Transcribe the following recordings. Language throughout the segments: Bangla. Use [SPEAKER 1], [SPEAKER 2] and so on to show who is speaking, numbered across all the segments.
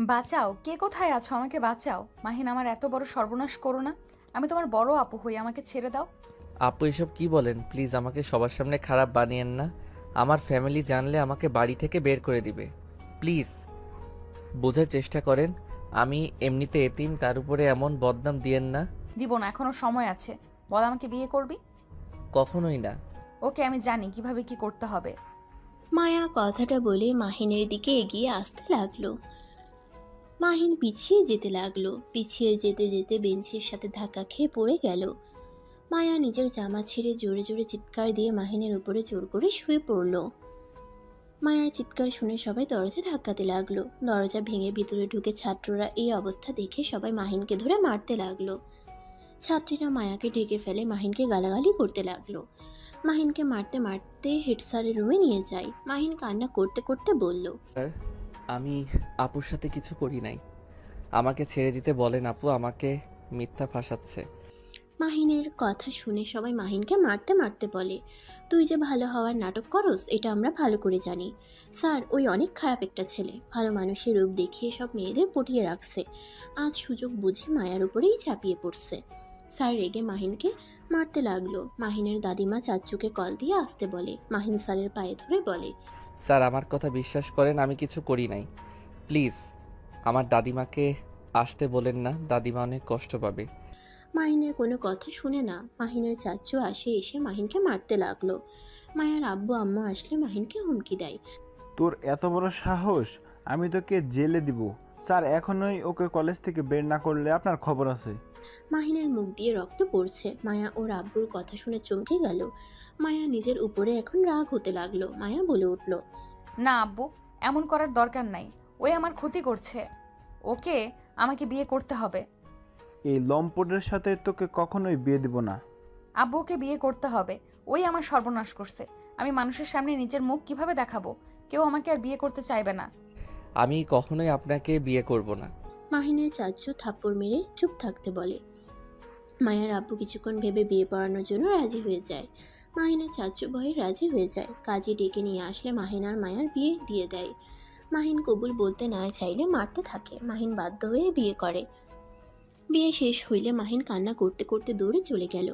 [SPEAKER 1] বাঁচাও, কে কোথায় আছো? আমাকে বাঁচাও। মাহিন, আমার এত বড় সর্বনাশ করো না। আমি তোমার বড় আপু হই, আমাকে ছেড়ে দাও।
[SPEAKER 2] আপু এসব কি বলেন? প্লিজ আমাকে সবার সামনে খারাপ বানিয়েন না। আমার ফ্যামিলি জানলে আমাকে বাড়ি থেকে বের করে দিবে। প্লিজ বোঝার চেষ্টা করেন। আমি এমনিতে এতিম, তার উপরে এমন বদনাম দিয়েন না।
[SPEAKER 1] দিব না, এখনো সময় আছে। বল, আমাকে বিয়ে করবি?
[SPEAKER 2] কখনোই না।
[SPEAKER 1] ওকে, আমি জানি কিভাবে কি করতে হবে।
[SPEAKER 3] মায়া কথাটা বলে মাহিনের দিকে এগিয়ে আসতে লাগলো। মাহিন পিছিয়ে যেতে লাগলো, পিছিয়ে যেতে যেতে বেঞ্চের সাথে ধাক্কা খেয়ে পড়ে গেল। মায়া নিজের জামা ছিঁড়ে জোরে জোরে চিৎকার দিয়ে মাহিনের উপরে জোর করে শুয়ে পড়ল। মায়ার চিৎকার শুনে সবাই দরজা ধাক্কাতে লাগলো। দরজা ভেঙে ভিতরে ঢুকে ছাত্ররা এই অবস্থা দেখে সবাই মাহিনকে ধরে মারতে লাগলো। ছাত্রীরা মায়াকে ঢেকে ফেলে মাহিনকে গালাগালি করতে লাগলো। মাহিনকে মারতে মারতে হেড স্যারের রুমে নিয়ে যায়। মাহিন কান্না করতে করতে বলল,
[SPEAKER 2] স্যার, আমি আপুর সাথে কিছু করি নাই। আমাকে ছেড়ে দিতে বলেন। আপু আমাকে মিথ্যা ফাঁসাচ্ছে।
[SPEAKER 3] মাহিনের কথা শুনে সবাই মাহিনকে মারতে মারতে বলে, তুই যে ভালো হওয়ার নাটক করস এটা আমরা ভালো করে জানি। স্যার, ওই অনেক খারাপ একটা ছেলে, ভালো মানুষের রূপ দেখিয়ে সব মেয়েদের পটিয়ে রাখছে। আজ সুযোগ বুঝে মায়ার উপরেই ঝাঁপিয়ে পড়ছে। স্যার রেগে মাহিনকে মারতে লাগলো। মাহিনের দাদিমা চাচ্চুকে কল দিয়ে আসতে বলে। মাহিন স্যারের পায়ে ধরে বলে,
[SPEAKER 2] স্যার আমার কথা বিশ্বাস করেন, আমি কিছু করি নাই। প্লিজ আমার দাদিমাকে আসতে বলেন না, দাদিমা অনেক কষ্ট পাবে।
[SPEAKER 3] মাহিনের কোনো কথা শুনে না মাহিনের চাচ্চু আসে, এসে মাহিনকে মারতে লাগলো। মায়ার আব্বু আম্মা আসলে মাহিনকে হুমকি দেয়।
[SPEAKER 4] তোর এত বড় সাহস! আমি তোকে জেলে দিব। স্যার এখনই ওকে কলেজ থেকে বের না করলে আপনার খবর আছে।
[SPEAKER 3] মাহিনের মুখ দিয়ে রক্ত পড়ছে। মায়া ওর আব্বুর কথা শুনে চমকে গেল। মায়া নিজের উপরে এখন রাগ হতে লাগলো। মায়া বলে উঠল,
[SPEAKER 1] না আব্বু, এমন করার দরকার নাই। ওই আমার ক্ষতি করছে। ওকে আমাকে বিয়ে করতে হবে।
[SPEAKER 4] এই লম্পটের সাথে তোকে কখনোই বিয়ে দিব না।
[SPEAKER 1] আব্বুকে বিয়ে করতে হবে। ওই আমার সর্বনাশ করছে। আমি মানুষের সামনে নিজের মুখ কিভাবে দেখাবো? কেউ আমাকে আর বিয়ে করতে চাইবে না।
[SPEAKER 2] আমি কখনোই আপনাকে বিয়ে করব না।
[SPEAKER 3] মাহিনের চাচ্চু থাপ্পড় মেরে চুপ থাকতে বলে। মায়ার আব্বু কিছুক্ষণ ভেবে বিয়ে পড়ানোর জন্য রাজি হয়ে যায়। মাহিনের চাচ্চু ভয়ে রাজি হয়ে যায়। কাজী ডেকে নিয়ে আসলে মাহিন আর মায়ার বিয়ে দিয়ে দেয়। মাহিন কবুল বলতে না চাইলে মারতে থাকে। মাহিন বাধ্য হয়ে বিয়ে করে। বিয়ে শেষ হইলে মাহিন কান্না করতে করতে দৌড়ে চলে গেল।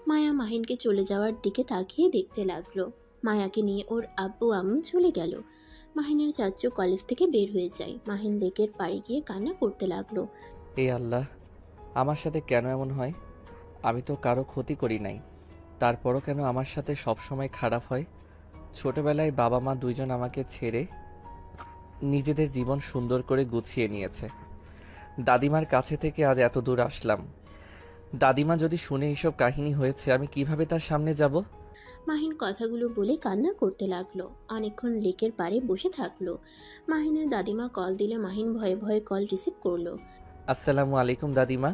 [SPEAKER 3] মায়া মাহিনকে চলে যাওয়ার দিকে তাকিয়ে দেখতে লাগলো। মায়াকে নিয়ে ওর আব্বু আম্মু চলে গেল। মাহিনের চাচ্চু কলেজ থেকে বের হয়ে যায়। মাহিন লেকের পাড়ে গিয়ে কান্না করতে লাগলো।
[SPEAKER 2] এ আল্লাহ, আমার সাথে কেন এমন হয়? আমি তো কারো ক্ষতি করি নাই, তারপরও কেন আমার সাথে সব সময় খারাপ হয়? ছোটবেলায় বাবা মা দুইজন আমাকে ছেড়ে নিজেদের জীবন সুন্দর করে গুছিয়ে নিয়েছে। দাদিমার কাছে থেকে আজ এত দূর আসলাম। দাদিমা যদি শুনে এসব কাহিনী হয়েছে, আমি কিভাবে তার সামনে যাব?
[SPEAKER 3] মাহিন কথাগুলো বলে কান্না করতে লাগলো। অনেকক্ষণ লেকের পাড়ে বসে থাকলো। মাহিনের দাদিমা কল দিলে মাহিন ভয়ে ভয়ে কল রিসিভ করলো।
[SPEAKER 2] আসসালামু আলাইকুম দাদিমা।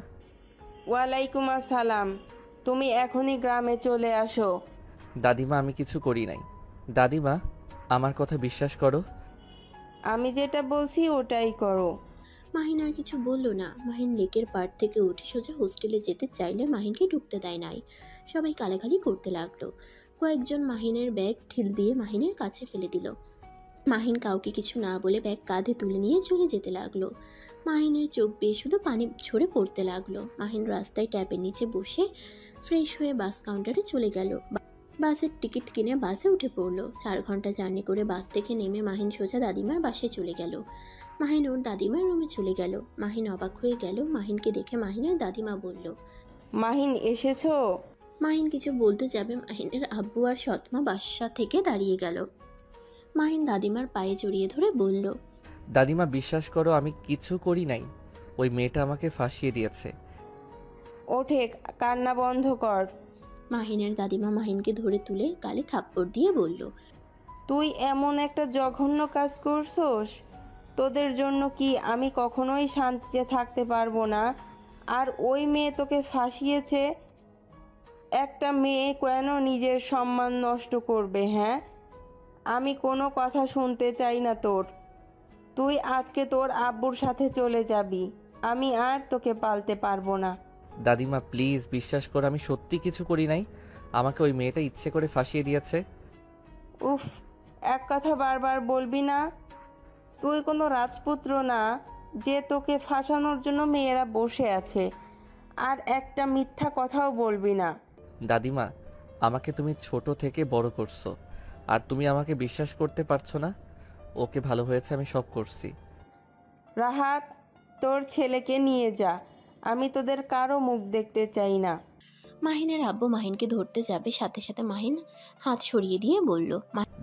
[SPEAKER 5] ওয়ালাইকুম আসসালাম। তুমি এখনই গ্রামে চলে আসো।
[SPEAKER 2] দাদিমা আমি কিছু করি নাই। দাদিমা আমার কথা বিশ্বাস করো।
[SPEAKER 5] আমি যেটা বলছি ওটাই করো।
[SPEAKER 3] মাহিন আর কিছু বলল না। মাহিন লেকের পাড় থেকে উঠে সোজা হোস্টেলে যেতে চাইলে মাহিনকে ঢুকতে দেয় নাই। সবাই গালাগালি করতে লাগলো। কয়েকজন মাহিনের ব্যাগ ঢিল দিয়ে মাহিনের কাছে ফেলে দিল। মাহিন কাউকে কিছু না বলে ব্যাগ কাঁধে তুলে নিয়ে চলে যেতে লাগলো। মাহিনের চোখ বেয়ে শুধু পানি ঝরে পড়তে লাগলো। মাহিন রাস্তায় ট্যাপের নিচে বসে ফ্রেশ হয়ে বাস কাউন্টারে চলে গেল। বাসের টিকিট কিনে বাসে উঠে পড়লো। 4 ঘন্টা জার্নি করে বাস থেকে নেমে মাহিন সোজা দাদিমার বাসায় চলে গেল। মাহিন ওর দাদিমার রুমে চলে গেল। মাহিন অবাক হয়ে গেল। মাহিনকে দেখে মাহিনের দাদিমা বলল,
[SPEAKER 5] মাহিন এসেছো?
[SPEAKER 3] মাহিন কিছু বলতে যাবে মাহিনের আব্বু আর সৎমা বাসা থেকে দাঁড়িয়ে গেল। মাহিন দাদিমার পায়ে জড়িয়ে ধরে বলল,
[SPEAKER 2] দাদিমা বিশ্বাস করো, আমি কিছু করি নাই। ওই মেয়েটা আমাকে ফাঁসিয়ে দিয়েছে।
[SPEAKER 5] ওঠে, কান্না বন্ধ কর।
[SPEAKER 3] মাহিনের দাদিমা মাহিনকে ধরে তুলে গালে থাপ্পড় দিয়ে বলল,
[SPEAKER 5] তুই এমন একটা জঘন্য কাজ করছোস, তোদের জন্য কি আমি কখনোই শান্তিতে থাকতে পারবো না? আর ওই মেয়ে তোকে ফাঁসিয়েছে। একটা মেয়ে কেন নিজের সম্মান নষ্ট করবে? হ্যাঁ, আমি কোনো কথা শুনতে চাই না তোর। তুই আজকে তোর আব্বুর সাথে চলে যাবি। আমি আর তোকে পালতে পারবো না।
[SPEAKER 2] দাদিমা প্লিজ বিশ্বাস করো, আমি সত্যি কিছু করি নাই। আমাকে ওই মেয়েটা ইচ্ছে করে ফাঁসিয়ে দিয়েছে।
[SPEAKER 5] উফ, এক কথা বারবার বলবি না। তুই কোনো রাজপুত্র না যে তোকে ফাঁসানোর জন্য মেয়েরা বসে আছে। আর একটা মিথ্যা কথাও বলবি না।
[SPEAKER 2] দাদিমা, আমাকে তুমি ছোট থেকে বড় করছো, আর তুমি আমাকে বিশ্বাস করতে পারছো না? ওকে, ভালো হয়েছে, আমি সব করছি।
[SPEAKER 5] রাহাত, তোর ছেলেকে নিয়ে যা। আমি তোদের কারো মুখ দেখতে চাই না।
[SPEAKER 3] মাহিনের আব্বু মাহিনকে ধরতে যাবে, সাথে সাথে মাহিন হাত সরিয়ে দিয়ে বলল,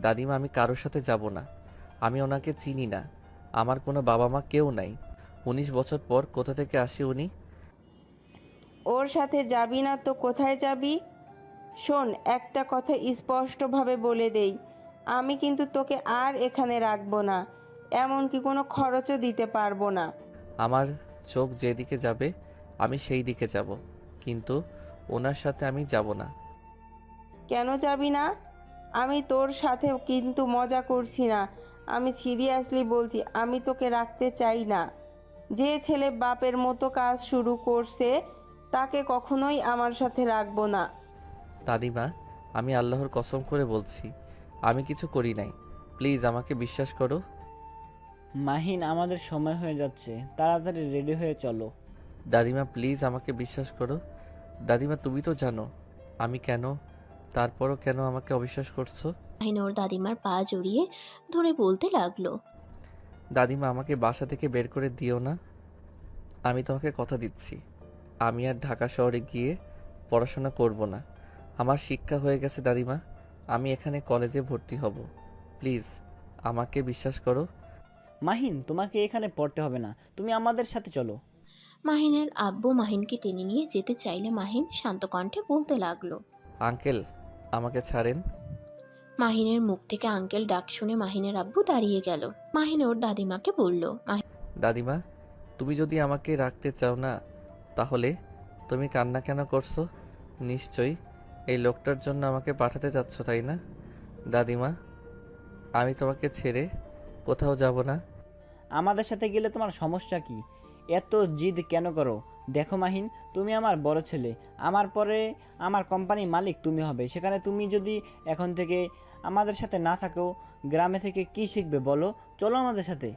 [SPEAKER 2] দাদিমা, আমি কারোর সাথে যাব না। আমি ওনাকে চিনি না। আমার কোনো বাবা মা কেউ নাই। 19 বছর পর কোথা থেকে আসে উনি?
[SPEAKER 5] ওর সাথে যাবি না তো কোথায় যাবি? শোন, একটা কথা স্পষ্টভাবে বলে দেই, আমি কিন্তু তোকে আর এখানে রাখবো না, এমনকি কোনো খরচও দিতে পারবো না।
[SPEAKER 2] আমার চোখ যেদিকে যাবে আমি সেই দিকে যাব, কিন্তু ওনার সাথে আমি যাব না।
[SPEAKER 5] কেন যাবি না? আমি তোর সাথে কিন্তু মজা করছি না, আমি সিরিয়াসলি বলছি, আমি তোকে রাখতে চাই না। যে ছেলে বাপের মতো কাজ শুরু করছে তাকে কখনোই আমার সাথে রাখবো না।
[SPEAKER 2] দাদিমা, আমি আল্লাহর কসম করে বলছি, আমি কিছু করি নাই। প্লিজ আমাকে বিশ্বাস করো।
[SPEAKER 6] মাহিন, আমাদের সময় হয়ে যাচ্ছে, তাড়াতাড়ি রেডি হয়ে চলো।
[SPEAKER 2] দাদিমা, প্লিজ আমাকে বিশ্বাস করো। দাদিমা, তুমি তো জানো আমি কেন, তারপরও কেন আমাকে অবিশ্বাস করছো?
[SPEAKER 3] মাহিন ওর দাদিমার পা জড়িয়ে ধরে বলতে লাগলো,
[SPEAKER 2] দাদিমা, আমাকে বাসা থেকে বের করে দিও না। আমি তোমাকে কথা দিচ্ছি, আমি আর ঢাকা শহরে গিয়ে পড়াশোনা করব না। আমার শিক্ষা হয়ে গেছে দাদিমা, আমি এখানে কলেজে ভর্তি হব। প্লিজ আমাকে বিশ্বাস করো।
[SPEAKER 6] মাহিন, তোমাকে এখানে পড়তে হবে না, তুমি আমাদের সাথে চলো।
[SPEAKER 3] মাহিনের আব্বু মাহিনকে টেনে নিয়ে যেতে চাইলে মাহিন শান্ত কণ্ঠে বলতে লাগলো।
[SPEAKER 2] আঙ্কেল, আমাকে ছাড়েন।
[SPEAKER 3] মাহিনের মুখ থেকে আঙ্কেল ডাক শুনে মাহিনের আব্বু দাঁড়িয়ে গেল। মাহিন ওর দাদিমাকে বলল,
[SPEAKER 2] দাদিমা, তুমি যদি আমাকে রাখতে চাও না, তাহলে তুমি কান্না কেন করছো? নিশ্চয়ই এই লোকটার জন্য আমাকে পাঠাতে চাচ্ছ, তাই না? দাদিমা, আমি তোমাকে ছেড়ে কোথাও যাব না।
[SPEAKER 6] আমাদের সাথে গেলে তোমার সমস্যা কি? এত জিদ কেন করো? দেখো মাহিন, তুমি আমার বড় ছেলে, আমার পরে আমার কোম্পানি মালিক তুমি হবে। সেখানে তুমি যদি এখন থেকে আমাদের সাথে না থাকো, গ্রামে থেকে কি শিখবে বলো? চলো আমাদের সাথে।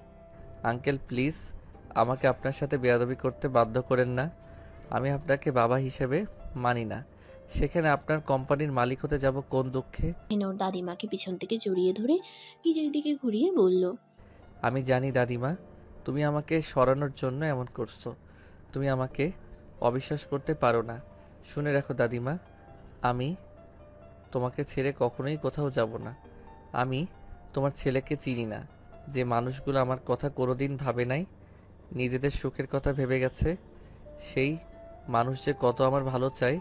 [SPEAKER 2] আঙ্কেল, প্লিজ আমাকে আপনার সাথে বেয়াদবি করতে বাধ্য করেন না। আমি আপনাকে বাবা হিসেবে মানি না, সেখানে আপনার কোম্পানির মালিক হতে যাব কোন দুঃখে?
[SPEAKER 3] মাহিন ওর দাদিমাকে পিছন থেকে জড়িয়ে ধরে নিজের দিকে ঘুরিয়ে বলল,
[SPEAKER 2] আমি জানি দাদিমা, তুমি আমাকে সরানোর জন্য এমন করছো। তুমি আমাকে অবিশ্বাস করতে পারো না। শুনে রাখো দাদিমা, আমি তোমাকে ছেড়ে কখনোই কোথাও যাব না। আমি তোমার ছেলেকে চিনি না, যে মানুষগুলো আমার কথা কোনোদিন ভাবে নাই, নিজেদের সুখের কথা ভেবে গেছে, সেই মানুষ যে কত আমার ভালো চায়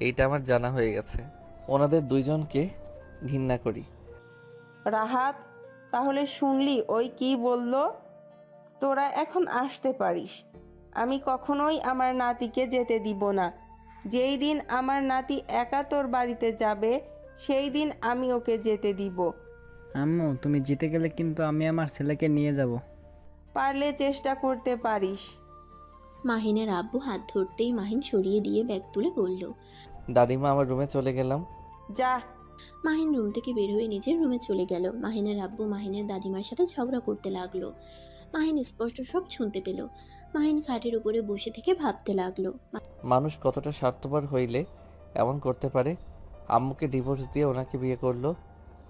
[SPEAKER 2] এইটা আমার জানা হয়ে গেছে। ওনাদের দুইজনকে ঘৃণা করি।
[SPEAKER 5] রাহাত, তাহলে শুনলি ওই কি বলল? তোরা এখন আসতে পারিস। আমি কখনোই আমার নাতিকে যেতে দিব না। যেই দিন আমার নাতি একা তোর বাড়িতে যাবে সেই দিন আমি ওকে যেতে দিব।
[SPEAKER 6] আম্মু, তুমি জিতে গেলে কিন্তু আমি আমার ছেলেকে নিয়ে যাব।
[SPEAKER 5] পারলে চেষ্টা করতে পারিস।
[SPEAKER 3] মাহিনের আব্বু হাত ধরতেই মাহিন সরিয়ে দিয়ে ব্যাগ তুলে বলল,
[SPEAKER 2] দাদিমা, আমার রুমে চলে গেলাম।
[SPEAKER 5] যা।
[SPEAKER 3] মাহিন রুম থেকে বের হয়ে নিজের রুমে চলে গেল। মাহিনের আব্বু মাহিনের দাদিমার সাথে ঝগড়া করতে লাগলো। মাহিন স্পষ্ট সব শুনতে পেল। মাহিন খাটের উপরে বসে থেকে ভাবতে লাগলো,
[SPEAKER 2] মানুষ কতটা স্বার্থপর হইলে এমন করতে পারে। আম্মুকে ডিভোর্স দিয়ে ওনাকে বিয়ে করলো,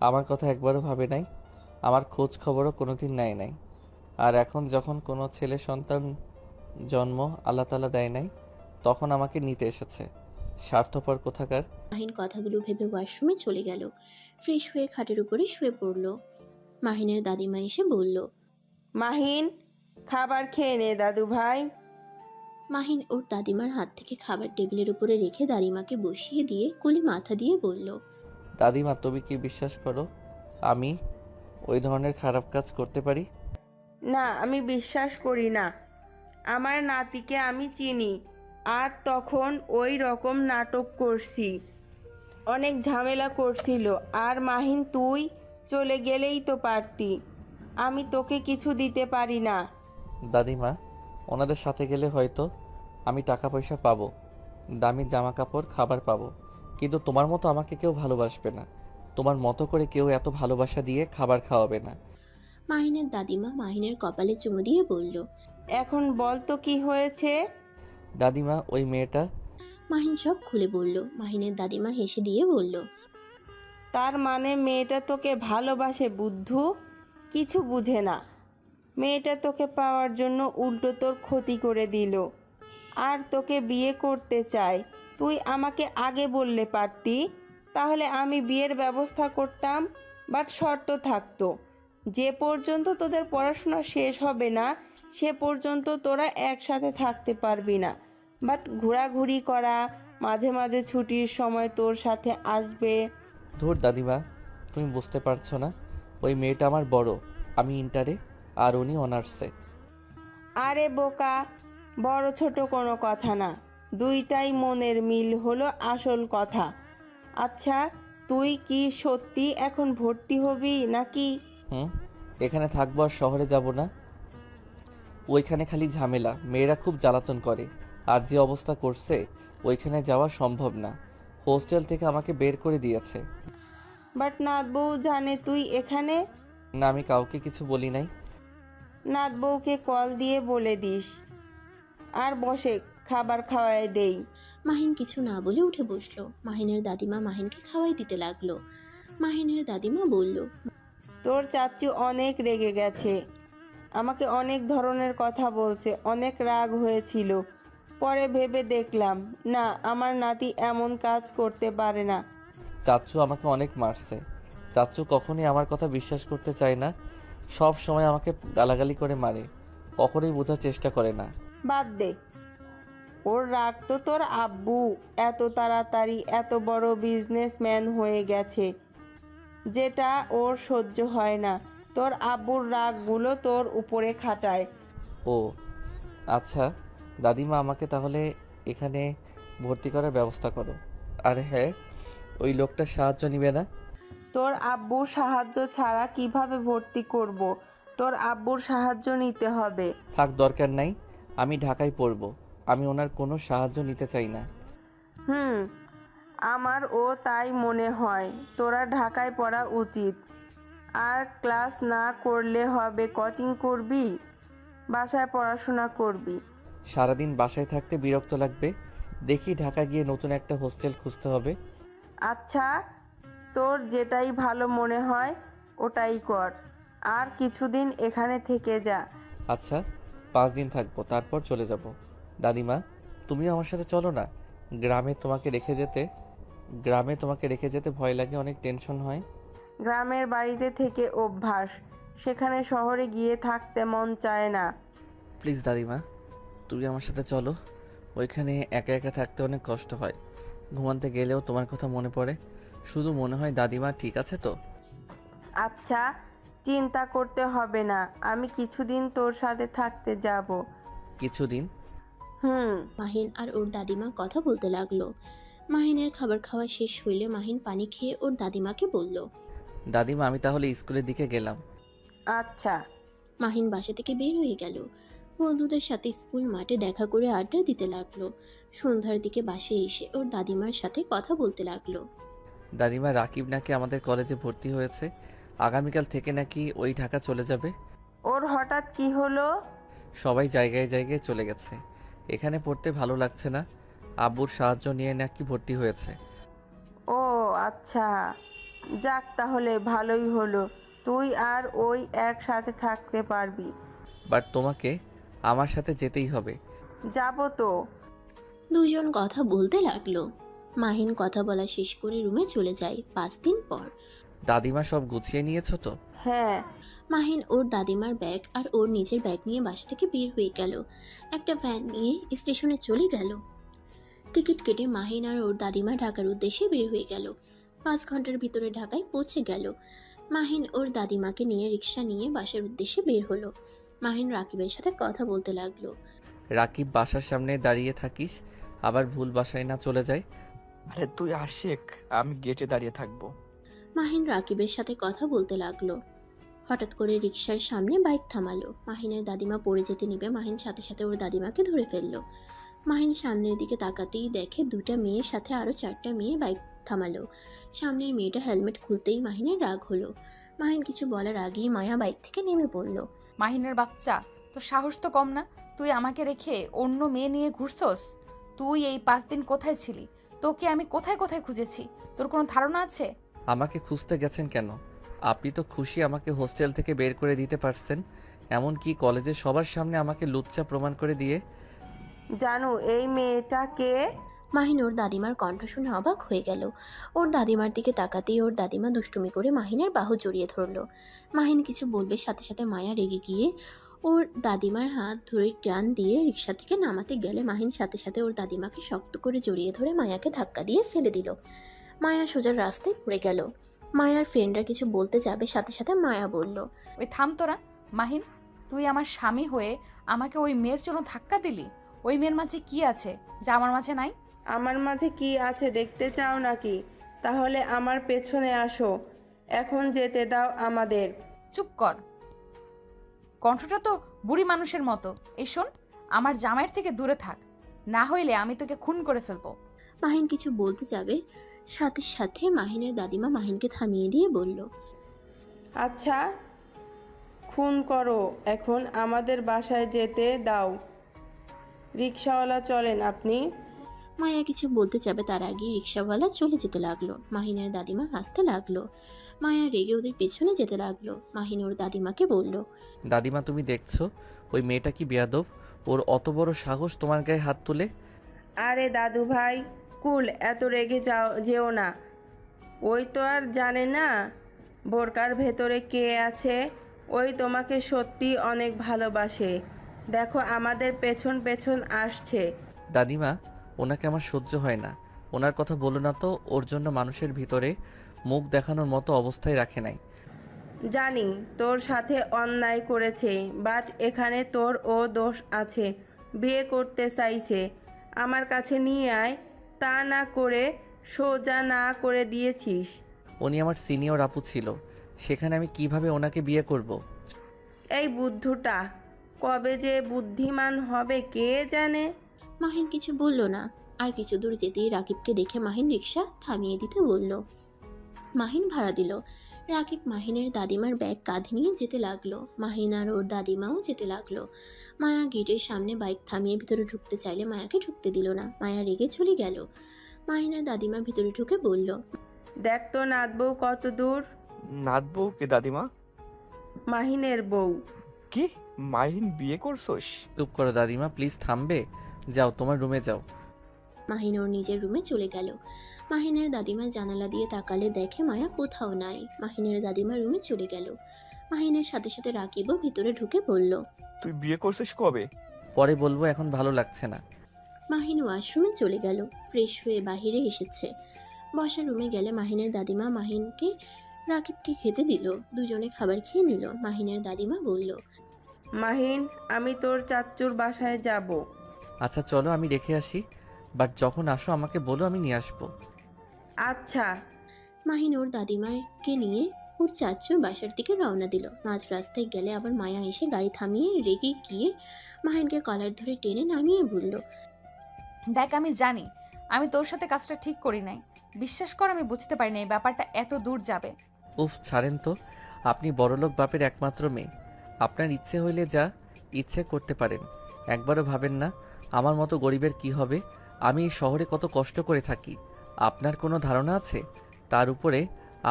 [SPEAKER 2] আমার কথা একবারও ভাবে নাই, আমার খোঁজ খবরও কোনোদিন নেয় নাই। আর এখন যখন কোনো ছেলে সন্তান জন্ম আল্লাহ তাআলা দেয় নাই, তখন আমাকে নিতে এসেছে। স্বার্থপর কোথাকার।
[SPEAKER 3] মাহিন কথাগুলো ভেবে ওয়াশরুমে চলে গেল। ফ্রেশ হয়ে খাটের উপরে শুয়ে পড়ল। মাহিনের দাদিমা এসে বলল,
[SPEAKER 5] মাহিন, খাবার খেয়ে নে দাদু ভাই।
[SPEAKER 3] মাহিন ওর দাদিমার হাত থেকে খাবার টেবিলের উপরে রেখে দাদিমাকে বসিয়ে দিয়ে কোলে মাথা দিয়ে বলল,
[SPEAKER 2] দাদিমা, তুমি কি বিশ্বাস করো আমি ওই ধরনের খারাপ কাজ করতে পারি?
[SPEAKER 5] না, আমি বিশ্বাস করি না। আমার নাতিকে আমি চিনি, আর তখন ওই রকম নাটক করছি, অনেক ঝামেলা করছিল। আর মাহিন, তুই চলে গেলেই তো পারতি, আমি তোকে কিছু দিতে পারি না।
[SPEAKER 2] দাদিমা, ওনাদের সাথে গেলে হয়তো আমি টাকা পয়সা পাবো, দামি জামা কাপড়, খাবার পাবো, কিন্তু তোমার মতো আমাকে কেউ ভালোবাসবে না। তোমার মতো করে কেউ এত ভালোবাসা দিয়ে খাবার খাওয়াবে না।
[SPEAKER 3] মাহিনের দাদিমা মাহিনের কপালে চুমু দিয়ে বলল।
[SPEAKER 5] এখন বল তো কি হয়েছে?
[SPEAKER 2] দাদিমা ওই মেয়েটা।
[SPEAKER 3] মাহিন সব খুলে বলল। মাহিনের দাদিমা হেসে দিয়ে বলল।
[SPEAKER 5] তার মানে মেয়েটা তোকে ভালোবাসে বুদ্ধু? কিছু বুঝে না। মেয়েটা তোকে পাওয়ার জন্য উল্টো তোর ক্ষতি করে দিল আর তোকে বিয়ে করতে চায়। তুই আমাকে আগে বললে পারতি, তাহলে আমি বিয়ের ব্যবস্থা করতাম। বাট শর্ত থাকতো, যে পর্যন্ত তোদের পড়াশোনা শেষ হবে না সে পর্যন্ত তোরা একসাথে থাকতে পারবি না। বাট ঘোরাঘুরি করা, মাঝে মাঝে ছুটির সময় তোর সাথে আসবে।
[SPEAKER 2] ধুর দাদিমা, তুমি বুঝতে পারছো না, ওই মেয়েটা আমার বড়, আমি ইন্টারে আর উনি অনার্সে।
[SPEAKER 5] আরে বোকা, বড় ছোট কোনো কথা না, দুইটাই মনের মিল হলো আসল কথা। আচ্ছা, তুই কি সত্যি এখন ভর্তি হবি নাকি?
[SPEAKER 2] এখানে থাকবো আর শহরে যাব না। ওইখানে খালি ঝামেলা, মেয়েরা খুব জ্বালাতন করে, আর যে অবস্থা করছে ওইখানে যাওয়া সম্ভব না। হোস্টেল থেকে আমাকে বের করে দিয়েছে।
[SPEAKER 5] বাট নাথ বউ জানে তুই এখানে?
[SPEAKER 2] না, আমি কাউকে কিছু বলি নাই।
[SPEAKER 5] নাথ বউকে কল দিয়ে বলে দিস। আর বসে, খাবার খাওয়ায় দেই।
[SPEAKER 3] মাহিন কিছু না বলে উঠে বসলো। মাহিনের দাদিমা মাহিনকে খাওয়াই দিতে লাগলো। মাহিনের দাদিমা বলল।
[SPEAKER 5] তোর চাচু অনেক রেগে গেছে, আমাকে অনেক ধরনের কথা বলছে, অনেক রাগ হয়েছিল। পরে ভেবে দেখলাম না, আমার নাতি এমন কাজ করতে পারে না।
[SPEAKER 2] চাচ্চু আমাকে অনেক মারছে। চাচ্চু কখনোই আমার কথা বিশ্বাস করতে চায় না, সব সময় আমাকে গালাগালি করে মারে, কখনোই বোঝার চেষ্টা করে না।
[SPEAKER 5] বাদ দে, ওর রাগ তো তোর আব্বু এত তাড়াতাড়ি এত বড় বিজনেসম্যান হয়ে গেছে, যেটা ওর সহ্য হয় না। তোর আব্বুর রাগগুলো তোর উপরে খাটায়।
[SPEAKER 2] ও আচ্ছা, দাদিমা আমাকে তাহলে এখানে ভর্তি করার ব্যবস্থা করো। আর হ্যাঁ, ওই লোকটার সাহায্য নিবে না?
[SPEAKER 5] তোর আব্বুর সাহায্য ছাড়া কিভাবে ভর্তি করব? তোর আব্বুর সাহায্য নিতে হবে।
[SPEAKER 2] থাক, দরকার নাই, আমি ঢাকায় পড়ব, আমি ওনার কোনো সাহায্য নিতে চাই না।
[SPEAKER 5] আমারও তাই মনে হয়, তোরা ঢাকায় পড়া উচিত। আর ক্লাস না করলে হবে, কোচিং করবি, বাসায় পড়াশোনা করবি।
[SPEAKER 2] সারাদিন বাসায় থাকতে বিরক্ত লাগবে, দেখি ঢাকা গিয়ে নতুন একটা হোস্টেল খুঁজতে হবে।
[SPEAKER 5] আচ্ছা, তোর যেটাই ভালো মনে হয় ওটাই কর, আর কিছুদিন এখানে থেকে যা।
[SPEAKER 2] আচ্ছা, 5 দিন থাকবো, তারপর চলে যাব। দাদিমা, তুমিও আমার সাথে চলো না। গ্রামে তোমাকে রেখে যেতে ভয় লাগে, অনেক টেনশন হয়।
[SPEAKER 5] গ্রামের বাড়িতে থেকে অভ্যাস, সেখানে শহরে গিয়ে থাকতে মন চায় না।
[SPEAKER 2] প্লিজ দাদিমা, তুমি আমার সাথে চলো। ওইখানে একা একা থাকতে অনেক কষ্ট হয়, ঘুমাতে গেলেও তোমার কথা মনে পড়ে, শুধু মনে হয় দাদিমা ঠিক আছে তো।
[SPEAKER 5] আচ্ছা, চিন্তা করতে হবে না, আমি কিছুদিন তোর সাথে থাকতে যাব।
[SPEAKER 2] কিছুদিন?
[SPEAKER 3] মাহিন আর ওর দাদিমা কথা বলতে লাগলো। মাহিনের খাবার খাওয়া শেষ হইলে মাহিন পানি খেয়ে ওর দাদিমাকে বলল।
[SPEAKER 2] দাদিমা, আমি তাহলে স্কুলের দিকে গেলাম।
[SPEAKER 5] আচ্ছা।
[SPEAKER 3] মাহিন বাসা থেকে বের হয়ে গেল। বন্ধুদের সাথে স্কুল মাঠে দেখা করে আড্ডা দিতে লাগলো। সন্ধ্যার দিকে বাসে এসে ওর দাদিমার সাথে কথা বলতে লাগলো।
[SPEAKER 2] দাদিমা, রাকিব নাকি আমাদের কলেজে ভর্তি হয়েছে, আগামীকাল থেকে নাকি ওই ঢাকা চলে যাবে।
[SPEAKER 5] ওর হঠাৎ কি হলো?
[SPEAKER 2] সবাই জায়গায় জায়গায় চলে গেছে, এখানে পড়তে ভালো লাগছে না, আব্বুর সাহায্য নিয়ে নাকি ভর্তি হয়েছে।
[SPEAKER 5] ও আচ্ছা, যাক তাহলে ভালোই হলো, তুই আর ওই একসাথে থাকতে পারবি।
[SPEAKER 2] বাট তোমাকে আমার সাথে যেতেই হবে।
[SPEAKER 5] যাব তো।
[SPEAKER 3] দুজন কথা বলতে লাগলো। মাহিন কথা বলা শেষ করে রুমে চলে যায়। 5 দিন পর
[SPEAKER 2] দাদিমা, সব গুছিয়ে নিয়েছো তো?
[SPEAKER 5] হ্যাঁ।
[SPEAKER 3] মাহিন ওর দাদিমার ব্যাগ আর ওর নিজের ব্যাগ নিয়ে বাসা থেকে বের হয়ে গেল। একটা ভ্যান নিয়ে স্টেশনে চলে গেল। টিকিট কেটে মাহিন আর ওর দাদিমা ঢাকার উদ্দেশ্যে বের হয়ে গেল। 5 ঘন্টার ভিতরে ঢাকায় পৌঁছে গেল। মাহিন ওর দাদিমাকে নিয়ে রিক্সা নিয়ে বাসার উদ্দেশ্যে বের হলো। মাহিন রাকিবের সাথে কথা বলতে লাগলো।
[SPEAKER 2] রাকিব, বাসার সামনে দাঁড়িয়ে থাকিস, আবার ভুল বাসায় না চলে যায়।
[SPEAKER 7] আরে তুই আশিক, আমি গেটে দাঁড়িয়ে থাকবো।
[SPEAKER 3] মাহিন রাকিবের সাথে কথা বলতে লাগলো। হঠাৎ করে রিক্সার সামনে বাইক থামালো। মাহিনের দাদিমা পড়ে যেতে নিবে, মাহিন সাথে সাথে ওর দাদিমাকে ধরে ফেললো। মাহিন সামনের দিকে তাকাতেই দেখে 2টা মেয়ের সাথে আরও 4টা মেয়ে বাইক থামালো। সামনের মেয়েটা হেলমেট খুলতেই মাহিনের রাগ হলো। মাহিন কিছু বলার আগেই মায়া বাইক থেকে নেমে পড়ল।
[SPEAKER 1] মাহিনের বাচ্চা, তোর সাহস তো কম না। তুই আমাকে রেখে অন্য মেয়ে নিয়ে ঘুরছস। তুই এই 5 দিন কোথায় ছিলি? তোকে আমি কোথায় কোথায় খুঁজেছি, তোর কোনো ধারণা আছে?
[SPEAKER 2] আমাকে খুঁজতে গেছেন কেন? আপনি তো খুশি আমাকে হোস্টেল থেকে বের করে দিতে পারছেন, এমনকি কলেজে সবার সামনে আমাকে লুচ্চা প্রমাণ করে দিয়ে।
[SPEAKER 5] জানো এই মেয়েটা কে?
[SPEAKER 3] মাহিন ওর দাদিমার কণ্ঠ শুনে অবাক হয়ে গেল। ওর দাদিমার দিকে তাকাতেই ওর দাদিমা দুষ্টুমি করে মাহিনের বাহু জড়িয়ে ধরল। মাহিন কিছু বলবে, সাথে সাথে মায়া রেগে গিয়ে ওর দাদিমার হাত ধরে টান দিয়ে রিক্সা থেকে নামাতে গেলে মাহিন সাথে সাথে ওর দাদিমাকে শক্ত করে জড়িয়ে ধরে মায়াকে ধাক্কা দিয়ে ফেলে দিল। মায়া সোজা রাস্তায় পড়ে গেল। মায়ার ফ্রেন্ডরা কিছু বলতে যাবে, সাথে সাথে মায়া বলল,
[SPEAKER 1] ওই থাম তোরা। মাহিন, তুই আমার স্বামী হয়ে আমাকে ওই মেয়ের জন্য ধাক্কা দিলি। ওই মেয়ের মাঝে কি আছে যা আমার মাঝে নাই?
[SPEAKER 5] আমার মাঝে কি আছে দেখতে চাও নাকি? তাহলে আমার পেছনে আসো, এখন যেতে দাও আমাদের।
[SPEAKER 1] চুপ কর, কণ্ঠটা তো বুড়ি মানুষের মতো। এই শোন, আমার জামাইয়ের থেকে দূরে থাক, না হইলে আমি তোকে খুন করে ফেলবো।
[SPEAKER 3] মাহিন কিছু বলতে যাবে, সাথে সাথে মাহিনের দাদিমা মাহিনকে থামিয়ে দিয়ে বলল,
[SPEAKER 5] আচ্ছা খুন করো, এখন আমাদের বাসায় যেতে দাও। রিক্সাওয়ালা চলেন আপনি।
[SPEAKER 3] মায়া কিছু বলতে যাবে, তার আগে রিক্সাওয়ালা চলে যেতে লাগলো। মাহিনের দাদিমা হাসতে লাগলো। মায়া রেগে ওদের পেছনে যেতে লাগলো। মাহিন ওর দাদিমাকে বলল,
[SPEAKER 2] দাদিমা তুমি দেখছো ওই মেয়েটা কি বেয়াদব? ওর অত বড় সাহস তোমার গায়ে হাত তুলে।
[SPEAKER 5] আরে দাদু ভাই, কুল, এত রেগে যেও না। ওই তো আর জানে না বোরকার ভেতরে কে আছে। ওই তোমাকে সত্যি অনেক ভালোবাসে। দেখো আমাদের পেছন পেছন আসছে।
[SPEAKER 2] দাদিমা, ওনাকে আমার সহ্য হয় না। ওনার কথা বলো না তো, ওর জন্য মানুষের ভিতরে মুখ দেখানোর মতো অবস্থায় রাখে নাই।
[SPEAKER 5] জানি তোর সাথে অন্যায় করেছে, বাট এখানে তোর ও দোষ আছে। বিয়ে করতে চাইছে, আমার কাছে নিয়ে আয়, তা না করে সোজা না করে দিয়েছিস।
[SPEAKER 2] উনি আমার সিনিয়র আপু ছিল, সেখানে আমি কিভাবে ওনাকে বিয়ে করব?
[SPEAKER 5] এই বুদ্ধুটা কবে যে বুদ্ধিমান হবে কে জানে।
[SPEAKER 3] মাহিন কিছু বলল না। আর কিছু দূর যেতেই রাকিবকে দেখে মাহিন রিক্সা থামিয়ে দিতে বলল। মাহিন ভাড়া দিল। রাকিব মাহিনের দাদিমার ব্যাগ কাঁধে নিয়ে যেতে লাগলো। মাহিন আর ওর দাদিমাও যেতে লাগলো। মায়া গেটের সামনে বাইক থামিয়ে ভিতরে ঢুকতে চাইলে মায়াকে ঢুকতে দিল না। মায়া রেগে চলে গেল। মাহিনের দাদিমা ভিতরে ঢুকে বলল,
[SPEAKER 5] দেখ তো নাত বউ কত দূর।
[SPEAKER 7] নাত বউ কে দাদিমা?
[SPEAKER 5] মাহিনের বউ।
[SPEAKER 7] কি, মাহিন বিয়ে করছোস?
[SPEAKER 2] চুপ করো দাদিমা, প্লিজ থামবে? যাও তোমার রুমে যাও।
[SPEAKER 3] মাহিন ওর নিজের রুমে চলে গেল। মাহিনের দাদিমা জানালা দিয়ে তাকালে দেখে মায়া কোথাও নাই। মাহিনের দাদিমা রুমে চলে গেল। মাহিনের সাথে সাথে রাকিবও ভিতরে ঢুকে বলল,
[SPEAKER 7] তুই বিয়ে করছিস কবে?
[SPEAKER 2] পরে বলবো, এখন ভালো লাগছে না।
[SPEAKER 3] মাহিন ওয়াশরুমে চলে গেল। ফ্রেশ হয়ে বাহিরে এসেছে। বসার রুমে গেলে মাহিনের দাদিমা মাহিনকে রাকিবকে খেতে দিল। দুজনে খাবার খেয়ে নিল। মাহিনের দাদিমা বলল,
[SPEAKER 5] মাহিন, আমি তোর চাচ্চুর বাসায় যাব।
[SPEAKER 2] আচ্ছা চলো, আমি রেখে আসি, বাট যখন আসো আমাকে বলো, আমি নিয়ে আসবো।
[SPEAKER 5] আচ্ছা।
[SPEAKER 3] মাহিন ওর দাদিমাকে নিয়ে ওর চাচুর বাসার দিকে রওনা দিল। মাঝ রাস্তায় গেলে আবার মায়া এসে গাড়ি থামিয়ে রেগে গিয়ে মাহিনকে কলার ধরে টেনে নামিয়ে বলল,
[SPEAKER 1] দেখ, আমি জানি আমি তোর সাথে কাজটা ঠিক করি নাই। বিশ্বাস কর, আমি বুঝতে পারিনি এই ব্যাপারটা এত দূর যাবে।
[SPEAKER 2] উফ, ছাড়েন তো। আপনি বড়লোক বাপের একমাত্র মেয়ে, আপনার ইচ্ছে হইলে যা ইচ্ছে করতে পারেন। একবারও ভাবেন না আমার মতো গরিবের কি হবে? আমি এই শহরে কত কষ্ট করে থাকি, আপনার কোনো ধারণা আছে? তার উপরে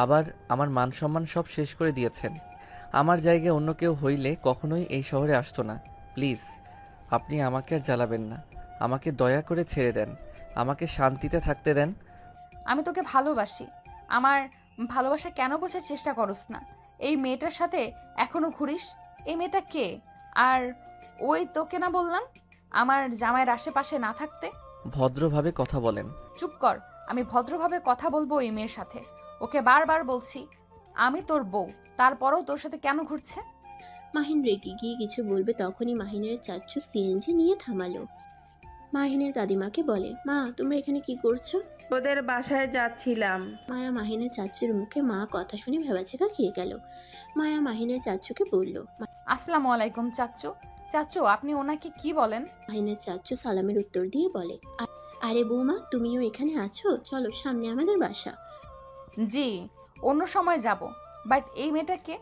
[SPEAKER 2] আবার আমার মান সম্মান সব শেষ করে দিয়েছেন। আমার জায়গায় অন্য কেউ হইলে কখনোই এই শহরে আসতো না। প্লিজ, আপনি আমাকে আর জ্বালাবেন না। আমাকে দয়া করে ছেড়ে দেন, আমাকে শান্তিতে থাকতে দেন।
[SPEAKER 1] আমি তোকে ভালোবাসি। আমার ভালোবাসা কেন বোঝার চেষ্টা করস না? এই মেয়েটার সাথে এখনো ঘুরিস। এই মেয়েটা কে? আর ওই তোকে না বললাম আমার জামাইয়ের আশেপাশে না থাকতে?
[SPEAKER 2] ভদ্রভাবে কথা বলেন।
[SPEAKER 1] চুপ কর, আমি ভদ্রভাবে কথা বলবো এই মেয়ের সাথে। ওকে বারবার বলছি আমি তোর বউ, তারপরও তোর সাথে কেন ঘুরছে?
[SPEAKER 3] মাহিন রেগে গিয়ে কিছু বলবে, তখনই মাহিনের চাচু সিএনজি নিয়ে থামালো। মাহিনের দাদিমাকে বলে, মা তোমরা এখানে কি করছো?
[SPEAKER 5] ওদের বাসায় যাচ্ছিলাম।
[SPEAKER 3] মায়া মাহিনের চাচুর মুখে মা কথা শুনে ভেবাচেকা খেয়ে গেল। মায়া মাহিনের চাচুকে বলল,
[SPEAKER 1] আসসালামু আলাইকুম চাচ্চু। চাচ্চু, আপনি ওনাকে কি বলেন?
[SPEAKER 3] মাহিনের চাচু সালামের উত্তর দিয়ে বলে, আরে বৌমা তুমিও এখানে আছো, চলো সামনে আমাদের বাসা।
[SPEAKER 1] জি, অন্য সময় যাব। বাট এই মেয়েটা কে?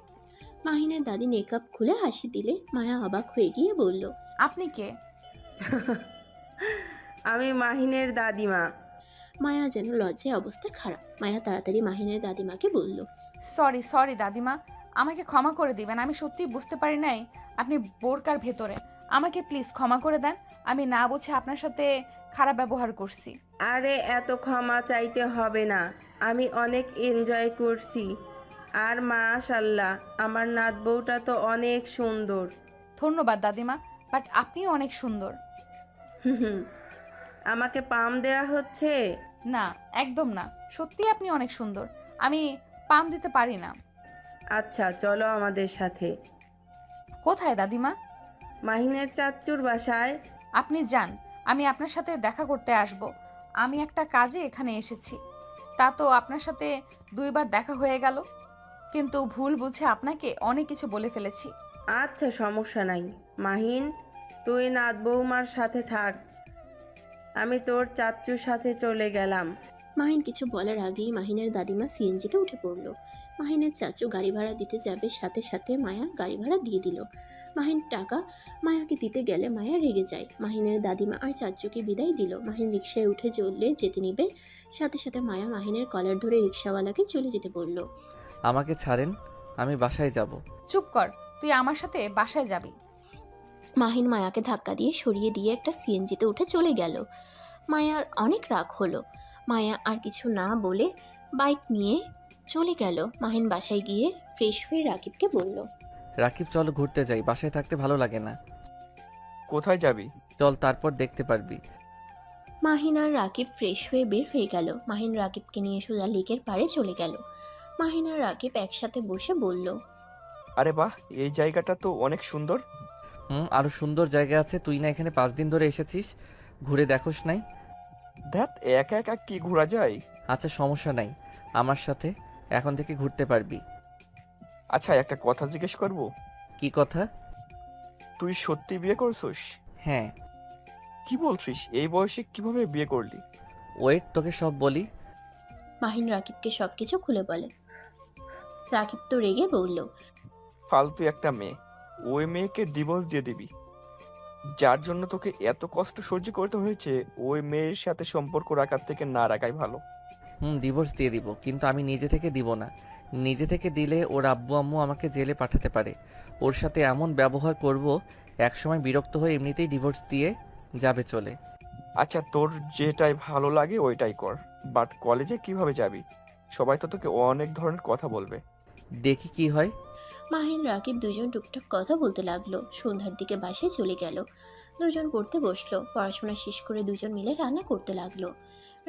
[SPEAKER 3] মাহিনের দাদি মেকআপ খুলে হাসি দিলে মায়া অবাক হয়ে গিয়ে বলল,
[SPEAKER 1] আপনি কে?
[SPEAKER 5] আমি মাহিনের দাদিমা।
[SPEAKER 3] মায়া যেন লজ্জায় অবস্থা খারাপ। মায়া তাড়াতাড়ি মাহিনের দাদিমাকে বলল,
[SPEAKER 1] সরি সরি দাদিমা, আমাকে ক্ষমা করে দিবেন। আমি সত্যি বুঝতে পারি নাই আপনি বোরকার ভেতরে। আমাকে প্লিজ ক্ষমা করে দেন। আমি না বুঝে আপনার সাথে খারাপ ব্যবহার করছি।
[SPEAKER 5] আরে এত ক্ষমা চাইতে হবে না, আমি অনেক এনজয় করছি। আর মাশাল্লাহ, আমার নাত বউটা তো অনেক সুন্দর।
[SPEAKER 1] ধন্যবাদ দাদিমা, বাট আপনিও অনেক সুন্দর।
[SPEAKER 5] হুম, আমাকে পাম দেয়া হচ্ছে?
[SPEAKER 1] না, একদম না, সত্যি আপনি অনেক সুন্দর। আমি পাম দিতে পারি না।
[SPEAKER 5] আচ্ছা চলো আমাদের সাথে।
[SPEAKER 1] কোথায় দাদিমা?
[SPEAKER 5] মাহিনের চাচ্চুর বাসায়।
[SPEAKER 1] আপনি যান, আমি আপনার সাথে দেখা করতে আসব। আমি একটা কাজে এখানে এসেছি। তা তো আপনার সাথে 2বার দেখা হয়ে গেল, কিন্তু ভুল বুঝে আপনাকে অনেক কিছু বলে ফেলেছি।
[SPEAKER 5] আচ্ছা সমস্যা নাই মাহিন, তুই নাত বৌমার সাথে থাক, আমি তোর চাচ্চুর সাথে চলে গেলাম।
[SPEAKER 3] মাহিন কিছু বলার আগেই মাহিনের দাদিমা সিএনজিতে উঠে পড়ল। মাহিনের চাচু গাড়ি ভাড়া দিতে যাবে, সাথে সাথে মায়া গাড়ি ভাড়া দিয়ে দিল। মাহিন টাকা মায়াকে দিতে গেলে মায়া রেগে যায়। মাহিনের দাদিমা আর চাচুকে বিদায় দিল। মাহিন রিকশায় উঠে চললে যেতে নিবে, সাথে সাথে মায়া মাহিনের কলার ধরে রিকশাওয়ালাকে চলে যেতে বলল।
[SPEAKER 2] আমাকে ছাড়েন, আমি বাসায় যাব।
[SPEAKER 1] চুপ কর, তুই আমার সাথে বাসায় যাবি।
[SPEAKER 3] মাহিন মায়াকে ধাক্কা দিয়ে সরিয়ে দিয়ে একটা সিএনজিতে উঠে চলে গেল। মায়ার অনেক রাগ হলো। মায়া আর কিছু না বলে বাইক নিয়ে চলে গেল। মাহিন বাসায় গিয়ে ফ্রেশ হয়ে রাকিবকে বলল,
[SPEAKER 2] রাকিব চল ঘুরতে যাই, বাসায় থাকতে ভালো লাগে না।
[SPEAKER 7] কোথায় যাবি?
[SPEAKER 2] চল, তারপর দেখতে পারবি।
[SPEAKER 3] মাহিন আর রাকিব ফ্রেশ হয়ে বের হয়ে গেল। মাহিন রাকিবকে নিয়ে সোজা লেকের পাড়ে চলে গেল। মাহিন আর রাকিব একসাথে বসে বলল,
[SPEAKER 7] আরে বাহ, এই জায়গাটা তো অনেক সুন্দর।
[SPEAKER 2] আরো সুন্দর জায়গা আছে, তুই না এখানে 5 দিন ধরে এসেছিস, ঘুরে দেখোস নাই?
[SPEAKER 7] ধ্যাত, একা একা কি ঘোরা যায়?
[SPEAKER 2] আচ্ছা সমস্যা নাই, আমার সাথে এখন থেকে ঘুরতে পারবি।
[SPEAKER 7] আচ্ছা, একটা কথা জিজ্ঞেস করব?
[SPEAKER 2] কি কথা?
[SPEAKER 7] তুই সত্যি বিয়ে করছিস?
[SPEAKER 2] হ্যাঁ।
[SPEAKER 7] কি বলছিস? এই বয়সে কিভাবে বিয়ে করলি?
[SPEAKER 2] ওয়েট, তোকে সব বলি।
[SPEAKER 3] মাহিন রাকিবকে সবকিছু খুলে বলে। রাকিব তো রেগে বলল,
[SPEAKER 7] ফালতু একটা মেয়ে, ওই মেয়েকে ডিভোর্স দিয়ে দিবি। যার জন্য তোকে এত কষ্ট সহ্য করতে হয়েছে, ওই মেয়ের সাথে সম্পর্ক রাখার থেকে না রাখাই ভালো।
[SPEAKER 2] ডিভোর্স দিয়ে দিব, কিন্তু আমি নিজে থেকে দিব না। নিজে থেকে দিলে ওর আব্বু আম্মু আমাকে জেলে পাঠাতে পারে। ওর সাথে এমন ব্যবহার করব, একসময় বিরক্ত হয়ে এমনিতেই ডিভোর্স দিয়ে যাবে চলে।
[SPEAKER 7] আচ্ছা, তোর যেটাই ভালো লাগে ওইটাই কর, বাট কলেজে কিভাবে যাবি? সবাই তো তোকে অনেক ধরনের কথা বলবে।
[SPEAKER 2] দেখি কি হয়।
[SPEAKER 3] মাহিন রাকিব দুজন টুকটাক কথা বলতে লাগলো। সন্ধ্যার দিকে বাসায় চলে গেল। দুজন পড়তে বসলো। পড়াশোনা শেষ করে দুজন মিলে রান্না করতে লাগলো।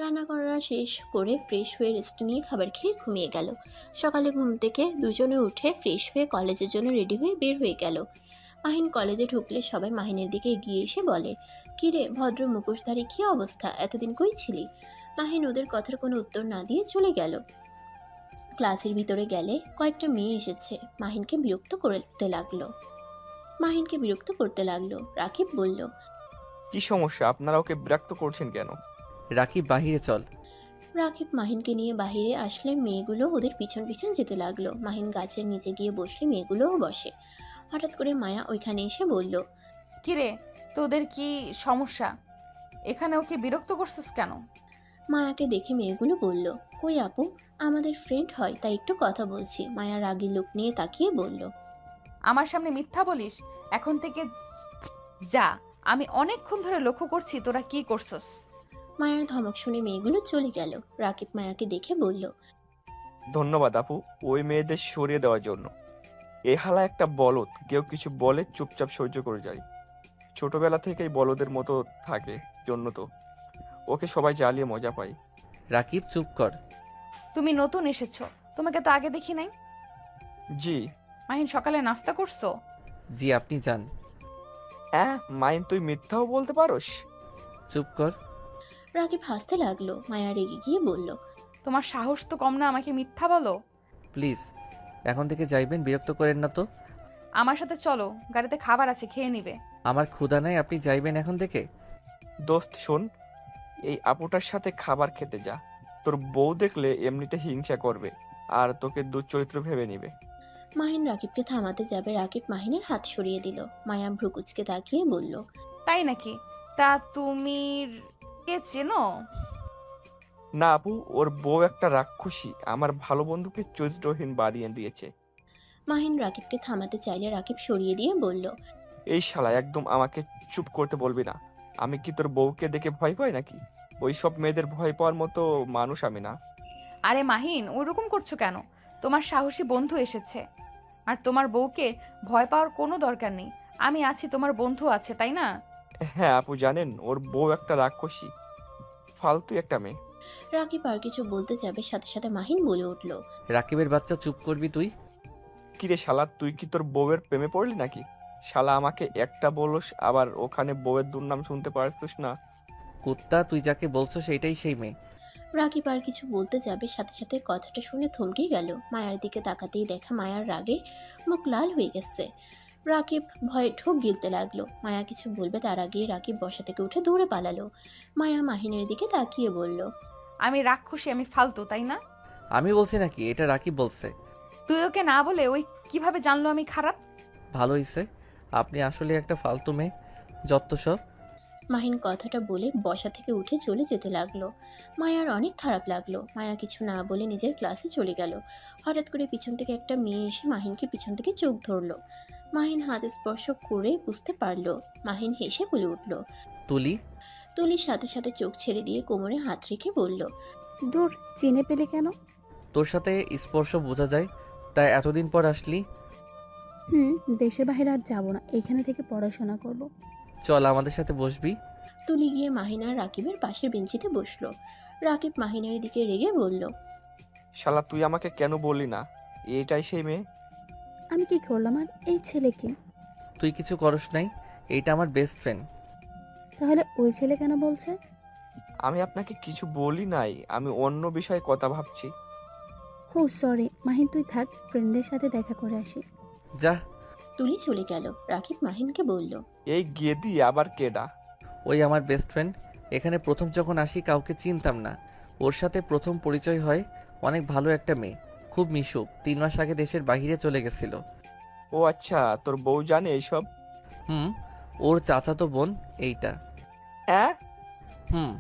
[SPEAKER 3] রান্না করা শেষ করে ফ্রেশ হয়ে রেস্ট নিয়ে খাবার খেয়ে ঘুমিয়ে গেল। সকালে ঘুম থেকে দুজনে উঠে ফ্রেশ হয়ে কলেজের জন্য রেডি হয়ে বের হয়ে গেল। মাহিন কলেজে ঢুকলে সবাই মাহিনের দিকে এগিয়ে এসে বলে, কিরে ভদ্র মুখোশধারী, কি অবস্থা, এতদিন কই ছিলি? মাহিন ওদের কথার কোনো উত্তর না দিয়ে চলে গেল। ক্লাসের ভিতরে গেলে কয়েকটা মেয়ে এসেছে। মাহিনকে বিরক্ত করতে লাগলো। রাকিব বলল,
[SPEAKER 7] কি সমস্যা? আপনারা ওকে বিরক্ত করছেন কেন?
[SPEAKER 2] রাকিব বাহিরে চল।
[SPEAKER 3] রাকিব মাহিনকে নিয়ে বাইরে আসলে মেয়েগুলো ওদের পিছন পিছন যেতে লাগলো। মাহিন গাছের নিচে গিয়ে বসলে মেয়েগুলোও বসে। হঠাৎ করে মায়া ওইখানে এসে বলল,
[SPEAKER 1] কিরে, তোদের কি সমস্যা? এখানে ওকে বিরক্ত করছিস কেন?
[SPEAKER 3] মায়াকে দেখে মেয়েগুলো বলল, কই আপু, আমাদের ফ্রেন্ড হয় তাই একটু কথা বলছি। মায়া রাগী লোক নিয়ে তাকিয়ে বলল,
[SPEAKER 1] আমার সামনে মিথ্যা বলিস? এখন থেকে যা, আমি অনেকক্ষণ ধরে লক্ষ্য করছি তোরা কি করছস।
[SPEAKER 3] মায়ার ধমক শুনে মেয়েগুলো চলে গেল। রাকিব মায়াকে দেখে বলল,
[SPEAKER 7] ধন্যবাদ আপু, ওই মেয়েদের সরিয়ে দেওয়ার জন্য। এ হালা একটা বলদ, কেউ কিছু বলে চুপচাপ সহ্য করে যায়। ছোটবেলা থেকেই বলদের মতো থাকে, জন্য তো ওকে সবাই জ্বালিয়ে মজা পায়।
[SPEAKER 2] রাকিব চুপ কর।
[SPEAKER 1] তুমি নতুন এসেছো, তোমাকে তো আগে দেখি নাই।
[SPEAKER 7] জি।
[SPEAKER 1] মাহিন, সকালে নাস্তা করছো?
[SPEAKER 2] জি, আপনি যান।
[SPEAKER 7] হ্যাঁ মাইন, তুই মিথ্যাও বলতে পারোস?
[SPEAKER 2] চুপ কর।
[SPEAKER 3] রাকিব হাসতে লাগলো। মায়া রেগে গিয়ে বলল,
[SPEAKER 1] তোমার সাহস তো কম না আমাকে মিথ্যা বলো।
[SPEAKER 2] প্লিজ এখন থেকে যাইবেন, বিরক্ত করেন না তো।
[SPEAKER 1] আমার সাথে চলো, গাড়িতে খাবার আছে, খেয়ে নিবে।
[SPEAKER 2] আমার ক্ষুধা নাই, আপনি যাইবেন এখন থেকে।
[SPEAKER 7] দোস্ত শোন, এই আপুটার সাথে খাবার খেতে যা, তোর বউ দেখলে এমনিতে হিংসা করবে, আর তোকে দুশ্চরিত্র ভেবে নিবে।
[SPEAKER 3] মাহিন রাকিবকে থামাতে যাবে, রাকিব মাহিনের হাত সরিয়ে দিল। মায়া ভ্রুকুচকে তাকিয়ে বলল,
[SPEAKER 1] তাই নাকি? তা তুমি কে চেনো?
[SPEAKER 7] না আপু, ওর বউ একটা রাক্ষসী আমার ভালো বন্ধুকে চরিত্রহীন বানিয়ে দিয়েছে।
[SPEAKER 3] মাহিন রাকিবকে থামাতে চাইলে রাকিব সরিয়ে দিয়ে বলল,
[SPEAKER 7] এই শালা একদম আমাকে চুপ করতে বলবি না। আমি কি তোর বউকে দেখে ভয় পাই নাকি? ওই সব মেয়েদের ভয় পাওয়ার মতো মানুষ আমি না।
[SPEAKER 1] আরে মাহিন, ওরকম করছো কেন? তোমার সাহসী বন্ধু এসেছে, আর তোমার বউকে ভয় পাওয়ার কোনো দরকার নেই। আমি আছি, তোমার বন্ধু আছে, তাই না?
[SPEAKER 7] হ্যাঁ আপু, জানেন ওর বউ একটা রাক্ষসী, ফালতু একটা মেয়ে।
[SPEAKER 3] রাকিব আর কিছু বলতে যাবে, সাথে সাথে মাহিন বলে উঠল,
[SPEAKER 2] রাকিবের বাচ্চা, চুপ করবি তুই?
[SPEAKER 7] কিরে শালা, তুই কি তোর বউয়ের প্রেমে পড়লি নাকি? শালা আমাকে একটা বলস, আবার ওখানে বউয়ের দুর্নাম শুনতে পারছিস না।
[SPEAKER 2] কুত্তা, তুই যাকে বলছো সেটাই সেই মেয়ে।
[SPEAKER 3] রাকিব আর কিছু বলতে যাবে, সাথে সাথে কথাটা শুনে থমকে গেল। মায়ার দিকে তাকাতেই দেখা মায়ার রাগে মুখ লাল হয়ে গেছে। রাকিব ভয়ে ঢোক গিলতে লাগলো। মায়া কিছু বলবে তার আগে রাকিব বসা থেকে উঠে দৌড়ে পালালো। মায়া মাহিনের দিকে তাকিয়ে বলল,
[SPEAKER 1] আমি রাক্ষসী, আমি ফালতু, তাই না?
[SPEAKER 2] আমি বলছি নাকি? এটা রাকিব বলছে।
[SPEAKER 1] তুই ওকে না বলে ওই কিভাবে জানলো আমি খারাপ?
[SPEAKER 2] ভালো হইছে, আপনি আসলে একটা ফালতু মেয়ে, যত সব।
[SPEAKER 3] মাহিন কথাটা বলে বসা থেকে উঠে চলে যেতে লাগলো। মায়ার অনেক খারাপ লাগলো। মায়া কিছু না বলে নিজের ক্লাসে চলে গেল। হঠাৎ করে পিছন থেকে একটা মেয়ে এসে মাহিনকে পিছন থেকে চোখ ধরলো। মাহিন হাত স্পর্শ করে বুঝতে পারলো। মাহিন হেসে বলে উঠল।
[SPEAKER 2] তুলি,
[SPEAKER 3] তুলির সাথে সাথে চোখ ছেড়ে দিয়ে কোমরে হাত রেখে বলল,
[SPEAKER 8] দূর, চিনে পেলে কেন?
[SPEAKER 2] তোর সাথে স্পর্শ বোঝা যায়, তাই এতদিন পর আসলি।
[SPEAKER 8] দেশের বাইরে আর যাবো না, এখানে থেকে পড়াশোনা করব।
[SPEAKER 2] চল আমাদের সাথে বসবি।
[SPEAKER 3] তুলি গিয়ে মাহিন আর রাকিবের পাশের বেঞ্চিতে বসলো। রাকিব মাহিনের দিকে রেগে বলল,
[SPEAKER 7] শালা তুই আমাকে কেন বললি না এটাই সেই মেয়ে?
[SPEAKER 8] আমি কি করলাম? আর এই ছেলেকে?
[SPEAKER 2] তুই কিছু করস নাই, এইটা আমার বেস্ট ফ্রেন্ড।
[SPEAKER 8] তাহলে ওই ছেলে কেন বলছে?
[SPEAKER 7] আমি আপনাকে কিছু বলি নাই, আমি অন্য বিষয়ে কথা ভাবছি।
[SPEAKER 8] হো সরি মাহিন, তুই থাক, ফ্রেন্ডের সাথে দেখা করে আসি।
[SPEAKER 2] যা।
[SPEAKER 3] তুলি চলে গেল। রাকিব মাহিনকে বলল,
[SPEAKER 7] এই গেদি আবার কেডা?
[SPEAKER 2] ওই আমার বেস্ট ফ্রেন্ড। এখানে প্রথম যখন আসি কাউকে চিনতাম না, ওর সাথে প্রথম পরিচয় হয়। অনেক ভালো একটা মেয়ে, খুব মিশুক। 3 মাস আগে দেশের বাইরে চলে গেছিল।
[SPEAKER 7] ও আচ্ছা, তোর বউ জানে এইসব?
[SPEAKER 2] ওর চাচাতো বোন এইটা।
[SPEAKER 7] হ্যাঁ,
[SPEAKER 2] হুম।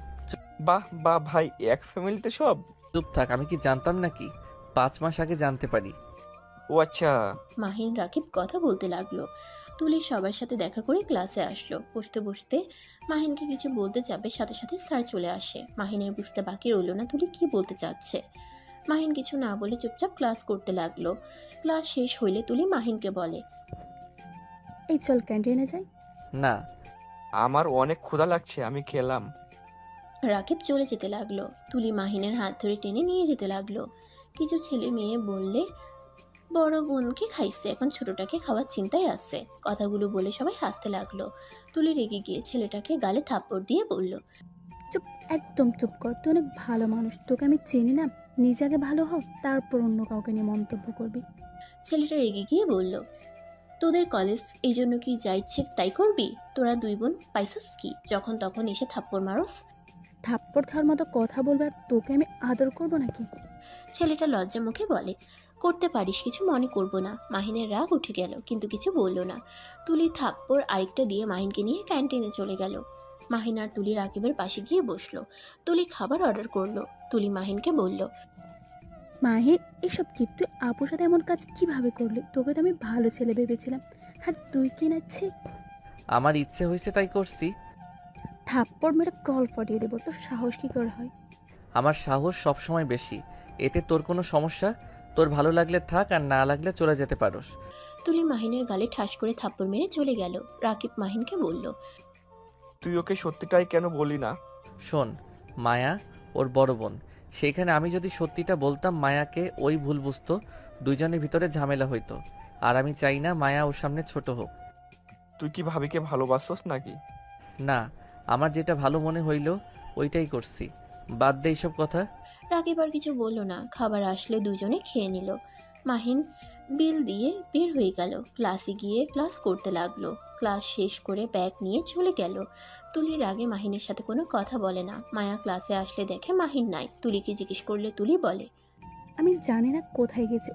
[SPEAKER 7] বাহ বাহ ভাই, এক ফ্যামিলিতে সব?
[SPEAKER 2] চুপ থাক, আমি কি জানতাম নাকি? 5 মাস আগে জানতে পারি।
[SPEAKER 7] ও আচ্ছা।
[SPEAKER 3] মাহিন রাকিব কথা বলতে লাগলো। তুলি সবার সাথে দেখা করে ক্লাসে আসলো। বসতে বসতে মাহিনকে কিছু বলতে যাবে, সাথে সাথে স্যার চলে আসে। মাহিনের বুঝতে বাকি রইল না তুলি কি বলতে চাচ্ছে। মাহিন কিছু না বলে চুপচাপ ক্লাস করতে লাগলো। ক্লাস শেষ হইলে তুলি মাহিনকে বলে,
[SPEAKER 8] এই চল ক্যান্টিনে যাই।
[SPEAKER 2] না।
[SPEAKER 7] আমার অনেক ক্ষুধা লাগছে, আমি খেলাম।
[SPEAKER 3] রাকিব চলে যেতে লাগলো। তুলি মাহিনের হাত ধরে টেনে নিয়ে যেতে লাগলো। কিছু ছেলে মেয়ে বললে বড় বোনকে খাইছে, এখন ছোটটাকে খাওয়ার চিন্তায় আছে। কথাগুলো বলে সবাই হাসতে লাগলো। তুলি রেগে গিয়ে ছেলেটাকে গালে থাপ্পড় দিয়ে বলল,
[SPEAKER 8] চুপ, একদম চুপ কর, তুই অনেক ভালো মানুষ, তোকে আমি চিনি না। নিজে আগে ভালো হ, তারপর অন্য কাউকে নিয়ে মন্তব্য করবি।
[SPEAKER 3] ছেলেটা রেগে গিয়ে বলল, তোদের কলেজ এই জন্য কি যা ইচ্ছে তাই করবি? তোরা দুই বোন পাইছস কি যখন তখন এসে থাপ্পড় মারস?
[SPEAKER 8] থাপ্পড় খাওয়ার মতো কথা বলবে আর তোকে আমি আদর করবো নাকি?
[SPEAKER 3] ছেলেটা লজ্জা মুখে বলে, করতে পারিস, কিছু মনে করব না। মাহিনের রাগ উঠে গেল, কিন্তু কিছু বলল না। তুলি থাপ্পড় আরেকটা দিয়ে মাহিনকে নিয়ে ক্যান্টিনে চলে গেল। মাহিন আর তুলি রাকিবের পাশে গিয়ে বসলো। তুলি খাবার অর্ডার করলো। তুলি মাহিনকে বলল,
[SPEAKER 8] মাহির, এসব কি? তুই আপুর সাথে এমন কাজ কিভাবে করলি? তোকে তো আমি ভালো ছেলে ভেবেছিলাম, আর তুই কি নাচ্ছে?
[SPEAKER 2] আমার ইচ্ছে হয়েছে তাই করছি।
[SPEAKER 8] থাপ্পড় মেরে কল ফাটিয়ে দেবো। তোর সাহস কি করে হয়?
[SPEAKER 2] আমার সাহস সব সময় বেশি। এতে তোর কোনো সমস্যা? তোর ভালো লাগলে থাক, আর না লাগলে চলে যেতে পারোস।
[SPEAKER 3] তুলি মাহিনের গালে ঠাস করে থাপ্পড় মেরে চলে গেল। রাকিব মাহিনকে বলল,
[SPEAKER 7] তুই ওকে সত্যিটাই কেন বলি না?
[SPEAKER 2] শোন, মায়া ওর বড় বোন। সেইখানে আমি যদি সত্যিটা বলতাম মায়াকে ওই ভুল বুঝতো, দুইজনের ভিতরে ঝামেলা হইতো। আর আমি চাই না মায়া ওর সামনে ছোট হোক।
[SPEAKER 7] তুই কি ভাবিকে ভালোবাসছস নাকি?
[SPEAKER 2] না, আমার যেটা ভালো মনে হইল ওইটাই করছি। বাদ দে এইসব কথা।
[SPEAKER 3] রাকিব আর কিছু বলল না। খাবার আসলে দুজনে খেয়ে নিল। মাহিন বিল দিয়ে বের হয়ে গেল। ক্লাসে গিয়ে ক্লাস করতে লাগলো। ক্লাস শেষ করে ব্যাগ নিয়ে চলে গেল। তুলির আগে মাহিনের সাথে কোনো কথা বলে না। মায়া ক্লাসে আসলে দেখে মাহিন নাই। তুলিকে জিজ্ঞেস করলে তুলি বলে,
[SPEAKER 8] আমি জানি না কোথায় গেছে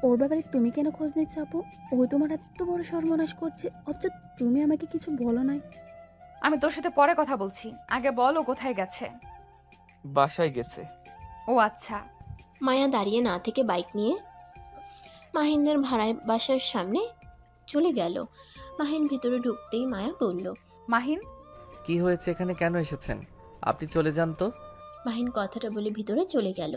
[SPEAKER 8] ওর ব্যাপারে তুমি কেন খোঁজ নিচ্ছ আপু? ও তোমার এত বড় সর্বনাশ করছে, অথচ তুমি আমাকে কিছু বলো নাই।
[SPEAKER 1] আমি তোর সাথে পরে কথা বলছি, আগে বল ও কোথায় গেছে।
[SPEAKER 7] বাসায় গেছে।
[SPEAKER 1] ও আচ্ছা।
[SPEAKER 3] মায়া দাঁড়িয়ে না থেকে বাইক নিয়ে মাহিনদের ভাড়ায় বাসার সামনে চলে গেল। মাহিন ভিতরে ঢুকতেই মায়া বলল,
[SPEAKER 1] মাহিন,
[SPEAKER 2] কি হয়েছে, এখানে কেন এসেছেন? আপনি চলে যান তো।
[SPEAKER 3] মাহিন কথাটা বলে ভিতরে চলে গেল।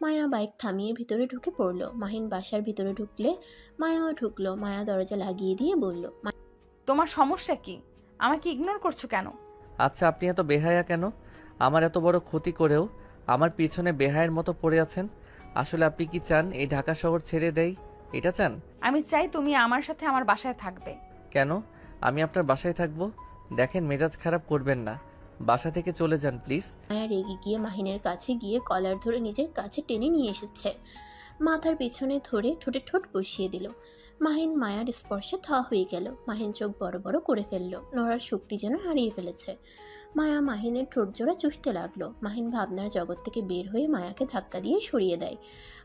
[SPEAKER 3] মায়া বাইক থামিয়ে ভিতরে ঢুকে পড়ল। মাহিন বাসার ভিতরে ঢুকলে মায়াও ঢুকলো। মায়া দরজা লাগিয়ে দিয়ে বলল,
[SPEAKER 1] তোমার সমস্যা কি? আমাকে ইগনোর করছো কেন?
[SPEAKER 2] আচ্ছা, আপনি এত বেহায়া কেন? আমার এত বড় ক্ষতি করেও আমার পিছনে বেহায়ের মতো পড়ে আছেন। আসলে আপনি কি চান এই ঢাকা শহর ছেড়ে দেই? এটা চান?
[SPEAKER 1] আমি চাই তুমি আমার সাথে আমার বাসায় থাকবে।
[SPEAKER 2] কেন আমি আপনার বাসায় থাকবো? দেখেন, মেজাজ খারাপ করবেন না, বাসা থেকে চলে যান প্লিজ।
[SPEAKER 3] মায়া রেগে গিয়ে মাহিনের কাছে গিয়ে কলার ধরে নিজের কাছে টেনে নিয়ে এসেছে। মাথার পিছনে ধরে ঠোঁটে ঠোঁট বসিয়ে দিল। মাহিন মায়ার স্পর্শে থ হয়ে গেল। মাহিন চোখ বড় বড় করে ফেলল। নড়ার শক্তি যেন হারিয়ে ফেলেছে। মায়া মাহিনের ঠোঁট জোড়া চুষতে লাগলো। মাহিন ভাবনার জগৎ থেকে বের হয়ে মায়াকে ধাক্কা দিয়ে সরিয়ে দেয়।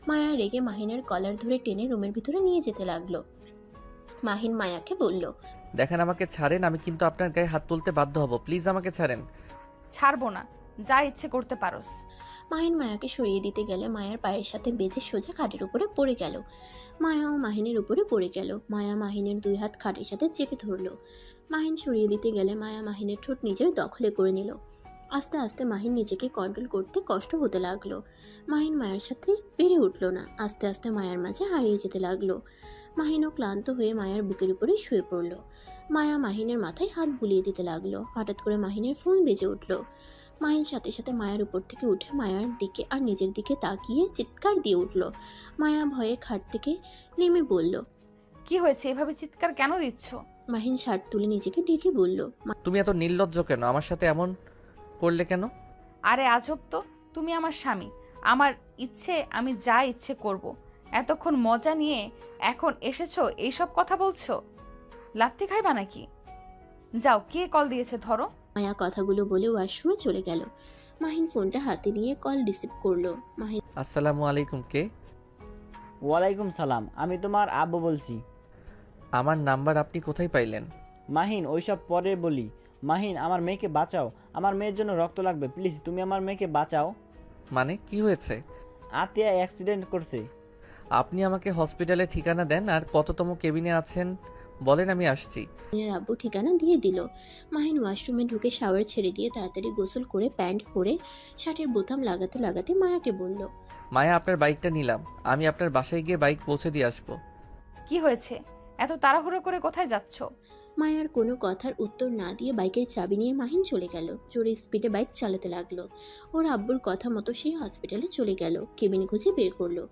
[SPEAKER 3] মায়া রেগে মাহিনের কলার ধরে টেনে রুমের ভিতরে নিয়ে যেতে লাগলো। মাহিন মায়াকে বলল,
[SPEAKER 2] দেখেন, আমাকে ছাড়েন, আমি কিন্তু আপনার গায়ে হাত তুলতে বাধ্য হব, প্লিজ আমাকে ছাড়েন।
[SPEAKER 1] ছাড়বো না, যা ইচ্ছে করতে পারোস।
[SPEAKER 3] মাহিন মায়াকে সরিয়ে দিতে গেলে মায়ার পায়ের সাথে বেজে সোজা খাটের উপরে পড়ে গেল। মায়াও মাহিনের উপরে পড়ে গেল। মায়া মাহিনের দুই হাত খাটের সাথে চেপে ধরল। মাহিন সরিয়ে দিতে গেলে মায়া মাহিনের ঠোঁট নিজের দখলে করে নিল। আস্তে আস্তে মাহিন নিজেকে কন্ট্রোল করতে কষ্ট হতে লাগলো। মাহিন মায়ের সাথে পেরে উঠল না। আস্তে আস্তে মায়ার মাঝে হারিয়ে যেতে লাগলো। মাহিনও ক্লান্ত হয়ে মায়ার বুকের উপরে শুয়ে পড়ল। মায়া মাহিনের মাথায় হাত বুলিয়ে দিতে লাগলো। হঠাৎ করে মাহিনের ফোন বেজে উঠল। মাহিন সাথে সাথে মায়ার উপর থেকে উঠে মায়ার দিকে আর নিজের দিকে তাকিয়ে চিৎকার দিয়ে উঠল। মায়া ভয়ে খাট থেকে নেমে বলল,
[SPEAKER 1] কি হয়েছে, এভাবে চিৎকার কেন দিচ্ছ?
[SPEAKER 3] মাহিন শার্ট তুলে নিজেকে ডেকে বলল,
[SPEAKER 2] তুমি এত নির্লজ্জ কেন? আমার সাথে এমন করলে কেন?
[SPEAKER 1] আরে আজব তো, তুমি আমার স্বামী, আমার ইচ্ছে আমি যা ইচ্ছে করব। এতক্ষণ মজা নিয়ে এখন এসেছো এইসব কথা বলছো? লাত্তি খাইবা নাকি? যাও, কে কল দিয়েছে ধরো।
[SPEAKER 3] মায়া কথাগুলো বলে ওয়াশরুমে চলে গেল। মাহিন ফোনটা হাতে নিয়ে কল রিসিভ করলো। মাহিন
[SPEAKER 2] আসসালামু আলাইকুম, কে?
[SPEAKER 6] ওয়ালাইকুম সালাম, আমি তোমার আব্বু বলছি।
[SPEAKER 2] আমার নাম্বার আপনি কোথায় পাইলেন?
[SPEAKER 6] মাহিন, ওইসব পরে বলি। মাহিন, আমার মেয়েকে বাঁচাও, আমার মেয়ের জন্য রক্ত লাগবে, প্লিজ তুমি আমার মেয়েকে বাঁচাও।
[SPEAKER 2] মানে কি হয়েছে?
[SPEAKER 6] আতিয়া অ্যাক্সিডেন্ট করছে।
[SPEAKER 2] আপনি আমাকে হসপিটালে ঠিকানা দেন আর কততম কেবিনে আছেন বলেন, আমি আসছি।
[SPEAKER 3] মাহিনের আব্বু ঠিকানা দিয়ে দিল। মাহিন ওয়াশরুমে ঢুকে শাওয়ার ছেড়ে দিয়ে তাড়াতাড়ি গোসল করে প্যান্ট পরে শার্টের বোতাম লাগাতে লাগাতে মায়াকে বলল,
[SPEAKER 2] মায়া, আপনার বাইকটা নিলাম, আমি আপনার বাসায় গিয়ে বাইক পৌঁছে দিয়ে আসবো।
[SPEAKER 1] কি হয়েছে, এত তাড়াহুড়ো করে কোথায় যাচ্ছ?
[SPEAKER 3] মায়ার কোনো কথার উত্তর না দিয়ে বাইকের চাবি নিয়ে মাহিন চলে গেল। জোরে স্পিডে বাইক চালাতে লাগলো। ওর আব্বুর কথা মতো সে হসপিটালে চলে গেল। কেবিন খুঁজে বের করলো।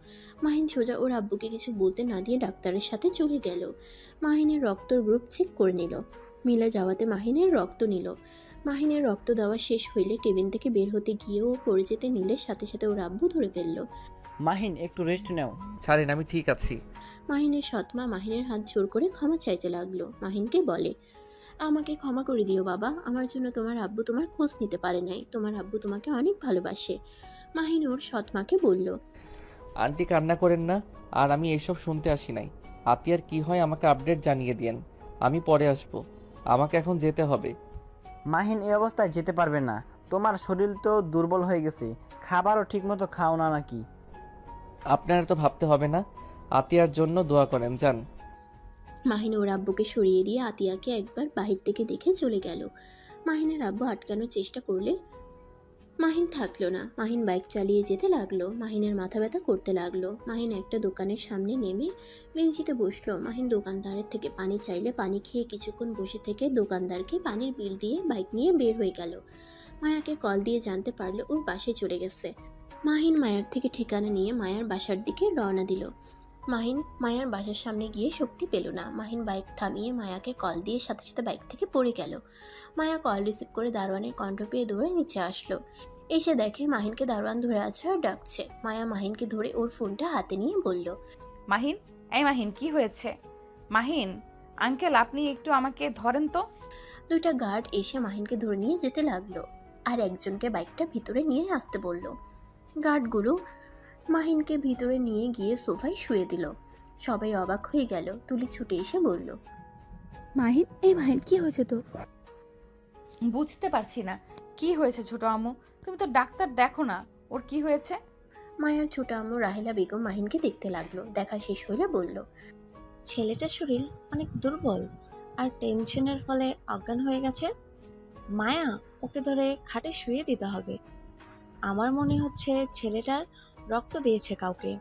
[SPEAKER 3] মাহিন সোজা ওর আব্বুকে কিছু বলতে না দিয়ে ডাক্তারের সাথে চলে গেল। মাহিনের রক্তর গ্রুপ চেক করে নিল। মিলে যাওয়াতে মাহিনের রক্ত নিল। মাহিনের রক্ত দেওয়া শেষ হইলে কেবিন থেকে বের হতে গিয়েও পড়ে যেতে নিলে সাথে সাথে ওর আব্বু ধরে ফেললো।
[SPEAKER 6] মাহিন, একটু রেস্ট নাও।
[SPEAKER 2] ছাড়েন, আমি ঠিক আছি।
[SPEAKER 3] মাহিনের সৎমা মাহিনের হাত জোর করে ক্ষমা চাইতে লাগলো। মাহিনকে বলে, আমাকে ক্ষমা করে দিও বাবা, আমার জন্য তোমার আব্বু তোমার খোঁজ নিতে পারে নাই। তোমার আব্বু তোমাকে অনেক ভালোবাসে। মাহিন ওর সৎমাকে বলল,
[SPEAKER 2] আন্টি কান্না করেন না, আর আমি এসব শুনতে আসি নাই। আতিয়ার কি হয় আমাকে আপডেট জানিয়ে দিয়েন, আমি পরে আসবো। আমাকে এখন যেতে হবে।
[SPEAKER 6] মাহিন, এই অবস্থায় যেতে পারবে না, তোমার শরীর তো দুর্বল হয়ে গেছে, খাবারও ঠিকমতো খাও না নাকি?
[SPEAKER 2] আপনার তো ভাবতে হবে না, আতিয়ার জন্য দোয়া করেন, যান।
[SPEAKER 3] মাহিন ওর আব্বুকে সরিয়ে দিয়ে আতিয়াকে একবার বাহির থেকে দেখে চলে গেল। মাহিনের আব্বু আটকানোর চেষ্টা করলে মাহিন থাকলো না। মাহিন বাইক চালিয়ে যেতে লাগলো। মাহিনের মাথা ব্যথা করতে লাগলো। মাহিন একটা দোকানের সামনে নেমে বেঞ্চিতে বসলো। মাহিন দোকানদারের থেকে পানি চাইলে পানি খেয়ে কিছুক্ষণ বসে থেকে দোকানদারকে পানির বিল দিয়ে বাইক নিয়ে বের হয়ে গেল। মায়াকে কল দিয়ে জানতে পারলো ওর বাসায় চলে গেছে। মাহিন মায়ার থেকে ঠিকানা নিয়ে মায়ার বাসার দিকে রওনা দিল। মাহিন মায়ার বাসার সামনে গিয়ে শক্তি পেল না। মাহিন বাইক থামিয়ে মায়াকে কল দিয়ে সাথে সাথে বাইক থেকে পড়ে গেল। মায়া কল রিসিভ করে দারোয়ানের কণ্ঠ পেয়ে দৌড়ে নিচে আসলো। এসে দেখে মাহিনকে দারোয়ান ধরে আছে আর ডাকছে। মায়া মাহিনকে ধরে ওর ফোনটা হাতে নিয়ে বলল,
[SPEAKER 1] মাহিন, এই মাহিন, কি হয়েছে? মাহিন আঙ্কেল, আপনি একটু আমাকে ধরেন তো।
[SPEAKER 3] দুইটা গার্ড এসে মাহিনকে ধরে নিয়ে যেতে লাগলো আর একজনকে বাইকটা ভিতরে নিয়ে আসতে বলল। গার্ডগুলো মাহিনকে ভিতরে নিয়ে গিয়ে সোফায় শুয়ে দিল। সবাই অবাক হয়ে গেল। তুলি ছুটে এসে বলল,
[SPEAKER 8] মাহিন, এই মাহিন, কি হয়েছে তোর?
[SPEAKER 1] বুঝতে পারছি না কি হয়েছে ছোট আম্মু। তুমি তো ডাক্তার দেখো না, ওর কি হয়েছে?
[SPEAKER 3] মায়ার ছোট আম্মু রাহেলা বেগম মাহিনকে দেখতে লাগলো। দেখা শেষ হইলে বলল,
[SPEAKER 9] ছেলেটার শরীর অনেক দুর্বল আর টেনশনের ফলে অজ্ঞান হয়ে গেছে। মায়া, ওকে ধরে খাটে শুয়ে দিতে হবে। আমার মনে হচ্ছে ছেলেটার রক্ত দিয়েছে কাউকে।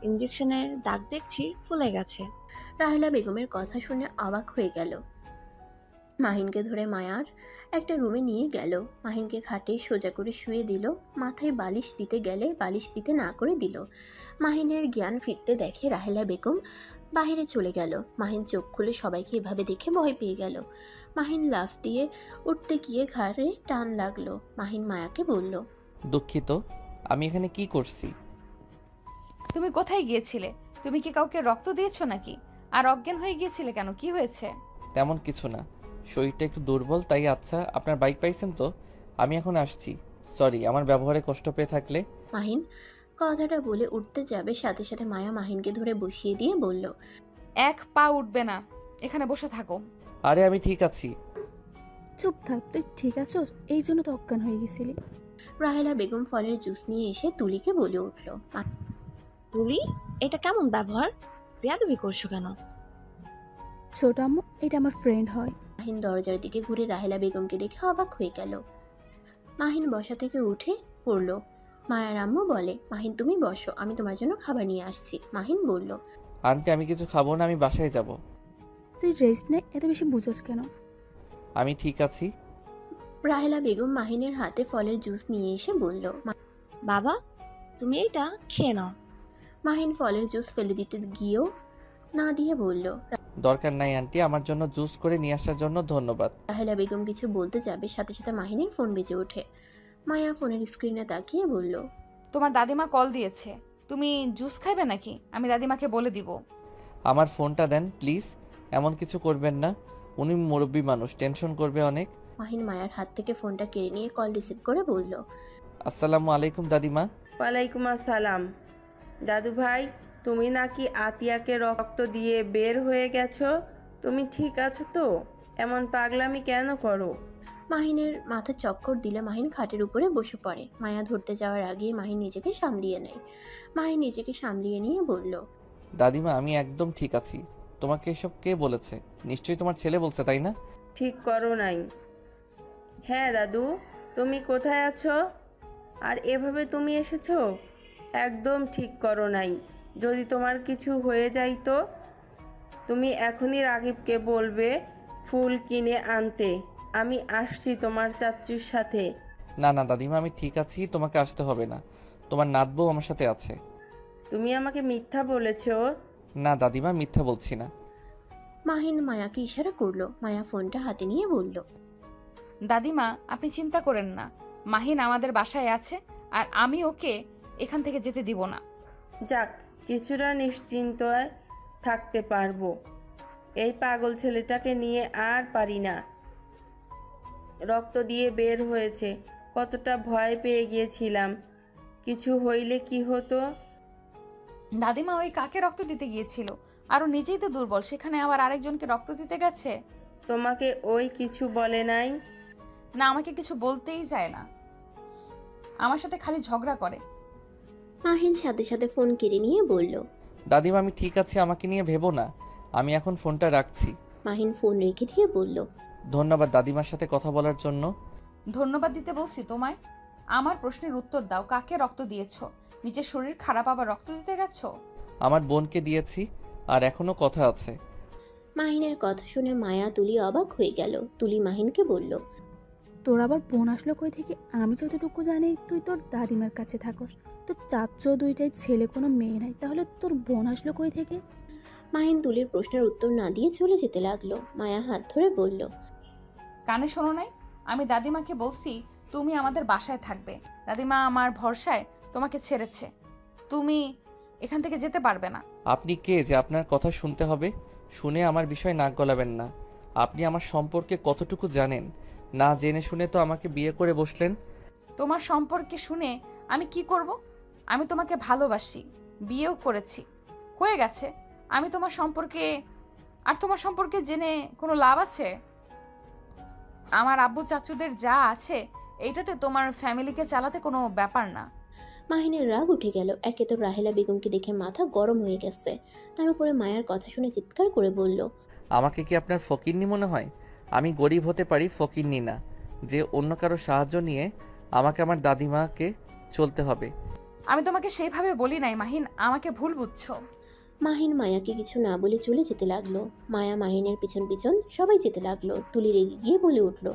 [SPEAKER 9] ইঞ্জেকশনের দাগ দেখছি ফুলে গেছে।
[SPEAKER 3] রাহেলা বেগমের কথা শুনে অবাক হয়ে গেল। মাহিনকে ধরে মায়ার একটা রুমে নিয়ে গেল। মাহিনকে খাটে সোজা করে শুয়ে দিল। মাথায় বালিশ দিতে গেলে বালিশ দিতে না করে দিল। মাহিনের জ্ঞান ফিরতে দেখে রাহেলা বেগম বাইরে চলে গেল। মাহিন চোখ খুলে সবাইকে এভাবে দেখে ভয় পেয়ে গেল। মাহিন লাফ দিয়ে উঠতে গিয়ে ঘাড়ে টান লাগলো। মাহিন মায়াকে বলল,
[SPEAKER 2] দুঃখিত, আমি এখানে কি করছি?
[SPEAKER 1] তুমি কোথায় গিয়েছিলে? তুমি কি কাউকে রক্ত দিয়েছো নাকি? আর অজ্ঞান হয়ে গিয়েছিলে কেন? কি হয়েছে?
[SPEAKER 2] তেমন কিছু না, শরীরটা একটু দুর্বল তাই। আচ্ছা, আপনার বাইক পাইছেন তো? আমি এখন আসছি। সরি আমার ব্যবহারে কষ্ট পেয়ে থাকলে।
[SPEAKER 3] মাহিন কথাটা বলে উঠতে যাবে, সাথে সাথে মায়া মাহিনকে ধরে বসিয়ে দিয়ে বলল,
[SPEAKER 1] এক পা উঠবে না, এখানে বসে থাকো।
[SPEAKER 2] আরে আমি ঠিক আছি।
[SPEAKER 8] চুপ থাক, তুই ঠিক আছোস? এই জন্য তো অজ্ঞান হয়ে গেছিলি।
[SPEAKER 3] রাহেলা বেগম ফলের জুস নিয়ে এসে তুলিকে বলে উঠল,
[SPEAKER 9] তুলি, এটা কেমন ব্যবহার? বেয়াদবি করছো কেন?
[SPEAKER 8] ছোট আম্মু, এটা আমার ফ্রেন্ড হয়।
[SPEAKER 3] মাহিন দরজার দিকে ঘুরে রাহেলা বেগমকে দেখে অবাক হয়ে গেল। মাহিন বসা থেকে উঠে পড়ল। মায়ার আম্মু বলে, মাহিন তুমি বসো, আমি তোমার জন্য খাবার নিয়ে আসছি। মাহিন বলল,
[SPEAKER 2] আন্টি আমি কিছু খাবো না, আমি বাসায় যাব।
[SPEAKER 8] তুই রেস্ট নে, এত বেশি বুঝোস কেন?
[SPEAKER 2] আমি ঠিক আছি।
[SPEAKER 3] রাহেলা বেগম মাহিনের হাতে ফলের জুস নিয়ে এসে বলল,
[SPEAKER 9] বাবা, তুমি এটা খেয়ে নাও।
[SPEAKER 3] মাহিন ফলের জুস ফেলে দিতে গিয়েও না দিয়ে বলল,
[SPEAKER 2] দরকার নাই আন্টি, আমার জন্য জুস করে নিয়ে আসার জন্য ধন্যবাদ।
[SPEAKER 3] রাহেলা বেগম কিছু বলতে যাবে, সাথে সাথে মাহিনের ফোন বেজে ওঠে। মায়া ফোনের স্ক্রিনে তাকিয়ে বলল,
[SPEAKER 1] তোমার দাদিমা কল দিয়েছে, তুমি জুস খাইবে নাকি? আমি দাদিমাকে বলে দিব।
[SPEAKER 2] আমার ফোনটা দেন প্লিজ। এমন কিছু করবেন না, উনি মুরব্বী মানুষ, টেনশন করবে অনেক।
[SPEAKER 3] মাহিন মায়ার হাত থেকে ফোনটা কেড়ে নিয়ে কল রিসিভ করে বলল,
[SPEAKER 2] আসসালামু আলাইকুম দাদিমা।
[SPEAKER 5] ওয়ালাইকুম আসসালাম। দাদু ভাই, তুমি নাকি আতিয়াকে রক্ত দিয়ে বের হয়ে গেছো? তুমি ঠিক আছো তো? এমন পাগলামি কেন করো?
[SPEAKER 3] মাহিনের মাথা চক্কর দিলে মাহিন খাটের উপরে বসে পড়ে। মায়া ধরতে যাওয়ার আগেই মাহিন নিজেকে সামলিয়ে নেয়। মাহিন নিজেকে সামলিয়ে নিয়ে বলল,
[SPEAKER 2] দাদিমা আমি একদম ঠিক আছি। তোমাকে এসব কে বলেছে? নিশ্চয়ই তোমার ছেলে বলছে, তাই না?
[SPEAKER 5] ঠিক করো নাই। হ্যাঁ দাদু, তুমি কোথায় আছো? আর এভাবে তুমি এসেছো? একদম ঠিক করো নাই। যদি তোমার কিছু হয়ে যায় তো? তুমি এখনই রাগিবকে বলবে ফুল কিনে আনতে। আমি আসছি তোমার চাচ্চুর সাথে।
[SPEAKER 2] না না দাদিমা, আমি ঠিক আছি, তোমাকে আসতে হবে না। তোমার নাতবউ আমার সাথে আছে।
[SPEAKER 5] তুমি আমাকে মিথ্যা বলেছো।
[SPEAKER 2] না দাদিমা, মিথ্যা বলছি না।
[SPEAKER 3] মাহিন মায়াকে ইশারা করলো। মায়া ফোনটা হাতে নিয়ে বলল,
[SPEAKER 1] দাদিমা আপনি চিন্তা করেন না, মাহিন আমাদের বাসায় আছে আর আমি ওকে এখান থেকে যেতে দিব না।
[SPEAKER 5] যাক, কিছুটা নিশ্চিন্তায় থাকতে পারবো। এই পাগল ছেলেটাকে নিয়ে আর পারি না। রক্ত দিয়ে বের হয়েছে, কতটা ভয় পেয়ে গিয়েছিলাম। কিছু হইলে কি হতো?
[SPEAKER 1] দাদিমা ওই কাকে রক্ত দিতে গিয়েছিল? আর ও নিজেই তো দুর্বল, সেখানে আবার আরেকজনকে রক্ত দিতে গেছে।
[SPEAKER 5] তোমাকে ওই কিছু বলে নাই?
[SPEAKER 1] না, আমাকে কিছু বলতেই চায় না, আমার সাথে খালি ঝগড়া করে।
[SPEAKER 3] মাহিন সাথে সাথে ফোন কেড়ে নিয়ে বলল,
[SPEAKER 2] দাদিমা আমি ঠিক আছি, আমাকে নিয়ে ভেবো না। আমি এখন ফোনটা রাখছি।
[SPEAKER 3] মাহিন ফোন রেখে দিয়ে বলল,
[SPEAKER 2] ধন্যবাদ দাদিমার সাথে কথা বলার জন্য।
[SPEAKER 1] ধন্যবাদ দিতে বলছি তোমায়? আমার প্রশ্নের উত্তর দাও, কাকে রক্ত দিয়েছো? নিজের শরীর খারাপ আবার রক্ত দিতে গেছো?
[SPEAKER 2] আমার বোনকে দিয়েছি, আর এখনো কথা আছে।
[SPEAKER 3] মাহিনের কথা শুনে মায়া তুলি অবাক হয়ে গেল। তুলি মাহিনকে বলল,
[SPEAKER 8] তোর আবার বোন আসলো কই থেকে? আমি যতটুকু জানি তুই তোর দাদিমার কাছে থাকস, তোর চাচ্চ দুইটাই ছেলে, কোনো মেয়ে নাই, তাহলে তোর বোন আসলো কই থেকে?
[SPEAKER 3] মাহিন তুলির প্রশ্নের উত্তর না দিয়ে চলে যেতে লাগলো। মায়া হাত ধরে বলল,
[SPEAKER 1] কানে শোনো নাই? আমি দাদিমাকে বলছি তুমি আমাদের বাসায় থাকবে। দাদিমা আমার ভরসায় তোমাকে ছেড়েছে, তুমি এখান থেকে যেতে পারবে না।
[SPEAKER 2] আপনি কে যে আপনার কথা শুনতে হবে? শুনে আমার বিষয় নাক গলাবেন না। আপনি আমার সম্পর্কে কতটুকু জানেন? না জেনে শুনে তো আমাকে বিয়ে করে বসলেন।
[SPEAKER 1] তোমার সম্পর্কে শুনে আমি কি করব? আমি তোমাকে ভালোবাসি, বিয়েও করেছি, হয়ে গেছে। আমি তোমার সম্পর্কে জেনে কোনো লাভ আছে? আমার আব্বু চাচুদের যা আছে এইটাতে তোমার ফ্যামিলিকে চালাতে কোনো ব্যাপার না।
[SPEAKER 3] মাহিনের রাগ উঠে গেল। একে তো রাহেলা বেগমকে দেখে মাথা গরম হয়ে গেছে, তার উপরে মায়ার কথা শুনে চিৎকার করে বলল,
[SPEAKER 2] আমাকে কি আপনার ফকিন্নি মনে হয়? আমি গরিব হতে পারি, ফকিন্নি না যে অন্য কারো সাহায্য নিয়ে আমাকে আমার দাদিমাকে চলতে হবে।
[SPEAKER 1] আমি তোমাকে সেইভাবে বলি নাই মাহিন, আমাকে ভুল বুঝছো।
[SPEAKER 3] মাহিন মায়াকে কিছু না বলে চলে যেতে লাগলো। মায়া মাহিনের পিছন পিছন সবাই যেতে লাগলো। তুলি রেগে গিয়ে বলে উঠল,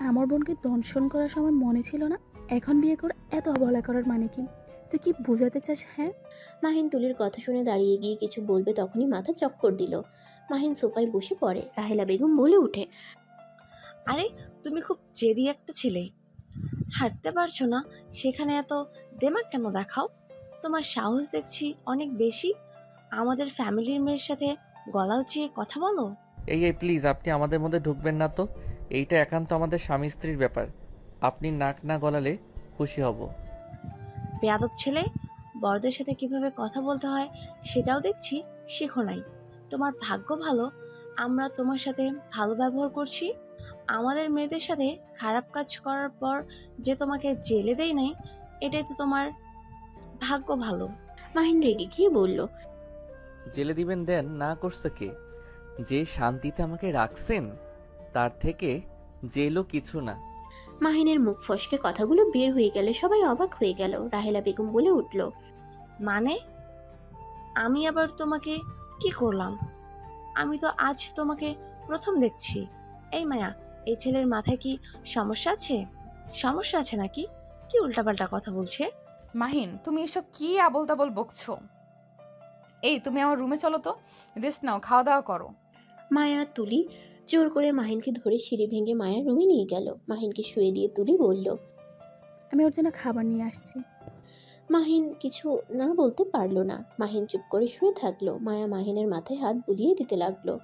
[SPEAKER 8] আমার বোনকে দংশন করার সময় মনে ছিল না, এখন বিয়ে করে এত অবহেলা করার মানে কি? তুই কি বোঝাতে চাস? হ্যাঁ,
[SPEAKER 3] মাহিন তুলির কথা শুনে দাঁড়িয়ে গিয়ে কিছু বলবে, তখনই মাথা চক্কর দিল। মাহিন সোফায় বসে পড়ে। রাহেলা বেগম বলে উঠে,
[SPEAKER 9] আরে তুমি খুব জেদি একটা ছেলে, হাঁটতে পারছো না সেখানে এত দেমাগ কেন দেখাও? তোমার সাহস দেখছি অনেক বেশি, আমাদের ফ্যামিলির মেয়ের সাথে গলা উঁচিয়ে কথা বলো।
[SPEAKER 2] এই এই প্লিজ, আপনি আমাদের মধ্যে ঢুকবেন না তো। এইটা একান্ত আমাদের স্বামী স্ত্রীর ব্যাপার। আপনি নাক না গলালে খুশি হব।
[SPEAKER 9] বেয়াদব ছেলে, বড়দের সাথে কিভাবে কথা বলতে হয় সেটাও দেখছি শেখো নাই। তোমার ভাগ্য ভালো আমরা তোমার সাথে ভালো ব্যবহার করছি। আমাদের মেয়েদের সাথে খারাপ কাজ করার পর যে তোমাকে জেলে দেয় নাই, এটাই তো তোমার ভাগ্য ভালো।
[SPEAKER 3] মাহিন রেগে গিয়ে বলল,
[SPEAKER 2] জেলে দিবেন দেন, না করছে কে? যে শান্তিতে আমাকে রাখছেন তার থেকে জেলও কিছু না।
[SPEAKER 3] মাহিনের মুখ ফসকে কথাগুলো বের হয়ে গেলে সবাই অবাক হয়ে গেল। রাহেলা বেগম বলে উঠল,
[SPEAKER 9] মানে আমি আবার তোমাকে কি করলাম? আমি তো আজ তোমাকে প্রথম দেখছি। এই মায়া, এই ছেলের মাথায় কি সমস্যা আছে? সমস্যা আছে নাকি? কি উল্টাপাল্টা কথা বলছে?
[SPEAKER 1] মাহিন, তুমি এসব কি আবোল তাবোল বকছো? এই তুমি আমার রুমে চলো তো, রেস্ট নাও, খাওয়া দাওয়া করো।
[SPEAKER 3] মায়া তুলি জোর করে মাহিনকে ধরে সিঁড়ি ভেঙে মায়ার রুমে নিয়ে গেল। মাহিনকে শুয়ে দিয়ে তুলি বলল,
[SPEAKER 8] আমি ওর জন্য খাবার নিয়ে আসছি।
[SPEAKER 3] মাহিন কিছু না বলতে পারলো না। মাহিন চুপ করে শুয়ে থাকলো। মায়া মাহিনের মাথায় হাত বুলিয়ে দিতে লাগলো।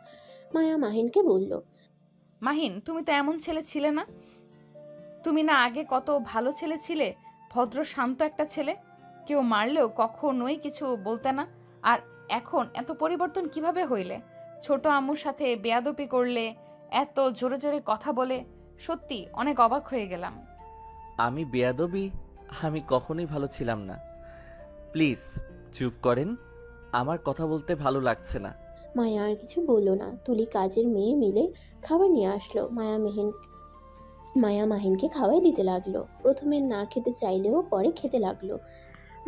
[SPEAKER 3] মায়া মাহিনকে বলল,
[SPEAKER 1] মাহিন, তুমি তো এমন ছেলে ছিলে না। তুমি না আগে কত ভালো ছেলে ছিলে, ভদ্র শান্ত একটা ছেলে, কেউ মারলেও কখনোই কিছু বলতে না। আর এখন এত পরিবর্তন কিভাবে হইলে? ছোট আম্মুর সাথে বেয়াদপি করলে, এত জোরে জোরে কথা বলে, সত্যি অনেক অবাক হয়ে গেলাম।
[SPEAKER 2] আমি বেয়াদবি? আমি কখনোই ভালো ছিলাম না। প্লিজ চুপ করেন, আমার কথা বলতে ভালো লাগছে না।
[SPEAKER 3] মায়া আর কিছু বলল না। তুলি কাজের মেয়ে মিলে খাবার নিয়ে আসলো। মায়া মাহিনকে খাওয়াই দিতে লাগলো। প্রথমে না খেতে চাইলেও পরে খেতে লাগলো।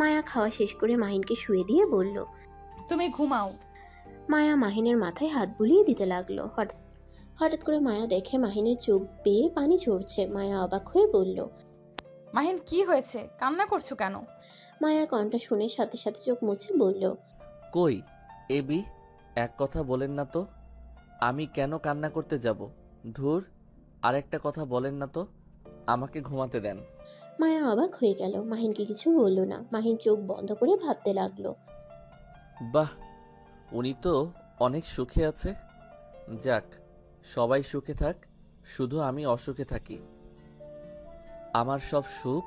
[SPEAKER 3] মায়া খাওয়া শেষ করে মাহিনকে শুয়ে দিয়ে বলল,
[SPEAKER 1] তুমি ঘুমাও।
[SPEAKER 3] মায়া মাহিনের মাথায় হাত বুলিয়ে দিতে লাগলো। হঠাৎ করে মায়া দেখে মাহিনের চোখ বেয়ে পানি ঝরছে। মায়া অবাক হয়ে বলল,
[SPEAKER 1] মাহিন, কি হয়েছে? কান্না করছো কেন?
[SPEAKER 3] মায়ার কণ্ঠ শুনে সাথে সাথে চোখ মুছে বলল,
[SPEAKER 2] কই এবি, এক কথা বলেন না তো। আমি কেন কান্না করতে যাব? ধুর, আরেকটা কথা বলেন না তো, আমাকে ঘুমাতে দেন।
[SPEAKER 3] মায়া অবাক হয়ে গেল। মাহিনকে কিছু বলল না। মাহিন চোখ বন্ধ করে ভাবতে লাগলো।
[SPEAKER 2] বাহ, উনি তো অনেক সুখে আছে। যাক, সবাই সুখে থাক, শুধু আমি অসুখে থাকি। আমার সব সুখ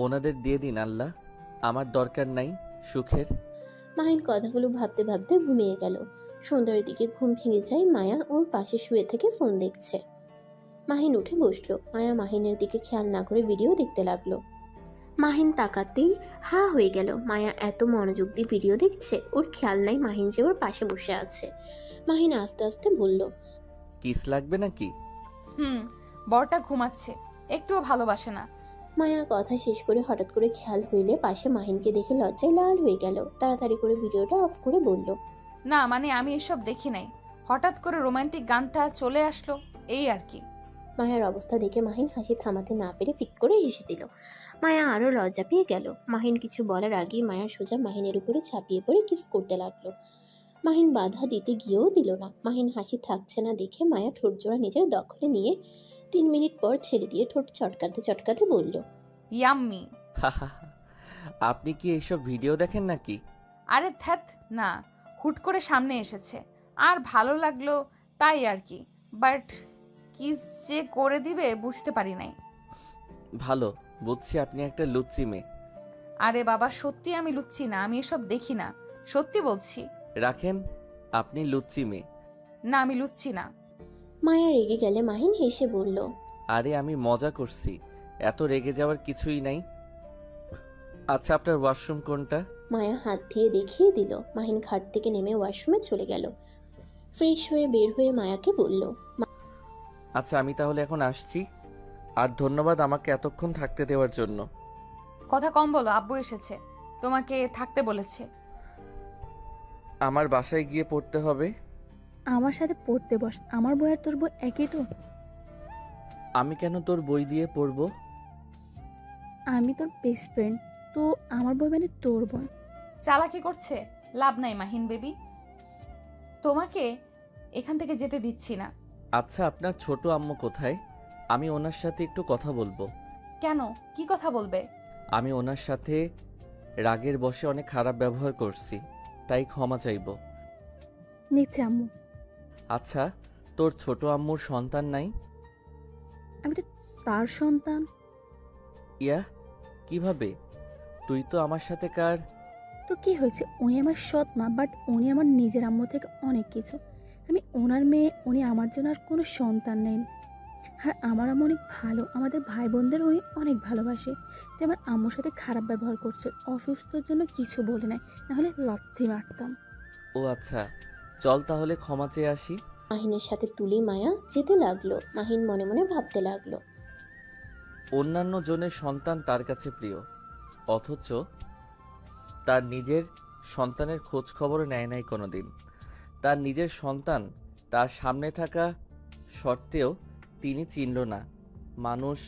[SPEAKER 2] ওনাদের দিয়ে দিন আল্লাহ, আমার দরকার নাই সুখের।
[SPEAKER 3] মাহিন কথাগুলো ভাবতে ভাবতে ঘুমিয়ে গেল। সন্ধ্যার দিকে ঘুম ভেঙে যায়। মায়া ওর পাশে শুয়ে থেকে ফোন দেখছে। মাহিন উঠে বসলো। মায়া মাহিনের দিকে খেয়াল না করে ভিডিও দেখতে লাগলো। মাহিন তাকাতেই হা হয়ে গেল। মায়া এত মনোযোগ দিয়ে ভিডিও দেখছে, ওর খেয়াল নাই মাহিন যে ওর পাশে বসে আছে। মাহিন আস্তে আস্তে বলল,
[SPEAKER 2] কিস লাগবে নাকি?
[SPEAKER 1] বরটা ঘুমাচ্ছে, একটুও ভালোবাসে না।
[SPEAKER 3] মায়া কথা শেষ করে হঠাৎ করে খেয়াল হইলে পাশে মাহিনকে দেখে লজ্জায় লাল হয়ে গেল। তাড়াতাড়ি করে ভিডিওটা অফ করে বলল,
[SPEAKER 1] না মানে আমি এসব দেখি নাই, হঠাৎ করে রোমান্টিক গানটা চলে আসলো, এই আর কি।
[SPEAKER 3] মায়ার অবস্থা দেখে মাহিন হাসি থামাতে না পেরে ফিক করে হেসে দিল। মায়া আরো লজ্জা পেয়ে গেল। মাহিন কিছু বলার আগেই মায়া সোজা মাহিনের উপরে ঝাঁপিয়ে পড়ে কিস করতে লাগলো। মাহিন বাধা দিতে গিয়েও দিল না। মাহিন হাসি থাকছে না দেখে মায়া ঠোঁট জোড়া নিজের দখলে নিয়ে 3 মিনিট পর ছেড়ে দিয়ে ঠোঁট চটকাতে চটকাতে বলল,
[SPEAKER 1] ইয়াম্মি।
[SPEAKER 2] আপনি কি এইসব ভিডিও দেখেন নাকি?
[SPEAKER 1] আরে ধ্যাত না, হুট করে সামনে এসেছে আর ভালো লাগলো তাই আর কি, বাট কিস যে করে দিবে বুঝতে পারি নাই।
[SPEAKER 2] ভালো বুঝছি, আপনি একটা লুচ্চি মেয়ে।
[SPEAKER 1] আরে বাবা, সত্যি আমি লুচ্ছি না, আমি এসব দেখি না, সত্যি বলছি।
[SPEAKER 2] রাখেন, আপনি লুচ্চি মেয়ে।
[SPEAKER 1] না, আমি লুচ্ছি না।
[SPEAKER 3] মায়া রেগে গেলে মাহিন হেসে বলল,
[SPEAKER 2] আরে আমি মজা করছি, এত রেগে যাওয়ার কিছুই নাই। আচ্ছা, আপনার ওয়াশরুম কোনটা?
[SPEAKER 3] মায়া হাত দিয়ে দেখিয়ে দিল। মাহিন খাট থেকে নেমে ওয়াশরুমে চলে গেল। ফ্রেশ হয়ে বের হয়ে মায়াকে বলল,
[SPEAKER 2] আচ্ছা, আমি তাহলে এখন আসছি। আর ধন্যবাদ আমাকে এতক্ষণ থাকতে দেওয়ার জন্য।
[SPEAKER 1] কথা কম বলো, আব্বু এসেছে, তোমাকে থাকতে বলেছে।
[SPEAKER 2] আমার বাসায় গিয়ে পড়তে হবে।
[SPEAKER 8] আমার সাথে পড়তে বস, আমার বই আর তোর বই একই তো।
[SPEAKER 2] আমি কেন তোর বই দিয়ে পড়বো?
[SPEAKER 8] আমি তোর বেস্ট ফ্রেন্ড, তো আমার বই মানে তোর বই।
[SPEAKER 1] চালাকি করছে লাভ নাই মাহিন বেবি, তোমাকে এখান থেকে যেতে দিচ্ছি না।
[SPEAKER 2] আচ্ছা, আপনার ছোট আম্মু কোথায়? আমি ওনার সাথে একটু কথা বলবো।
[SPEAKER 1] কেন, কি কথা বলবে?
[SPEAKER 2] আমি ওনার সাথে রাগের বশে অনেক খারাপ ব্যবহার করছি, তাই ক্ষমা চাইবো।
[SPEAKER 8] নিচে আম্মু।
[SPEAKER 2] আচ্ছা, তোর ছোট আম্মুর সন্তান নাই?
[SPEAKER 8] আমি তো তার সন্তান।
[SPEAKER 2] ইয়া, কিভাবে? তুই তো আমার সাথে কার।
[SPEAKER 8] তো কি হয়েছে, উনি আমার সৎ মা, বাট উনি আমার নিজের আম্মু থেকে অনেক কিছু। আমি ওনার মেয়ে, উনি আমার জন্য আর কোনো সন্তান নেন। আর আমার আম্মু অনেক ভালো, আমাদের ভাই বোনদের উনি অনেক ভালোবাসে। তো আমার আম্মুর সাথে খারাপ ব্যবহার করছে, অসুস্থর জন্য কিছু বলে নাই, নাহলে লাথি মারতাম।
[SPEAKER 2] ও আচ্ছা, চল তাহলে ক্ষমা চেয়ে আসি।
[SPEAKER 3] মাহিনের সাথে তুলি মায়া যেতে লাগলো। মাহিন মনে মনে ভাবতে লাগলো,
[SPEAKER 2] অন্যান্য জনের সন্তান তার কাছে প্রিয়, অথচ তার নিজের সন্তানের খোঁজ খবর নেয় নাই কোনোদিন। তার নিজের সন্তান তার সামনে থাকা সত্ত্বেও তিনি চিনল না। মানুষ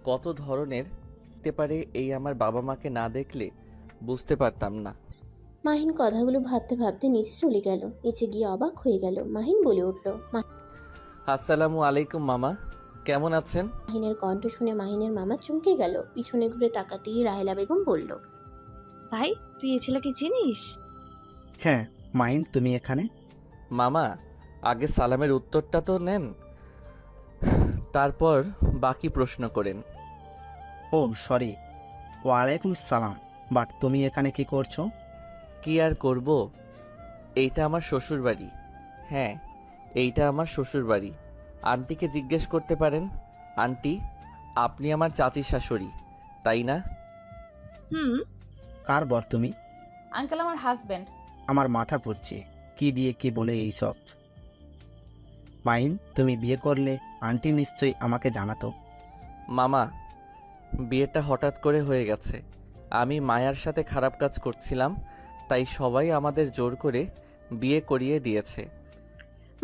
[SPEAKER 2] কত ধরনের হতে পারে, এই আমার বাবা মাকে না দেখলে বুঝতে পারতাম না।
[SPEAKER 3] মাহিন কথাগুলো ভাবতে ভাবতে নিচে চলে গেল। নিচে গিয়ে অবাক হয়ে গেল। মাহিন বলে উঠল,
[SPEAKER 2] আসসালামু আলাইকুম মামা, কেমন আছেন?
[SPEAKER 3] মাহিনের কণ্ঠ শুনে মাহিনের মামা চমকে গেল। পিছনে ঘুরে তাকাতেই রাহেলা বেগম বলল,
[SPEAKER 9] ভাই, তুই এই ছেলেকে চিনিস?
[SPEAKER 10] হ্যাঁ মাহিন, তুমি এখানে?
[SPEAKER 2] মামা, আগে সালামের উত্তরটা তো নেন, তারপর বাকি প্রশ্ন করেন।
[SPEAKER 10] ও সরি, ওয়ালাইকুম সালাম। বাট তুমি এখানে কি করছো?
[SPEAKER 2] কি আর করব, এইটা আমার শ্বশুর বাড়ি। হ্যাঁ, এইটা আমার শ্বশুর বাড়ি। আন্টিকে জিজ্ঞেস করতে পারেন। আন্টি, আপনি আমার চাচি শাশুড়ি, তাই না?
[SPEAKER 9] হুম।
[SPEAKER 10] কার বর তুমি?
[SPEAKER 1] আঙ্কেল, আমার হাজবেন্ড।
[SPEAKER 10] আমার মাথা পড়ছে, কি দিয়ে কি বলে এইসব। মাহিন, তুমি বিয়ে করলে আন্টি নিশ্চয়ই আমাকে জানাতো।
[SPEAKER 2] মামা, বিয়েটা হঠাৎ করে হয়ে গেছে। আমি মায়ার সাথে খারাপ কাজ করছিলাম, তাই সবাই আমাদের জোর করে বিয়ে করিয়ে দিয়েছে।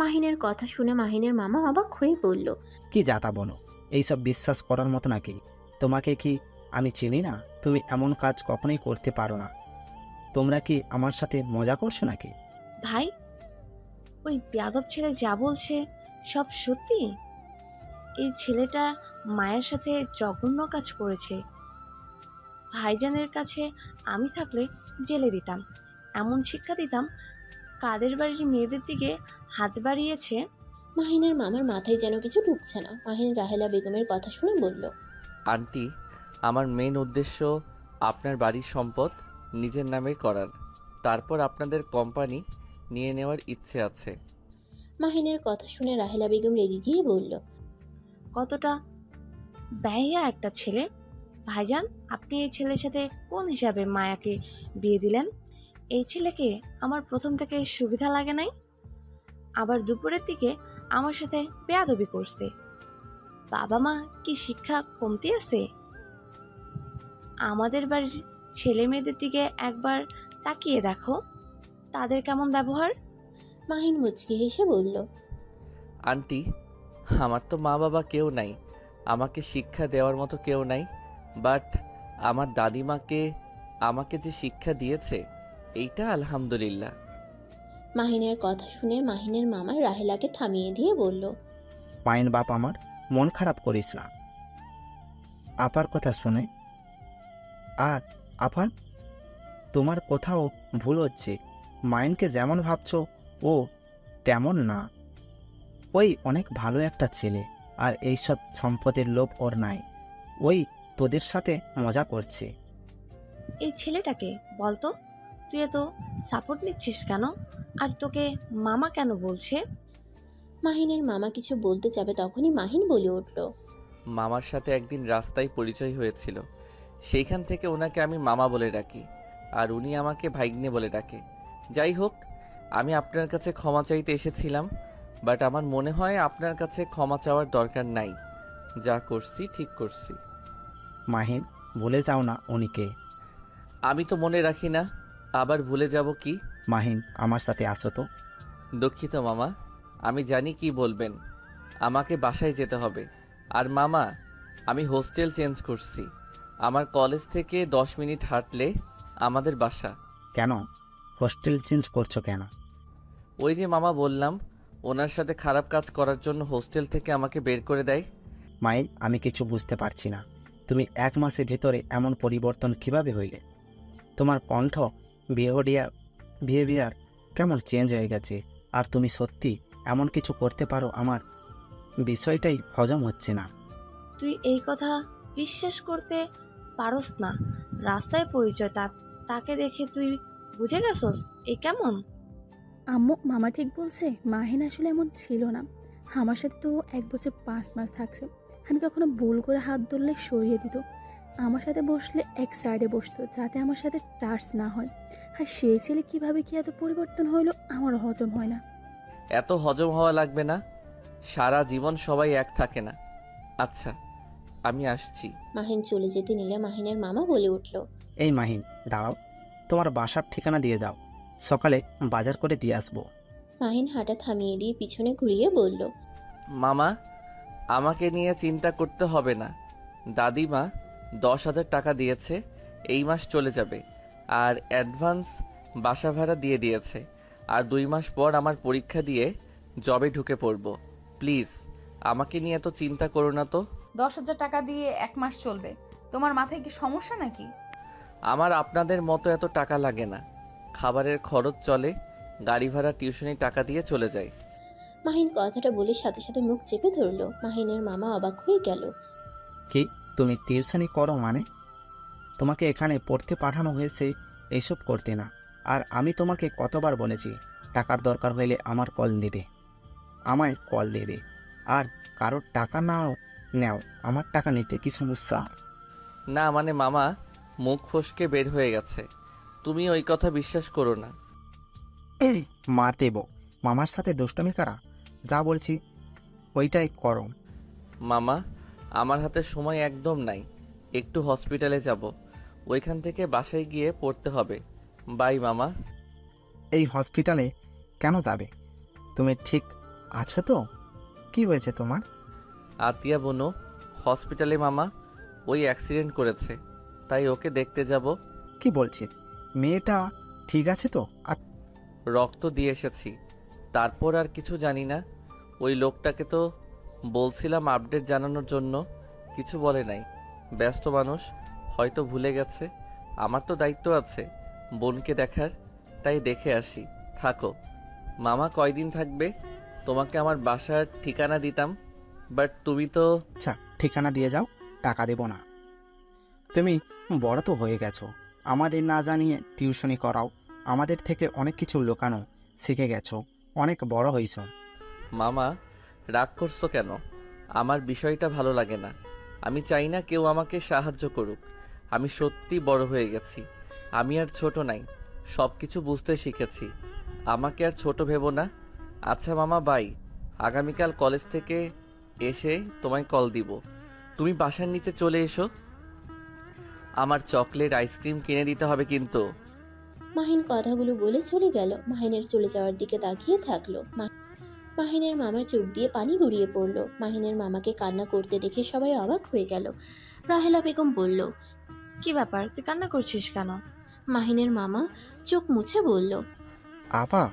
[SPEAKER 3] মাহিনের কথা শুনে মাহিনের মামা অবাক হয়ে বলল,
[SPEAKER 10] কি যাতা বলো, এইসব বিশ্বাস করার মতো নাকি? তোমাকে কি আমি চিনি না? তুমি এমন কাজ কখনোই করতে পারো না। তোমরা কি আমার সাথে মজা করছো নাকি?
[SPEAKER 9] ভাই, ওই বেয়াদব ছেলে যা বলছে সব সত্যি? এই ছেলেটা মায়ের সাথে জঘন্য কাজ করেছে। ভাইজানের কাছে আমি থাকলে জেলে দিতাম, এমন শিক্ষা দিতাম। কাদের বাড়ির মেয়েদের দিকে হাত বাড়িয়েছে।
[SPEAKER 3] মাহিনের মামার মাথায় যেন কিছু ঢুকছে না। মাহিন রাহেলা বেগমের কথা শুনে বলল,
[SPEAKER 2] আন্টি, আমার মেন উদ্দেশ্য আপনার বাড়ির সম্পদ নিজের নামে করার, তারপর আপনাদের কোম্পানি নিয়ে নেওয়ার ইচ্ছে আছে।
[SPEAKER 3] মাহিনের কথা শুনে রাহেলা বেগম রেগে গিয়ে বলল,
[SPEAKER 9] কতটা ব্যয়া একটা ছেলে। ভাইজান, আপনি এই ছেলের সাথে কোন হিসাবে মায়াকে বিয়ে দিলেন? এই ছেলেকে আমার প্রথম থেকে সুবিধা লাগে নাই, আবার দুপুরের দিকে আমার সাথে বেয়াদবি করছে। বাবা মা কি শিক্ষা কমতি আছে? আমাদের বাড়ির ছেলে মেয়েদের দিকে একবার তাকিয়ে দেখো, তাদের কেমন ব্যবহার।
[SPEAKER 3] মাহিন মুচকি হেসে বলল,
[SPEAKER 2] আন্টি, আমার তো মা বাবা কেউ নাই, আমাকে শিক্ষা দেওয়ার মতো কেউ নাই, বাট আমার দাদিমাকে আমাকে যে শিক্ষা দিয়েছে, এইটা আলহামদুলিল্লাহ।
[SPEAKER 3] মাহিনের কথা শুনে মাহিনের মামা রাহেলাকে থামিয়ে দিয়ে বলল,
[SPEAKER 10] মাহিন বাপ আমার, মন খারাপ করিস না। আপার কথা শুনে। আর আপার, তোমার কোথাও ভুল হচ্ছে। মাহিনকে যেমন ভাবছো ও তেমন না। ওই অনেক ভালো একটা ছেলে, আর এইসব সম্পদের লোভ ওর নাই। ওই তোদের সাথে মজা করছে।
[SPEAKER 9] এই ছেলেটাকে বলতো? তুই এত সাপোর্ট নিচ্ছিস কেন? আর তোকে মামা কেন বলছে?
[SPEAKER 3] মাহিনের মামা কিছু বলতে যাবে তখনই মাহিন বলে উঠল।
[SPEAKER 2] মামার সাথে একদিন রাস্তায় পরিচয় হয়েছিল, সেইখান থেকে ওনাকে আমি মামা বলে ডাকি, আর উনি আমাকে ভাইগ্নে বলে ডাকে। যাই হোক, আমি আপনার কাছে ক্ষমা চাইতে এসেছিলাম, বাট আমার মনে হয় আপনার কাছে ক্ষমা চাওয়ার দরকার নাই। যা করছি ঠিক করছি।
[SPEAKER 10] মাহিন, ভুলে যাও না উনিকে।
[SPEAKER 2] আমি তো মনে রাখি না, আবার ভুলে যাব কি?
[SPEAKER 10] মাহিন, আমার সাথে আসো তো।
[SPEAKER 2] দুঃখিত মামা, আমি জানি কি বলবেন। আমাকে বাসায় যেতে হবে। আর মামা, আমি হোস্টেল চেঞ্জ করছি। আমার কলেজ থেকে 10 মিনিট হাঁটলে আমাদের বাসা।
[SPEAKER 10] কেন হোস্টেল চেঞ্জ করছো কেন?
[SPEAKER 2] ওই যে মামা বললাম, ওনার সাথে খারাপ কাজ করার জন্য হোস্টেল থেকে আমাকে বের করে দেয়।
[SPEAKER 10] মাহিন, আমি কিছু বুঝতে পারছি না। তুমি 1 মাসের ভেতরে এমন পরিবর্তন কিভাবে হইলে? তোমার কণ্ঠ, বিহেভিয়ার কেমন চেঞ্জ হয়ে গেছে। আর তুমি সত্যি এমন কিছু করতে পারো? আমার বিষয়টাই হজম হচ্ছে না।
[SPEAKER 9] তুই এই কথা বিশ্বাস করতে পারস না? রাস্তায় পরিচয়, তাকে দেখে তুই বুঝে গেছস এই কেমন?
[SPEAKER 8] আম্মু, মামা ঠিক বলছে। মাহিন আসলে এমন ছিল না। আমার সাথে তো 1 বছর 5 মাস থাকছে। আমি কখনো ভুল করে হাত ধরলে সরিয়ে দিত। আমার সাথে বসলে এক সাইডে বসতো, যাতে আমার সাথে টাচ না হয়। আর সেই ছেলে কিভাবে কি এত পরিবর্তন হইলো আমারও হজম হয় না।
[SPEAKER 2] এত হজম হওয়া লাগবে না, সারা জীবন সবাই এক থাকে না। আচ্ছা, আমি আসছি।
[SPEAKER 3] মাহিন চলে যেতে নিলে মাহিনের মামা বলে উঠল।
[SPEAKER 10] এই মাহিন, দাঁড়াও। তোমার বাসার ঠিকানা দিয়ে যাও, সকালে বাজার করে দিয়ে আসবো।
[SPEAKER 3] মাহিন হাঁটা থামিয়ে দিয়ে পিছনে ঘুরিয়ে বলল।
[SPEAKER 2] মামা, আমাকে নিয়ে চিন্তা করতে হবে না। দাদিমা 10,000 টাকা দিয়েছে, এই মাস চলে যাবে। আর অ্যাডভান্স বাসা ভাড়া দিয়ে দিয়েছে। আর 2 মাস পর আমার পরীক্ষা দিয়ে জবে ঢুকে পড়ব। প্লিজ আমাকে নিয়ে এত চিন্তা করো না তো।
[SPEAKER 1] 10,000 টাকা দিয়ে 1 মাস চলবে? তোমার মাথায় কি সমস্যা নাকি?
[SPEAKER 2] আমার আপনাদের মতো এত টাকা লাগে না। খাবারের খরচ চলে, গাড়ি ভাড়া, টিউশনি টাকা দিয়ে চলে যায়।
[SPEAKER 3] মাহিন কথাটা বলে সাথে সাথে মুখ চেপে ধরল। মাহিনের মামা অবাক হয়ে গেল।
[SPEAKER 10] কি, তুমি টিউশনি করো মানে? তোমাকে এখানে পড়তে পাঠানো হয়েছে এইসব করতে না। আর আমি তোমাকে কতবার বলেছি, টাকার দরকার হইলে আমায় কল দেবে। আর কারোর টাকা নাও নেও, আমার টাকা নিতে কি সমস্যা?
[SPEAKER 2] না মানে মামা, মুখ ফসকে বের হয়ে গেছে। তুমি ওই কথা বিশ্বাস করো না।
[SPEAKER 10] মার দেব। মামার সাথে দুষ্টমি করা, যা বলছি ওইটাই করো।
[SPEAKER 2] মামা, আমার হাতে সময় একদম নাই। একটু হসপিটালে যাব, ওইখান থেকে বাসায় গিয়ে পড়তে হবে। বাই মামা।
[SPEAKER 10] এই হসপিটালে কেন যাবে? তুমি ঠিক আছো তো? কি হয়েছে তোমার?
[SPEAKER 2] আতিয়া বনু হসপিটালে মামা, ওই অ্যাক্সিডেন্ট করেছে, তাই ওকে দেখতে যাব।
[SPEAKER 10] কি বলছি? মেয়েটা ঠিক আছে তো?
[SPEAKER 2] রক্ত দিয়ে এসেছি, তারপর আর কিছু জানি না। ওই লোকটাকে তো বলছিলাম আপডেট জানানোর জন্য, কিছু বলে নাই। ব্যস্ত মানুষ, হয়তো ভুলে গেছে। আমার তো দায়িত্ব আছে বোনকে দেখার, তাই দেখে আসি। থাকো। মামা কয়দিন থাকবে? তোমাকে আমার বাসার ঠিকানা দিতাম, বাট তুমি তো।
[SPEAKER 10] আচ্ছা, ঠিকানা দিয়ে যাও, টাকা দেব না। তুমি বড় তো হয়ে গেছো, আমাদের না জানিয়ে টিউশনি করাও। আমাদের থেকে অনেক কিছু লুকানো শিখে গেছো, অনেক বড় হয়েছ।
[SPEAKER 2] মামা, রাগ করছো কেন? আমার বিষয়টা ভালো লাগে না। আমি চাই না কেউ আমাকে সাহায্য করুক। আমি সত্যি বড় হয়ে গেছি। আমি আর ছোট নাই, সব কিছু বুঝতে শিখেছি। আমাকে আর ছোট ভেবো না। আচ্ছা মামা, বাই। আগামীকাল কলেজ থেকে এসে তোমায় কল দিব। তুমি বাসার নিচে চলে এসো। আমার চকলেট, আইসক্রিম কিনে দিতে হবে কিন্তু।
[SPEAKER 3] মাহিন কথাগুলো বলে চলে গেল। মাহিনের চলে যাওয়ার দিকে তাকিয়ে থাকলো। মাহিনের মামার চোখ দিয়ে পানি গড়িয়ে পড়ল। মাহিনের মামাকে কান্না করতে দেখে সবাই অবাক হয়ে গেল। রাহেলা বেগম বলল।
[SPEAKER 9] কি ব্যাপার, তুই কান্না করছিস কেন?
[SPEAKER 3] মাহিনের মামা চোখ মুছে বলল।
[SPEAKER 10] আপা,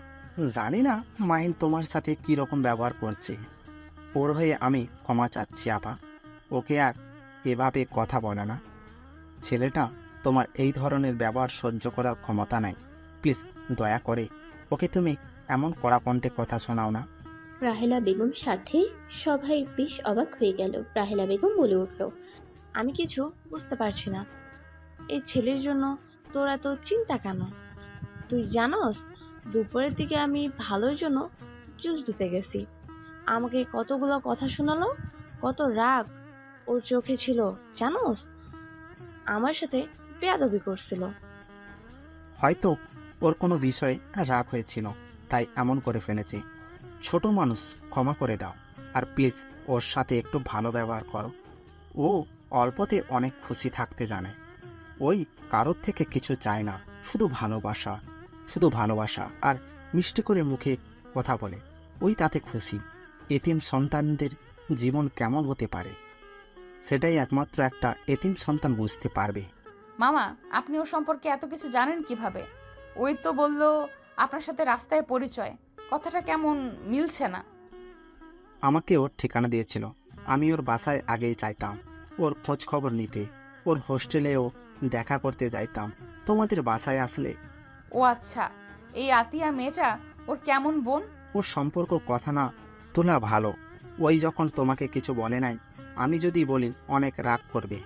[SPEAKER 10] জানি না মাহিন তোমার সাথে কি রকম ব্যবহার করছে। ওর হয়ে আমি ক্ষমা চাচ্ছি আপা। ওকে আর এভাবে কথা বলে না। ছেলেটা তোমার এই ধরনের ব্যবহার সহ্য করার ক্ষমতা নাই। প্লিজ দয়া করে ওকে তুমি এমন কড়া কণ্ঠে কথা শোনাও না।
[SPEAKER 3] রাহেলা বেগম সাথে সবাই বেশ অবাক হয়ে গেল। রাহেলা বেগম বলে উঠল।
[SPEAKER 9] আমি কিছু বুঝতে পারছি না। এই ছেলের জন্য তোর এত চিন্তা কেন? তুই জানোস দুপুরের দিকে আমি ভালোর জন্য জুস দিতে গেছি, আমাকে কতগুলো কথা শোনালো, কত রাগ ওর চোখে ছিল জানোস, আমার সাথে বেয়াদবি করছিল।
[SPEAKER 10] হয়তো ওর কোনো বিষয়ে রাগ হয়েছিল, তাই এমন করে ফেলেছে। ছোট মানুষ, ক্ষমা করে দাও। আর প্লিজ ওর সাথে একটু ভালো ব্যবহার করো। ও অল্পতে অনেক খুশি থাকতে জানে। ওই কারোর থেকে কিছু চায় না, শুধু ভালোবাসা, শুধু ভালোবাসা। আর মিষ্টি করে মুখে কথা বলে, ওই তাতে খুশি। এতিম সন্তানদের জীবন কেমন হতে পারে সেটাই একমাত্র একটা এতিম সন্তান বুঝতে পারবে।
[SPEAKER 1] মামা, আপনি ওর সম্পর্কে এত কিছু জানেন কিভাবে? ওই তো বললো আপনার সাথে রাস্তায় পরিচয়, কথাটা কেমন মিলছে না।
[SPEAKER 10] আমাকে ওর ঠিকানা দিয়েছিল, আমি ওর বাসায় আগেই চাইতাম ওর খোঁজ খবর নিতে। ওর হোস্টেলেও দেখা করতে যাইতাম। তোমাদের বাসায় আসলে
[SPEAKER 1] ও আচ্ছা, এই আতিয়া মেয়েটা ওর কেমন বোন?
[SPEAKER 10] ওর সম্পর্ক কথা না তোলা ভালো। ওই যখন তোমাকে কিছু বলে নাই, আমি যদি বলি অনেক রাগ করবে।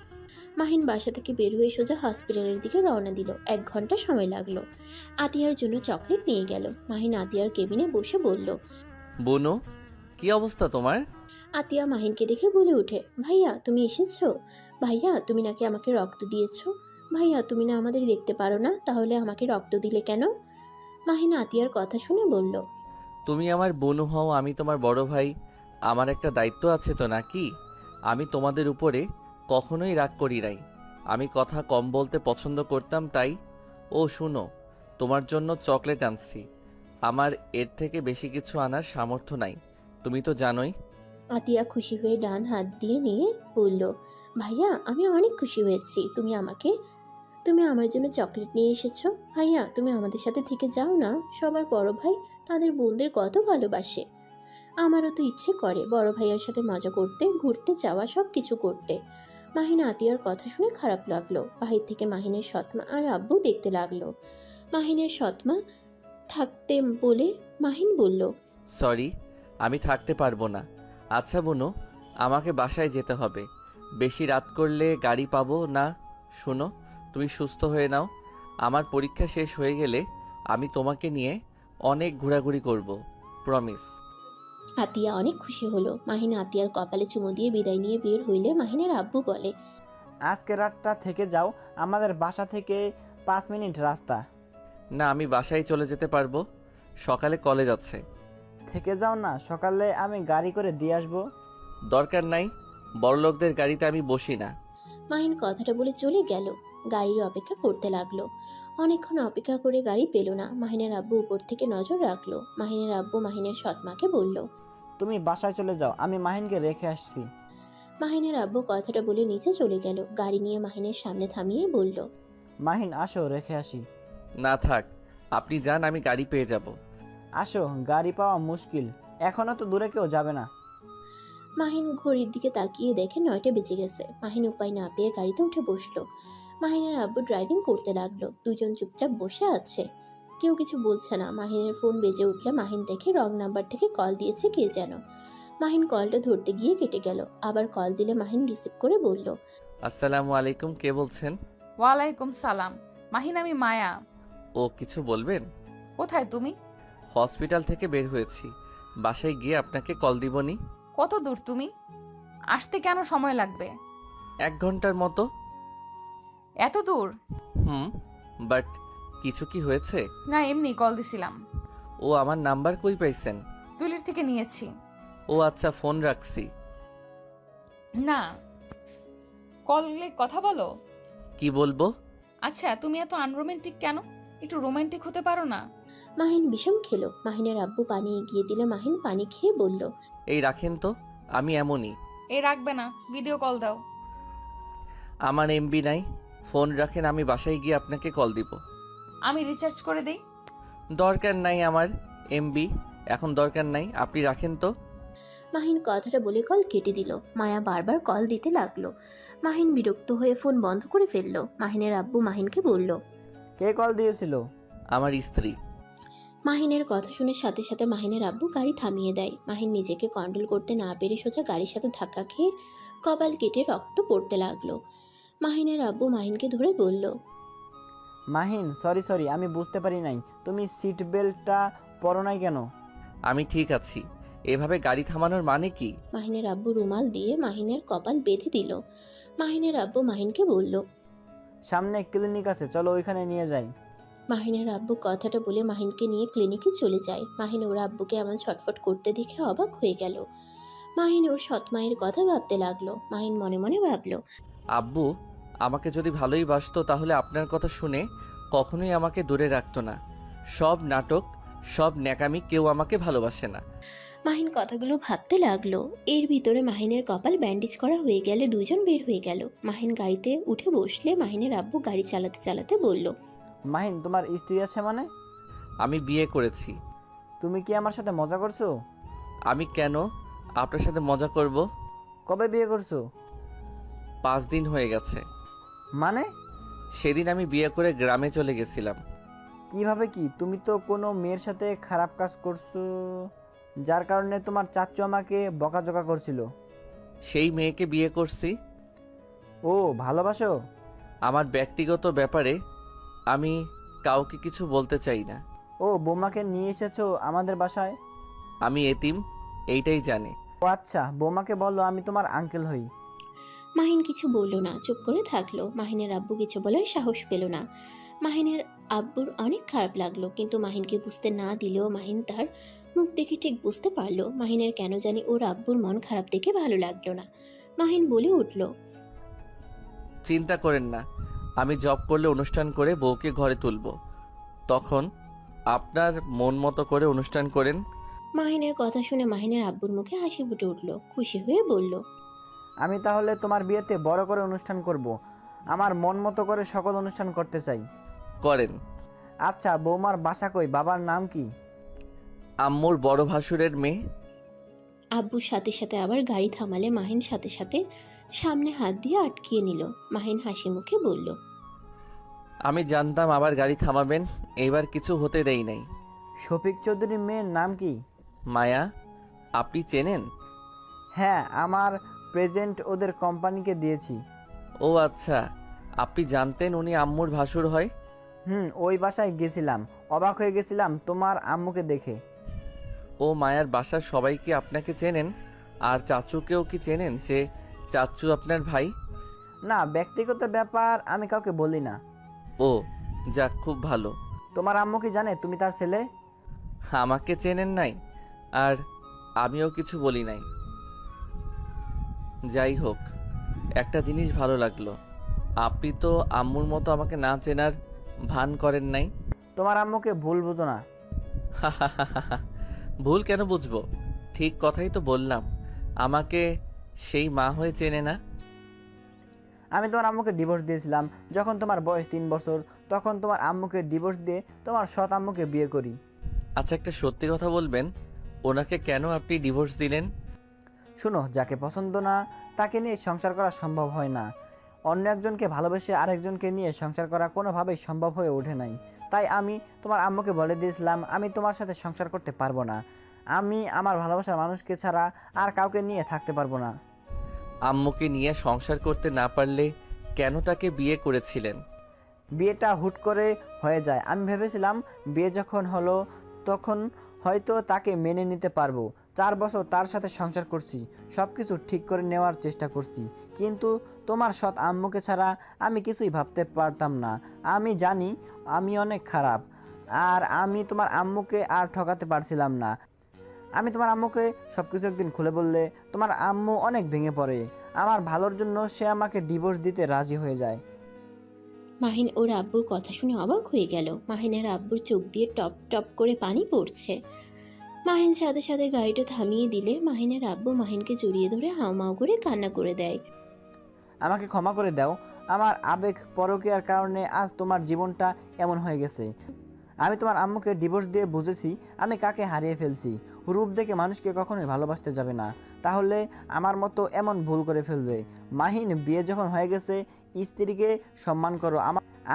[SPEAKER 3] মাহিন বাসা থেকে বের হয়ে সোজা হসপিটালের দিকে রওনা দিল। 1 ঘন্টা সময় লাগলো। আতিয়ার জন্য চকলেট নিয়ে গেল। মাহিন আতিয়ার কেবিনে বসে বলল।
[SPEAKER 2] বুনু, কি অবস্থা তোমার?
[SPEAKER 3] আতিয়া মাহিনকে দেখে বলে ওঠে, ভাইয়া তুমি এসেছো? ভাইয়া তুমি নাকি আমাকে রক্ত দিয়েছো? ভাইয়া তুমি না আমাদের দেখতে পারো না, তাহলে আমাকে রক্ত দিলে কেন? মাহিন আতিয়ার কথা শুনে বলল,
[SPEAKER 2] তুমি আমার বোনু হও, আমি তোমার বড় ভাই। আমার একটা দায়িত্ব আছে তো নাকি? আমি তোমাদের উপরে কখনোই রাগ করি নাই। আমি কথা কম বলতে পছন্দ করতাম, তাই। ও শুনো, তোমার জন্য চকলেট আনছি। আমার এর থেকে বেশি কিছু আনার সামর্থ্য নাই, তুমি তো জানোই।
[SPEAKER 3] আতিয়া খুশি হয়ে ডান হাত দিয়ে নিয়ে বলল, ভাইয়া আমি অনেক খুশি হয়েছি তুমি আমার জন্য চকলেট নিয়ে এসেছো। ভাইয়া তুমি আমাদের সাথে থেকে যাও না, সবার বড় ভাই তাদের বোনদের কত ভালোবাসে। আমারও তো ইচ্ছে করে বড় ভাইয়ার সাথে মজা করতে, ঘুরতে যাওয়া, সব কিছু করতে। মাহিন আতিয়ার কথা শুনে খারাপ লাগলো। বাহির থেকে মাহিনের সৎমা আর আব্বু দেখতে লাগলো। মাহিনের সৎমা থাকতে বলে মাহিন বলল,
[SPEAKER 2] সরি, আমি থাকতে পারবো না। আচ্ছা বুনু, আমাকে বাসায় যেতে হবে। বেশি রাত করলে গাড়ি পাবো না। শোনো, তুমি সুস্থ হয়ে নাও। আমার পরীক্ষা শেষ হয়ে গেলে আমি তোমাকে নিয়ে অনেক ঘোরাঘুরি করব, প্রমিস।
[SPEAKER 3] আতিয়া অনেক খুশি হলো। মাহিন আতিয়ার কপালে চুমু দিয়ে বিদায় নিয়ে বের হইলে মাহিনের আব্বু বলে,
[SPEAKER 6] আজকে রাতটা থেকে যাও, আমাদের বাসা থেকে 5 মিনিট রাস্তা।
[SPEAKER 2] না, আমি বাসায় চলে যেতে পারবো, সকালে কলেজ আছে।
[SPEAKER 6] থেকে যাও না, সকালে আমি গাড়ি করে দিয়ে আসবো।
[SPEAKER 2] দরকার নাই, বড়লোকদের গাড়িতে আমি বসি না।
[SPEAKER 3] মাহিন কথাটা বলে চলে গেল। গাড়ির অপেক্ষা করতে লাগলো। অনেকক্ষণ অপেক্ষা করে গাড়ি পেল না। মাহিনের আব্বু উপর থেকে নজর রাখলো। মাহিনের আব্বু মাহিনের সৎমাকে বলল,
[SPEAKER 6] তুমি বাসায় চলে যাও, আমি মাহিনকে রেখে আসছি।
[SPEAKER 3] মাহিনের আব্বু কথাটা বলে নিচে চলে গেল। গাড়ি নিয়ে মাহিনের সামনে থামিয়ে বলল,
[SPEAKER 6] মাহিন আসো, রেখে আসি।
[SPEAKER 2] না থাক, আপনি যান, আমি গাড়ি পেয়ে যাব।
[SPEAKER 6] আসো, গাড়ি পাওয়া মুশকিল, এখনো তো দূরে কেউ যাবে না।
[SPEAKER 3] মাহিন ঘড়ির দিকে তাকিয়ে দেখে 9টা বেজে গেছে। মাহিন উপায় না পেয়ে গাড়িতে উঠে বসলো। মাহিনের আব্বু ড্রাইভিং করতে লাগলো। দুজন চুপচাপ বসে আছে, কেউ কিছু বলছে না। মাহিনের ফোন বেজে উঠলে মাহিন দেখে রং নাম্বার থেকে কল দিয়েছে কে যেন। মাহিন কলটা ধরতে গিয়ে কেটে গেল। আবার কল দিলে মাহিন রিসিভ করে বলল,
[SPEAKER 2] আসসালামু আলাইকুম, কে বলছেন?
[SPEAKER 1] ওয়ালাইকুম সালাম। মাহিন, আমি মায়া।
[SPEAKER 2] ও কিছু বলবেন?
[SPEAKER 1] কোথায় তুমি?
[SPEAKER 2] হসপিটাল থেকে বের হয়েছি, বাসায় গিয়ে আপনাকে কল দিবনি।
[SPEAKER 1] কত দূর তুমি? আসতে কেন সময় লাগবে?
[SPEAKER 2] 1 ঘন্টার মতো।
[SPEAKER 1] এত দূর?
[SPEAKER 2] বাট কিছু কি হয়েছে?
[SPEAKER 1] না, এমনি কল দিছিলাম।
[SPEAKER 2] ও আমার নাম্বার কই পাইছেন?
[SPEAKER 1] তুলির থেকে নিয়েছি।
[SPEAKER 2] ও আচ্ছা, ফোন রাখছি।
[SPEAKER 1] না, কলে কথা বলো।
[SPEAKER 2] কি বলবো?
[SPEAKER 1] আচ্ছা, তুমি এত আনরোমান্টিক কেন? একটু রোমান্টিক হতে পারো না?
[SPEAKER 3] মাহিন বিষম খেলো। মাহিনের আব্বু পানি এগিয়ে দিলে মাহিন পানি খেয়ে বলল,
[SPEAKER 2] এই রাখেন তো, আমি এমনই।
[SPEAKER 1] এই রাখবে না, ভিডিও কল দাও।
[SPEAKER 2] আমার এমবি নাই, ফোন রাখেন, আমি বাসায় গিয়ে আপনাকে কল দিব।
[SPEAKER 1] আমি রিচার্জ করে দেই।
[SPEAKER 2] দরকার নাই আমার এমবি, এখন দরকার নাই, আপনি রাখেন তো।
[SPEAKER 3] মাহিন কথাটা বলে কল কেটে দিল। মায়া বারবার কল দিতে লাগলো। মাহিন বিরক্ত হয়ে ফোন বন্ধ করে ফেললো। মাহিনের আব্বু মাহিনকে বলল,
[SPEAKER 6] কে কল দিয়েছিল?
[SPEAKER 2] আমার স্ত্রী।
[SPEAKER 3] মাহিনের কথা শুনে সাথে সাথে মাহিনের আব্বু গাড়ি থামিয়ে দেয়। মাহিন নিজেকে কন্ট্রোল করতে না পেরে সোজা গাড়ির সাথে ধাক্কা খেয়ে কপাল কেটে রক্ত পড়তে লাগলো। মাহিনের আব্বু মাহিনকে ধরে বলল,
[SPEAKER 6] মাহিন, সরি আমি বুঝতে পারি নাই। তুমি সিট বেল্টটা পরো নাই কেন?
[SPEAKER 2] আমি ঠিক আছি। এভাবে গাড়ি থামানোর মানে কি?
[SPEAKER 3] মাহিনের আব্বু রুমাল দিয়ে মাহিনের কপাল বেঁধে দিল। মাহিনের আব্বু মাহিনকে বলল।
[SPEAKER 6] সামনে ক্লিনিক আছে, চলো ওইখানে নিয়ে যাই।
[SPEAKER 3] মাহিনের আব্বু কথাটা বলে মাহিনকে নিয়ে ক্লিনিকে চলে যায়। মাহিন ওর আব্বুকে এমন ছটফট করতে দেখে অবাক হয়ে গেল। মাহিন ওর সৎমায়ের কথা ভাবতে লাগলো। মাহিন মনে মনে ভাবলো,
[SPEAKER 2] আব্বু আমাকে যদি ভালোই বাসতো তাহলে আপনার কথা শুনে কখনোই আমাকে দূরে রাখতো না। সব নাটক, সব ন্যাকামি, কেউ আমাকে ভালোবাসে না।
[SPEAKER 3] মাহিন কথাগুলো ভাবতে লাগলো। এর ভিতরে মাহিনের কপাল ব্যান্ডেজ করা হয়ে গেলে দুজন বের হয়ে গেল। মাহিন গাড়িতে উঠে বসলে মাহিনের আব্বু গাড়ি চালাতে চালাতে বলল।
[SPEAKER 6] মাহিন, তোমার স্ত্রী আছে মানে?
[SPEAKER 2] আমি বিয়ে করেছি।
[SPEAKER 6] তুমি কি আমার সাথে মজা করছো?
[SPEAKER 2] আমি কেন আপনার সাথে মজা করব?
[SPEAKER 6] কবে বিয়ে করছো?
[SPEAKER 2] 5 দিন হয়ে গেছে।
[SPEAKER 6] মানে?
[SPEAKER 2] সেদিন আমি বিয়ে করে গ্রামে চলে গেছিলাম।
[SPEAKER 6] কিভাবে কি? তুমি তো কোনো মেয়ের সাথে খারাপ কাজ করছো, যার কারণে তোমার চাচ্চু আমাকে বকাঝকা করছিল।
[SPEAKER 2] সেই মেয়েকে বিয়ে করছি।
[SPEAKER 6] ও, ভালোবাসো?
[SPEAKER 2] আমার ব্যক্তিগত ব্যাপারে আমি কাউকে কিছু বলতে চাই না।
[SPEAKER 6] ও, বৌমাকে নিয়ে এসেছো আমাদের বাসায়?
[SPEAKER 2] আমি এতিম, এইটাই জানে।
[SPEAKER 6] ও আচ্ছা, বৌমাকে বলো আমি তোমার আঙ্কেল হই।
[SPEAKER 3] মাহিন কিছু বলল না, চুপ করে থাকলো। মাহিনের আব্বু কিছু বলার সাহস পেল না। মাহিনের আব্বুর অনেক খারাপ লাগলো, কিন্তু মাহিনকে বুঝতে না দিলেও মাহিন তার মুখ দেখে ঠিক বুঝতে পারলো মাহিনের কেন জানি ওর আব্বুর মন খারাপ দেখে ভালো লাগলো না। মাহিন বলে উঠল।
[SPEAKER 2] চিন্তা করেন না, আমি জব করলে অনুষ্ঠান করে বউকে ঘরে তুলব, তখন আপনার মন মতো করে অনুষ্ঠান করেন।
[SPEAKER 3] মাহিনের কথা শুনে মাহিনের আব্বুর মুখে হাসি ফুটে উঠল। খুশি হয়ে বলল।
[SPEAKER 6] আমি তাহলে তোমার বিয়েতে বড় করে অনুষ্ঠান করব। আমার মন মতো করে সকল অনুষ্ঠান করতে চাই।
[SPEAKER 2] করেন।
[SPEAKER 6] আচ্ছা, বৌমার বাসা কই? বাবার নাম কি?
[SPEAKER 2] আম্মুর বড় ভাসুরের মেয়ে।
[SPEAKER 3] আব্বুর সাথে সাথে আবার গাড়ি থামালে মাহিন সাথে সাথে সামনে হাত দিয়ে আটকিয়ে নিল। মাহিন হাসি মুখে বলল।
[SPEAKER 2] আমি জানতাম আবার গাড়ি থামাবেন, এইবার কিছু হতে দেই নাই।
[SPEAKER 6] শফিক চৌধুরীর মেয়ের নাম কি?
[SPEAKER 2] মায়া। আপনি চেনেন?
[SPEAKER 6] হ্যাঁ, আমার প্রেজেন্ট ওদের কোম্পানিকে দিয়েছি।
[SPEAKER 2] ও আচ্ছা, আপনি জানতেন উনি আম্মুর ভাসুর হয়?
[SPEAKER 6] ওই বাসায় গেছিলাম, অবাক হয়ে গেছিলাম তোমার আম্মুকে দেখে।
[SPEAKER 2] ও মায়ার বাসার সবাই কি আপনাকে চেনেন? আর চাচুকেও কি চেনেন যে চাচু আপনার ভাই?
[SPEAKER 6] না, ব্যক্তিগত ব্যাপার আমি কাউকে বলি না।
[SPEAKER 2] ও যাক, খুব ভালো।
[SPEAKER 6] তোমার আম্মু কি জানে তুমি তার ছেলে?
[SPEAKER 2] আমাকে চেনেন নাই, আর আমিও কিছু বলি নাই। যাই হোক, একটা জিনিস ভালো লাগলো, আপনি তো আম্মুর মতো আমাকে না চেনার ভান করেন নাই।
[SPEAKER 6] তোমার আম্মুকে ভুল বুঝো না।
[SPEAKER 2] ভুল কেন বুঝবো? ঠিক কথাই তো বললাম, আমাকে সেই মা হয়ে চেনে না।
[SPEAKER 6] আমি তোমার আম্মুকে ডিভোর্স দিয়েছিলাম যখন তোমার বয়স 3 বছর। তখন তোমার আম্মুকে ডিভোর্স দিয়ে তোমার সৎ আম্মুকে বিয়ে করি।
[SPEAKER 2] আচ্ছা, একটা সত্যি কথা বলবেন, ওনাকে কেন আপনি ডিভোর্স দিলেন?
[SPEAKER 6] শুনো, যাকে পছন্দ না তাকে নিয়ে সংসার করা সম্ভব হয় না। অন্য একজনকে ভালোবেসে আরেকজনকে নিয়ে সংসার করা কোনোভাবেই সম্ভব হয়ে ওঠে নাই। তাই আমি তোমার আম্মুকে বলে দিয়েছিলাম আমি তোমার সাথে সংসার করতে পারবো না। আমি আমার ভালোবাসার মানুষকে ছাড়া আর কাউকে নিয়ে থাকতে পারবো না।
[SPEAKER 2] আম্মুকে নিয়ে সংসার করতে না পারলে কেন তাকে বিয়ে করেছিলেন?
[SPEAKER 6] বিয়েটা হুট করে হয়ে যায়। আমি ভেবেছিলাম বিয়ে যখন হলো তখন হয়তো তাকে মেনে নিতে পারবো। 4 বছর তার সাথে সংসার করছি, সব কিছু ঠিক করে নেওয়ার চেষ্টা করছি, কিন্তু তোমার সৎ আম্মুকে ছাড়া আমি কিছুই ভাবতে পারতাম না। আমি জানি আমি অনেক খারাপ, আর আমি তোমার আম্মুকে আর ঠকাতে পারছিলাম না। আমি তোমার আম্মুকে সব কিছু একদিন খুলে বললে তোমার আম্মু অনেক ভেঙে পড়ে। আমার ভালোর জন্য সে আমাকে ডিভোর্স দিতে রাজি হয়ে যায়।
[SPEAKER 3] মাহিন ওর আব্বুর কথা শুনে অবাক হয়ে গেল। মাহিনের আব্বুর চোখ দিয়ে টপ টপ করে পানি পড়ছে। মাহিন সাথে সাথে গাড়িটা থামিয়ে দিলে মাহিনের আব্বু মাহিনকে জড়িয়ে ধরে হাউমাউ করে কান্না করে দেয়।
[SPEAKER 6] আমাকে ক্ষমা করে দাও, আমার আবেগ পরকীয়ার কারণে আজ তোমার জীবনটা এমন হয়ে গেছে। আমি তোমার আম্মুকে ডিভোর্স দিয়ে বুঝেছি আমি কাকে হারিয়ে ফেলছি। রূপ দেখে মানুষকে কখনোই ভালোবাসতে যাবে না, তাহলে আমার মতো এমন ভুল করে ফেলবে। মাহিন, বিয়ে যখন হয়ে গেছে স্ত্রীকে সম্মান করো।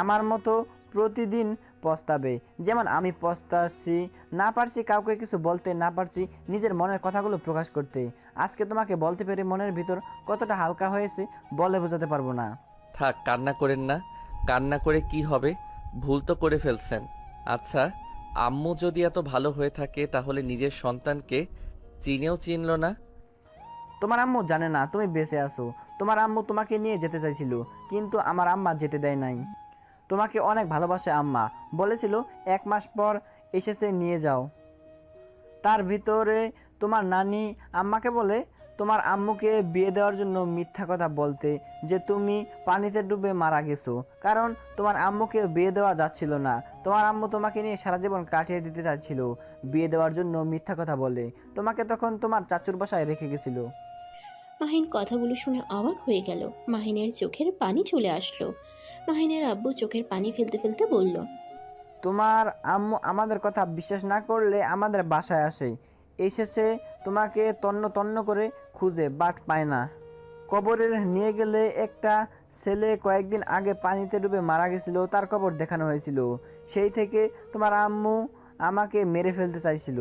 [SPEAKER 6] আমার মতো প্রতিদিন পস্তাবে, যেমন আমি পস্তাচ্ছি। না পারছি কাউকে কিছু বলতে, না পারছি নিজের মনের কথাগুলো প্রকাশ করতে। আজকে তোমাকে বলতে পেরে মনের ভিতর কতটা হালকা হয়েছে বলে বোঝাতে পারবো না।
[SPEAKER 2] থাক, কান্না করেন না। কান্না করে কি হবে? ভুল তো করে ফেলছেন। আচ্ছা, আম্মু যদি এত ভালো হয়ে থাকে তাহলে নিজের সন্তানকে চিনেও চিনল না।
[SPEAKER 6] তোমার আম্মু জানে না তুমি বেঁচে আছো। তোমার আম্মু তোমাকে নিয়ে যেতে চাইছিল, কিন্তু আমার আম্মা যেতে দেয় নাই। তোমাকে অনেক ভালোবাসে আম্মা, বলেছিল 1 মাস পর এসেছে নিয়ে যাও। তার ভিতরে তোমার নানি আম্মাকে বলে তোমার আম্মুকে বিয়ে দেওয়ার জন্য মিথ্যা কথা বলতে, যে তুমি পানিতে ডুবে মারা গেছো, কারণ তোমার আম্মুকে বিয়ে দেওয়া যাচ্ছিল না। তোমার আম্মু তোমাকে নিয়ে সারা জীবন কাটিয়ে দিতে চাচ্ছিল, বিয়ে দেওয়ার জন্য মিথ্যা কথা বলে তোমাকে তখন তোমার চাচুর বাসায় রেখে গেছিল।
[SPEAKER 3] মাহিন কথাগুলো শুনে অবাক হয়ে গেল। মাহিনের চোখের পানি চলে আসলো। মাহিনের আব্বু চোখের পানি ফেলতে ফেলতে বলল,
[SPEAKER 6] তোমার আম্মু আমাদের কথা বিশ্বাস না করলে আমাদের বাসায় আসে, এসেছে তোমাকে তন্ন তন্ন করে খুঁজে, বাট পায় না। কবরে নিয়ে গেলে একটা ছেলে কয়েকদিন আগে পানিতে ডুবে মারা গেছিল, তার কবর দেখানো হয়েছিল। সেই থেকে তোমার আম্মু আমাকে মেরে ফেলতে চাইছিল,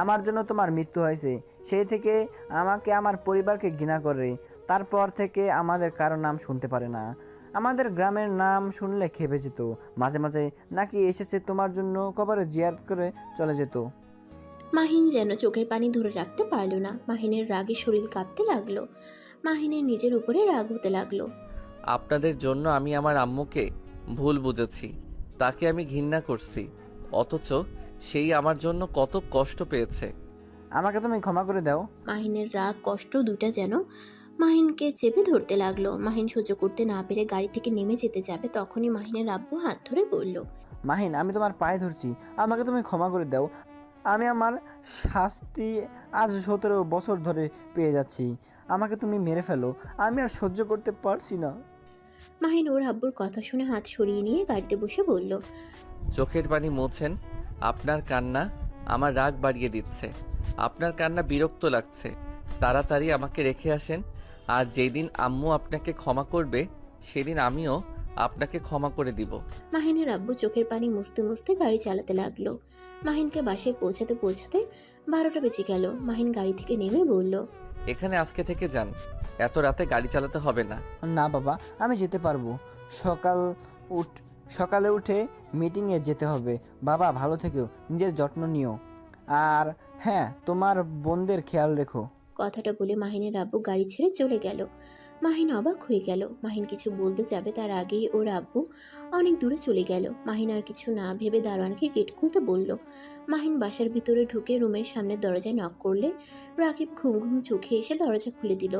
[SPEAKER 6] আমার জন্য তোমার মৃত্যু হয়েছে। সেই থেকে আমাকে আমার পরিবারকে ঘৃণা করে, তারপর থেকে আমাদের কারো নাম শুনতে পারে না। আমাদের গ্রামের নাম শুনলে খেপে যেত, মাঝে মাঝে নাকি এসেছে তোমার জন্য কবরে জিয়ারত করে চলে যেত।
[SPEAKER 3] মাহিন যেন চোখের পানি ধরে রাখতে পারল না। মাহিনের রাগে শরীর কাঁপতে লাগলো। মাহিনের নিজের উপরে রাগ হতে লাগলো।
[SPEAKER 2] আপনাদের জন্য আমি আমার আম্মুকে ভুল বুঝেছি, তাকে আমি ঘৃণা করছি, অথচ সেই আমার জন্য কত কষ্ট পেয়েছে।
[SPEAKER 6] আমাকে তুমি ক্ষমা করে দাও।
[SPEAKER 3] মাহিনের রাগ কষ্ট দুটা যেন মাহিনকে চেপে ধরতে লাগলো। মাহিন সহ্য করতে না পেরে গাড়ি থেকে নেমে যেতে যাবে, তখনই মাহিনের আব্বু হাত ধরে বলল,
[SPEAKER 6] মাহিন, আমি তোমার পায়ে ধরছি, আমাকে তুমি ক্ষমা করে দাও। আমি আমার শাস্তি আজ 17 বছর ধরে পেয়ে যাচ্ছি, আমাকে তুমি মেরে ফেলো, আমি আর সহ্য করতে পারছি না।
[SPEAKER 3] মাহিন ওর আব্বুর কথা শুনে হাত সরিয়ে নিয়ে গাড়িতে বসে বলল,
[SPEAKER 2] চোখের পানি মোছেন, আপনার কান্না আমার রাগ বাড়িয়ে দিচ্ছে। আপনার কান্না বিরক্ত লাগছে, তাড়াতাড়ি আমাকে রেখে আসেন। আর যেদিন আম্মু আপনাকে ক্ষমা করবে সেদিন আমিও আপনাকে ক্ষমা করে দিব।
[SPEAKER 3] মাহিনের আব্বু চোখের পানি মুছতে মুছতে গাড়ি চালাতে লাগলো। মাহিনকে বাসায় পৌঁছাতে পৌঁছাতে 12টা বেজে গেল। মাহিন গাড়ি থেকে নেমে বলল,
[SPEAKER 2] এখানে আজকে থেকে যান, এত রাতে গাড়ি চালাতে হবে না।
[SPEAKER 6] না বাবা, আমি যেতে পারবো। সকালে উঠে মিটিংয়ে যেতে হবে। বাবা, ভালো থেকো, নিজের যত্ন নিও, আর হ্যাঁ, তোমার বোনদের খেয়াল রেখো।
[SPEAKER 3] কথাটা বলে মাহিনের আব্বু গাড়ি ছেড়ে চলে গেল। মাহিন অবাক হয়ে গেল। মাহিন কিছু বলতে যাবে তার আগেই ওর আব্বু অনেক দূরে চলে গেল। মাহিন আর কিছু না ভেবে দারোয়ানকে গেট খুলতে বলল। মাহিন বাসার ভিতরে ঢুকে রুমের সামনে দরজায় নক করলে রাকিব ঘুম ঘুম চোখে এসে দরজা খুলে দিল।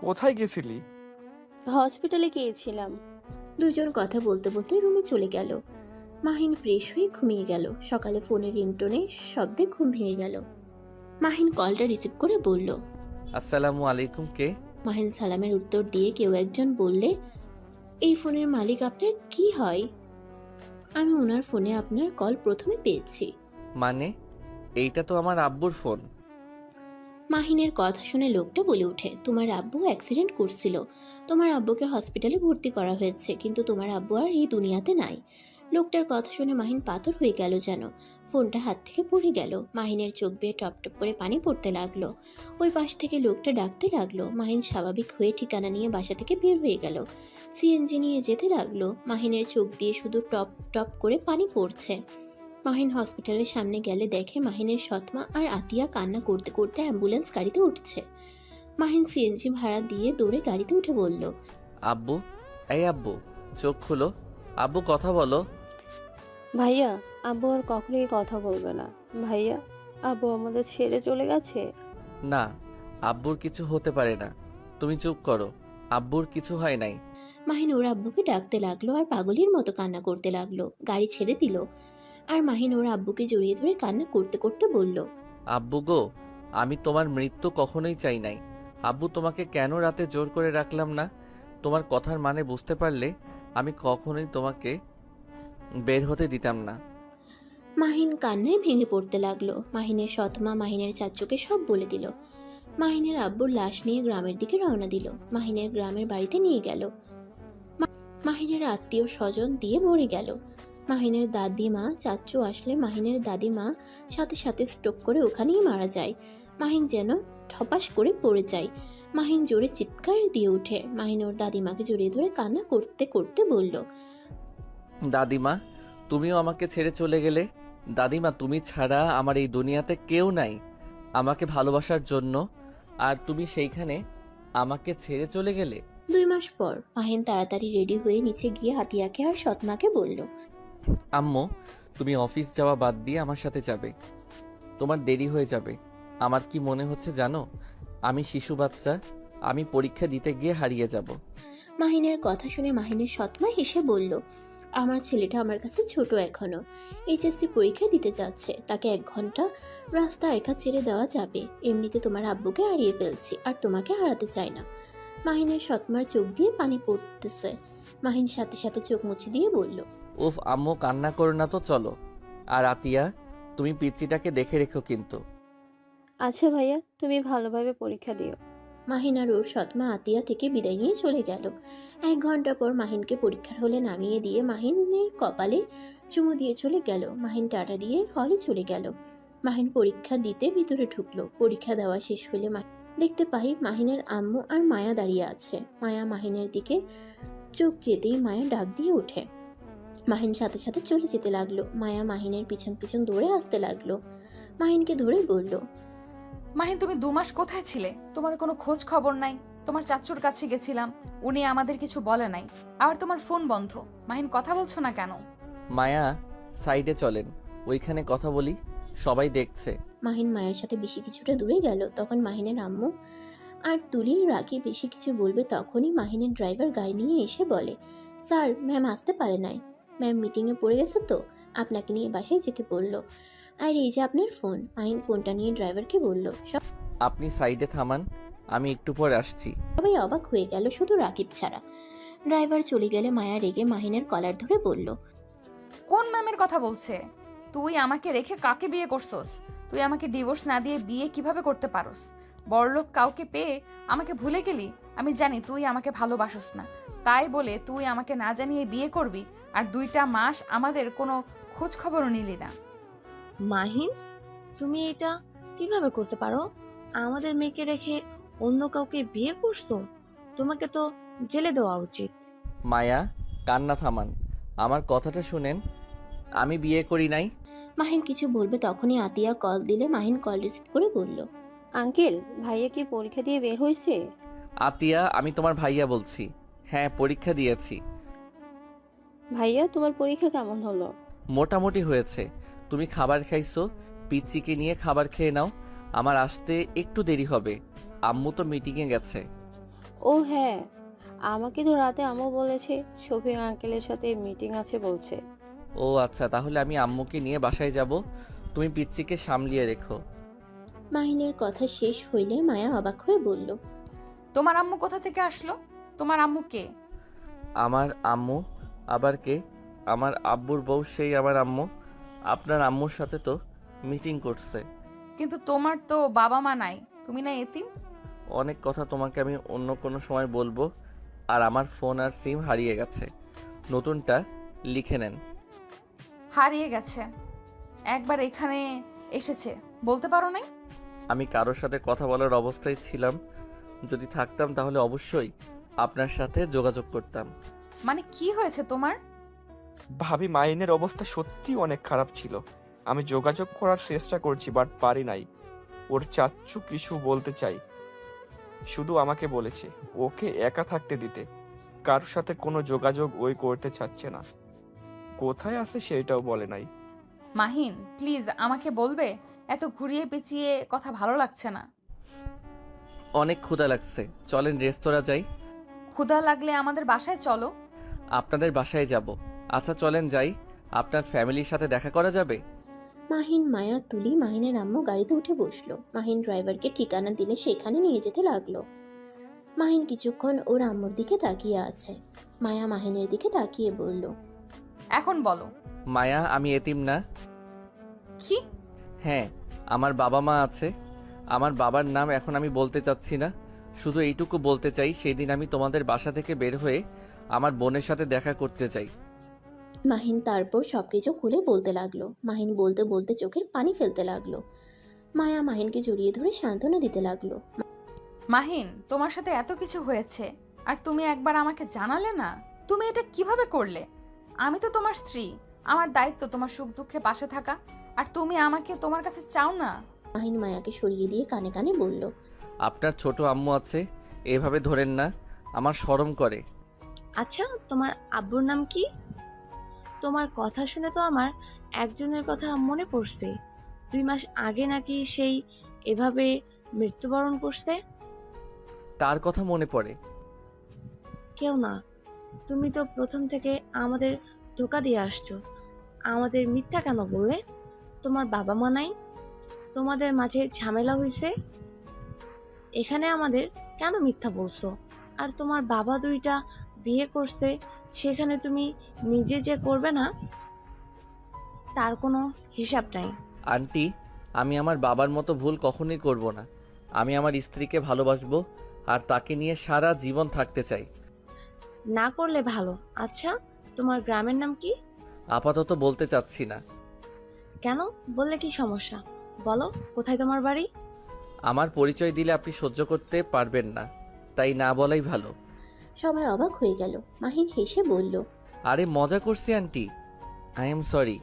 [SPEAKER 7] কোথায় গেছিলি?
[SPEAKER 11] হসপিটালে গিয়েছিলাম।
[SPEAKER 3] দুজন কথা বলতে বলতে রুমে চলে গেল। মাহিন ফ্রেশ হয়ে ঘুমিয়ে গেল। সকালে ফোনের রিংটোনে শব্দে ঘুম ভেঙে গেল। মাহিন কলটা রিসিভ করে বলল,
[SPEAKER 2] আসসালামু আলাইকুম। কে?
[SPEAKER 3] মাহিন সালামের উত্তর দিয়ে কেউ একজন বললে, এই ফোনের মালিক আপনার কি হয়? আমি ওনার ফোনে আপনার কল প্রথমে পেয়েছি।
[SPEAKER 2] মানে এইটা তো আমার আব্বুর ফোন।
[SPEAKER 3] মাহিনের কথা শুনে লোকটা বলে ওঠে, তোমার আব্বু অ্যাক্সিডেন্ট করছিল, তোমার আব্বুকে হসপিটালে ভর্তি করা হয়েছে, কিন্তু তোমার আব্বু আর এই দুনিয়াতে নাই। লোকটার কথা শুনে মাহিন পাথর হয়ে গেল যেন। ফোনটা হাত থেকে পড়ে গেল। মাহিনের চোখ বেয়ে টপ টপ করে পানি পড়তে লাগলো। ওই পাশ থেকে লোকটা ডাকতে লাগলো। মাহিন স্বাভাবিক হয়ে ঠিকানা নিয়ে বাসা থেকে বের হয়ে গেল। সিএনজি নিয়ে যেতে লাগলো। মাহিনের চোখ দিয়ে শুধু টপ টপ করে পানি পড়ছে। মাহিন হসপিটালের সামনে গেলে দেখে মাহিনের সৎমা আর আতিয়া কান্না করতে করতে অ্যাম্বুলেন্স গাড়িতে উঠছে। মাহিন সিএনজি ভাড়া দিয়ে দৌড়ে গাড়িতে উঠে বলল,
[SPEAKER 2] আব্বু, এই আব্বু, চোখ খুলো, আব্বু কথা বলো।
[SPEAKER 11] ভাইয়া, আব্বু আর কখনোই কথা বলবে না। ভাইয়া, আব্বু আমাদের ছেড়ে চলে গেছে।
[SPEAKER 2] না, আব্বুর কিছু হতে পারে না, তুমি চুপ করো, আব্বুর কিছু হয় নাই।
[SPEAKER 3] মাহিন ওর আব্বুকে ডাকতে লাগলো আর পাগলের মতো কান্না করতে লাগলো। গাড়ি ছেড়ে দিল আর মাহিন ওর আব্বুকে জড়িয়ে ধরে কান্না করতে করতে বলল,
[SPEAKER 2] আব্বু গো, আমি তোমার মৃত্যু কখনোই চাই নাই। আব্বু, তোমাকে কেন রাতে জোর করে রাখলাম না? তোমার কথার মানে বুঝতে পারলে আমি কখনোই তোমাকে বের হতে দিতাম না।
[SPEAKER 3] মাহিন কান্নায় ভেঙে পড়তে লাগলো। মাহিনের সৎমা মাহিনের চাচুকে সব বলে দিল। মাহিনের আব্বুর লাশ নিয়ে গ্রামের দিকে রওনা দিল। মাহিনের গ্রামের বাড়িতে নিয়ে গেল। মাহিনের আত্মীয় স্বজন দিয়ে ভরে গেল। মাহিনের দাদিমা চাচু আসলে মাহিনের দাদিমা সাথে সাথে স্ট্রোক করে ওখানেই মারা যায়। মাহিন যেন ঠপাস করে পড়ে যায়। মাহিন জোরে চিৎকার দিয়ে ওঠে। মাহিন ওর দাদিমাকে জড়িয়ে ধরে কান্না করতে করতে বলল,
[SPEAKER 2] দাদিমা, তুমিও আমাকে ছেড়ে চলে গেলে। দাদিমা, তুমি ছাড়া আমার এই দুনিয়াতে কেউ নাই আমাকে ভালোবাসার জন্য, আর তুমি সেইখানে আমাকে ছেড়ে চলে গেলে।
[SPEAKER 3] 2 মাস পর মাহিন তাড়াতাড়ি রেডি হয়ে নিচে গিয়ে হাতিয়াকে আর সৎমাকে বলল,
[SPEAKER 2] আম্মু, তুমি অফিস যাওয়া বাদ দিয়ে আমার সাথে যাবে। তোমার দেরি হয়ে যাবে। আমার কি মনে হচ্ছে জানো, আমি শিশু বাচ্চা, আমি পরীক্ষা দিতে গিয়ে হারিয়ে যাব।
[SPEAKER 3] মাহিনের কথা শুনে মাহিনের সৎমা হেসে বলল, আমার ছেলেটা আমার কাছে ছোট এখনো, এইচএসসি পরীক্ষা দিতে যাচ্ছে, তাকে 1 ঘন্টা রাস্তা একা ছেড়ে দেওয়া যাবে। এমনিতে তোমার আব্বুকে হারিয়ে ফেলছি, আর তোমাকে হারাতে চাই না। মাহিনের সৎমার চোখ দিয়ে পানি পড়তেছে। মাহিন সাথে সাথে চোখ মুছে দিয়ে বলল,
[SPEAKER 2] উফ আম্মু, কান্না করো না তো, চলো। আর আতিয়া, তুমি পিচ্চিটাকে দেখে রেখো কিন্তু।
[SPEAKER 11] আচ্ছা ভাইয়া, তুমি ভালোভাবে পরীক্ষা দিও।
[SPEAKER 3] মাহিন আর ওর সৎমা আতিয়া থেকে বিদায় নিয়ে চলে গেল। 1 ঘন্টা পর মাহিনকে পরীক্ষার হলে নামিয়ে দিয়ে মাহিনের কপালে চুমু দিয়ে চলে গেল। মাহিন টাটা দিয়ে হলে চলে গেল। মাহিন পরীক্ষা দিতে ভিতরে ঢুকলো। পরীক্ষা দেওয়া শেষ হলে দেখতে পাই মাহিনের আম্মু আর মায়া দাঁড়িয়ে আছে। মায়া মাহিনের দিকে চোখ যেতেই মায়া ডাক দিয়ে ওঠে। মাহিন সাথে সাথে চলে যেতে লাগলো। মায়া মাহিনের পিছন পিছন দৌড়ে আসতে লাগলো। মাহিনকে ধরে বলল,
[SPEAKER 1] মাহিন, তুমি 2 মাস কোথায় ছিলে? তোমার কোনো খোঁজ খবর নাই। তোমার চাচুর কাছে গেছিলাম, উনি আমাদের কিছু বলে নাই। আর তোমার ফোন বন্ধ। মাহিন, কথা বলছো না কেন?
[SPEAKER 2] মায়া, সাইডে চলেন, ওইখানে কথা বলি, সবাই দেখছে।
[SPEAKER 3] মাহিন মায়ের সাথে বেশি কিছুটা দূরে গেল। তখন মাহিনের আম্মু আর তুলি রাগে বেশি কিছু বলবে, তখনই মাহিনের ড্রাইভার গাড়ি নিয়ে এসে বলে, স্যার, ম্যাম আসতে পারে নাই। ম্যাম মিটিংয়ে পড়ে গেছে তো আপনাকে নিয়ে বাসায় যেতে বলল। আর এই যে আপনার ফোন। মাহিন ফোনটা নিয়ে ড্রাইভারকে বলল।
[SPEAKER 2] আপনি সাইডে থামান, আমি একটু পর আসছি।
[SPEAKER 3] সবাই অবাক হয়ে গেল, শুধু রাকিব ছাড়া। ড্রাইভার চলে গেলে মায়া রেগে মাহিনের কলার ধরে বলল,
[SPEAKER 1] কোন ম্যামের কথা বলছে? তুই আমাকে রেখে কাকে বিয়ে করছস? তুই আমাকে ডিভোর্স না দিয়ে বিয়ে কিভাবে করতে পারস? বড়লোক কাউকে পেয়ে আমাকে ভুলে গেলি? আমি জানি তুই আমাকে ভালোবাসস না, তাই বলে তুই আমাকে না জানিয়ে বিয়ে করবি, আর 2টা মাস আমাদের কোনো খোঁজ খবরও নিলি না।
[SPEAKER 9] মাহিন, তুমি এটা কিভাবে করতে পারো? আমাদের মেয়েকে রেখে অন্য কাউকে বিয়ে করছো? তোমাকে তো জেলে দেওয়া উচিত।
[SPEAKER 2] মায়া, কান্না থামান, আমার কথাটা শুনেন, আমি বিয়ে করি নাই।
[SPEAKER 3] মাহিন কিছু বলবে তখনই আতিয়া কল দিলে মাহিন কল রিসিভ করে বলল,
[SPEAKER 11] আঙ্কেল, ভাইয়া কি পরীক্ষা দিয়ে বের হয়েছে?
[SPEAKER 2] আতিয়া, আমি তোমার ভাইয়া বলছি। হ্যাঁ, পরীক্ষা দিয়েছি।
[SPEAKER 11] ভাইয়া, তোমার পরীক্ষা কেমন হলো?
[SPEAKER 2] মোটামুটি হয়েছে। তুমি খাবার খাইছো, পিচ্চিকে নিয়ে খাবার খেয়ে নাও, আমার আসতে একটু দেরি হবে। আম্মু তো মিটিংয়ে গেছে।
[SPEAKER 11] ও হ্যাঁ, আমাকে তো রাতে আম্মু বলেছে শফিক আঙ্কেলের সাথে মিটিং আছে বলছে।
[SPEAKER 2] ও আচ্ছা, তাহলে আমি আম্মুকে নিয়ে বাসায় যাব, তুমি পিচ্চিকে সামলিয়ে রেখো।
[SPEAKER 3] মাহিনের কথা শেষ হইলে মায়া অবাক হয়ে বলল,
[SPEAKER 1] তোমার আম্মু কোথা থেকে আসলো? তোমার আম্মু কে?
[SPEAKER 2] আমার আম্মু আবার কে? আমার আব্বুর বউ, সেই আমার আম্মু। আপনার আম্মুর সাথে তো মিটিং করছে।
[SPEAKER 1] কিন্তু তোমার তো বাবা মা নাই, তুমি না এতিম?
[SPEAKER 2] অনেক কথা তোমাকে আমি অন্য কোনো সময় বলবো। আর আমার ফোন আর সিম হারিয়ে গেছে, নতুনটা লিখে নেন।
[SPEAKER 1] হারিয়ে গেছে? একবার এখানে এসেছে, বলতে পারো নাই?
[SPEAKER 2] আমি কারোর সাথে কথা বলার অবস্থায় ছিলাম, যদি থাকতাম তাহলে অবশ্যই আপনার সাথে যোগাযোগ করতাম।
[SPEAKER 1] মানে কি হয়েছে তোমার?
[SPEAKER 7] ভাবি, মাহিনের অবস্থা সত্যি অনেক খারাপ ছিল। আমি যোগাযোগ করার চেষ্টা করছি, বাট পারি নাই। ওর চাচ্চু কিছু বলতে চাই, শুধু আমাকে বলেছে ওকে একা থাকতে দিতে, কারোর সাথে কোনো যোগাযোগ ওই করতে চাচ্ছে না। কোথায় আছে সেটাও বলে নাই।
[SPEAKER 1] মাহিন, প্লিজ আমাকে বলবে? এত ঘুরিয়ে পেঁচিয়ে কথা ভালো লাগছে না।
[SPEAKER 2] অনেক ক্ষুধা লাগছে, চলেন রেস্তোরাঁ যাই।
[SPEAKER 1] ক্ষুধা লাগলে আমাদের বাসায় চলো।
[SPEAKER 2] আপনাদের বাসায় যাব। আচ্ছা চলেন যাই, আপনার ফ্যামিলির সাথে দেখা করা যাবে।
[SPEAKER 3] মাহিন, মায়া, তুলি মাহিনের আম্মু গাড়িতে উঠে বসলো। মাহিন ড্রাইভারকে ঠিকানা দিলে সেখানে নিয়ে যেতে লাগলো। মাহিন কিছুক্ষণ ওর আম্মুর দিকে তাকিয়ে আছে। মায়া মাহিনের দিকে তাকিয়ে বলল,
[SPEAKER 1] এখন বলো।
[SPEAKER 2] মায়া, আমি এতিম না।
[SPEAKER 1] কি?
[SPEAKER 2] হ্যাঁ, আমার বাবা মা আছে। আমার বাবার নাম এখন আমি বলতে চাচ্ছি না, শুধু এইটুকু বলতে চাই, সেই দিন আমি তোমাদের বাসা থেকে বের হয়ে আমার বোনের সাথে দেখা করতে চাই।
[SPEAKER 3] মাহিন তারপর সবকিছু খুলে বলতে লাগলো। মাহিন বলতে বলতে চোখের পানি ফেলতে লাগলো। মায়া মাহিনকে জড়িয়ে ধরে সান্ত্বনা দিতে লাগলো।
[SPEAKER 1] মাহিন, তোমার সাথে এত কিছু হয়েছে আর তুমি একবার আমাকে জানালে না? তুমি এটা কিভাবে করলে? আমি তো তোমার স্ত্রী, আমার দায়িত্ব তোমার সুখ দুঃখে পাশে থাকা। আর তুমি আমাকে তোমার কাছে চাও না।
[SPEAKER 3] মাহিন মায়াকে সরিয়ে দিয়ে কানে কানে বলল।
[SPEAKER 2] আপনার ছোট আম্মু আছে, এভাবে ধরেন না, আমার শরম করে।
[SPEAKER 9] আচ্ছা, তোমার আব্বুর নাম কি? তোমার কথা শুনে তো আমার একজনের কথা মনে পড়ছে। 2 মাস আগে নাকি সেই এভাবে মৃত্যুবরণ করছে।
[SPEAKER 2] তার কথা মনে পড়ে?
[SPEAKER 9] কেউ না, তুমি তো প্রথম থেকে আমাদের ধোকা দিয়ে আসছো। আমাদের মিথ্যা কেন বললে? তোমার বাবা মা নাই, তোমাদের মাঝে ঝামেলা হয়েছে, এখানে আমাদের কেন মিথ্যা বলছো? আর তোমার বাবা 2টা বিয়ে করছে, সেখানে তুমি নিজে যে করবে না তার কোনো হিসাব নাই।
[SPEAKER 2] আন্টি, আমি আমার বাবার মতো ভুল কখনোই করব না। আমি আমার স্ত্রীকে ভালোবাসবো আর তাকে নিয়ে সারা জীবন থাকতে চাই।
[SPEAKER 9] না করলে ভালো। আচ্ছা, তোমার গ্রামের নাম কি?
[SPEAKER 2] আপাতত বলতে চাচ্ছি না।
[SPEAKER 9] কেন? বললে কি সমস্যা? বলো, কোথায় তোমার বাড়ি?
[SPEAKER 2] আমার পরিচয় দিলে আপনি সহ্য করতে পারবেন না, তাই না বলাই ভালো।
[SPEAKER 3] সবাই অবাক হয়ে গেল। মাহিন হেসে বলল।
[SPEAKER 2] আরে মজা করছি আন্টি, আই এম সরি।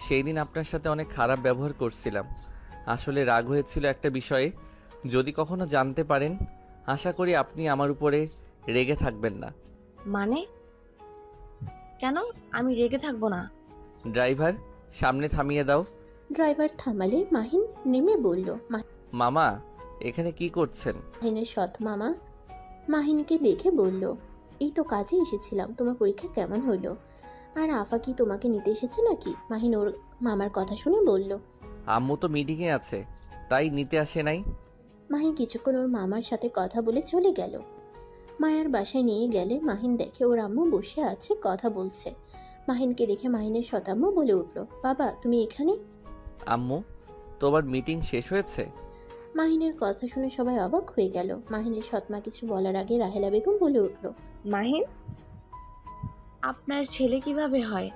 [SPEAKER 2] সেই দিন আপনার সাথে অনেক খারাপ ব্যবহার করছিলাম। আসলে রাগ হয়েছিল একটা বিষয়ে, যদি কখনো জানতে পারেন। আশা করি আপনি আমার উপরে রেগে থাকবেন না।
[SPEAKER 9] মানে? কেন আমি রেগে থাকবো না?
[SPEAKER 2] ড্রাইভার, সামনে থামিয়ে দাও।
[SPEAKER 3] ড্রাইভার থামালে মাহিন নেমে বলল।
[SPEAKER 2] মামা, এখানে কি করছেন?
[SPEAKER 3] মাহিনের সৎ মামা মাহিনকে দেখে বলল, এই তো কাজে এসেছিলাম, তোমার পরীক্ষা কেমন হলো? আর আফা কি তোমাকে নিতে এসেছে নাকি? মাহিন ওর মামার কথা শুনে বলল।
[SPEAKER 2] আম্মু তো মিটিংয়ে আছে, তাই নিতে আসে নাই।
[SPEAKER 3] মাহিন কিছুক্ষণ ওর মামার সাথে কথা বলে চলে গেল। মায়ার বাসায় নিয়ে গেলে মাহিন দেখে ওর আম্মু বসে আছে, কথা বলছে। মাহিনকে দেখে মাহিনের সতাম্মু বলে উঠল, বাবা তুমি এখানে?
[SPEAKER 2] আম্মু, তোমার মিটিং শেষ হয়েছে?
[SPEAKER 3] মাহিনের কথা শুনে সবাই অবাক হয়ে গেল। মাহিনের সৎমা কিছু বলার আগে রাহেলা বেগম বলে উঠল,
[SPEAKER 9] মাহিন, আপনার ছেলে কিভাবে হয়?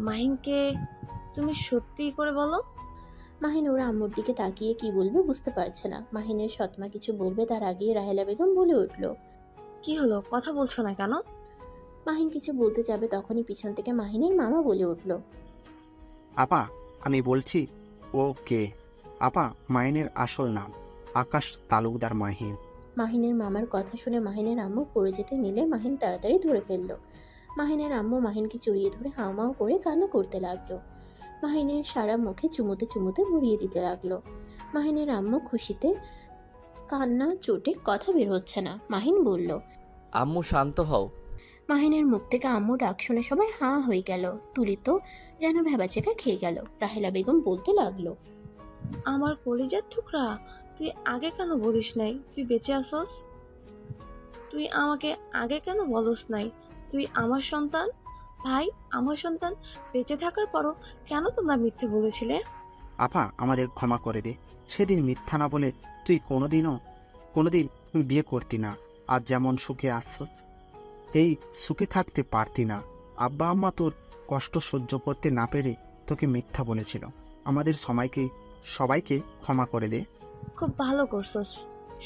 [SPEAKER 9] মাহিনকে তুমি সত্যি করে বলো।
[SPEAKER 3] মাহিন ওর আম্মুর দিকে তাকিয়ে কি বলবে বুঝতে পারছে না। মাহিনের সৎমা কিছু বলবে তার আগে রাহেলা বেগম বলে উঠল,
[SPEAKER 9] কি হলো, কথা বলছো না কেন?
[SPEAKER 3] মাহিন কিছু বলতে যাবে তখনই পিছন থেকে মাহিনের মামা বলে উঠল,
[SPEAKER 10] আপা, আমি বলছি ও কে। আপা, মাইনের আসল নাম আকাশ তালুকদার মাহিন।
[SPEAKER 3] মাহিনের মামার কথা শুনে মাহিনের আম্মু পড়ে যেতে নিলে মাহিন তাড়াতাড়ি ধরে ফেলল। মাহিনের আম্মু মাহিনকে জড়িয়ে ধরে হাউমাউ করে কান্না করতে লাগলো। মাহিনের সারা মুখে চুমুতে চুমুতে ভরিয়ে দিতে লাগলো। মাহিনের আম্মু খুশিতে কান্না চোটে কথা বের হচ্ছে না। মাহিন বলল,
[SPEAKER 2] আম্মু শান্ত হও।
[SPEAKER 3] মাহিনের মুখ থেকে আম্মু ডাক শুনে সবাই হাঁ হয়ে গেল। তুলি তো যেন ভেবাচেকা খেয়ে গেল। রাহেলা বেগম বলতে লাগলো,
[SPEAKER 9] আমার কলিজার টুকরা, তুই আগে কেন বলিস নাই তুই বেঁচে আসস? তুই আমাকে আগে কেন বলস নাই তুই আমার সন্তান? ভাই, আমার সন্তান বেঁচে থাকার পরও কেন তোমরা মিথ্যে বলেছিলে?
[SPEAKER 10] আপা, আমাদের ক্ষমা করে দে। সেদিন মিথ্যা না বলে তুই কোনোদিন বিয়ে করতি না। আজ যেমন সুখে আসছস, এই সুখে থাকতে পারতি না। আব্বা আম্মা তোর কষ্ট সহ্য করতে না পেরে তোকে মিথ্যা বলেছিল। আমাদের সবাইকে ক্ষমা করে দে।
[SPEAKER 9] খুব ভালো করছস।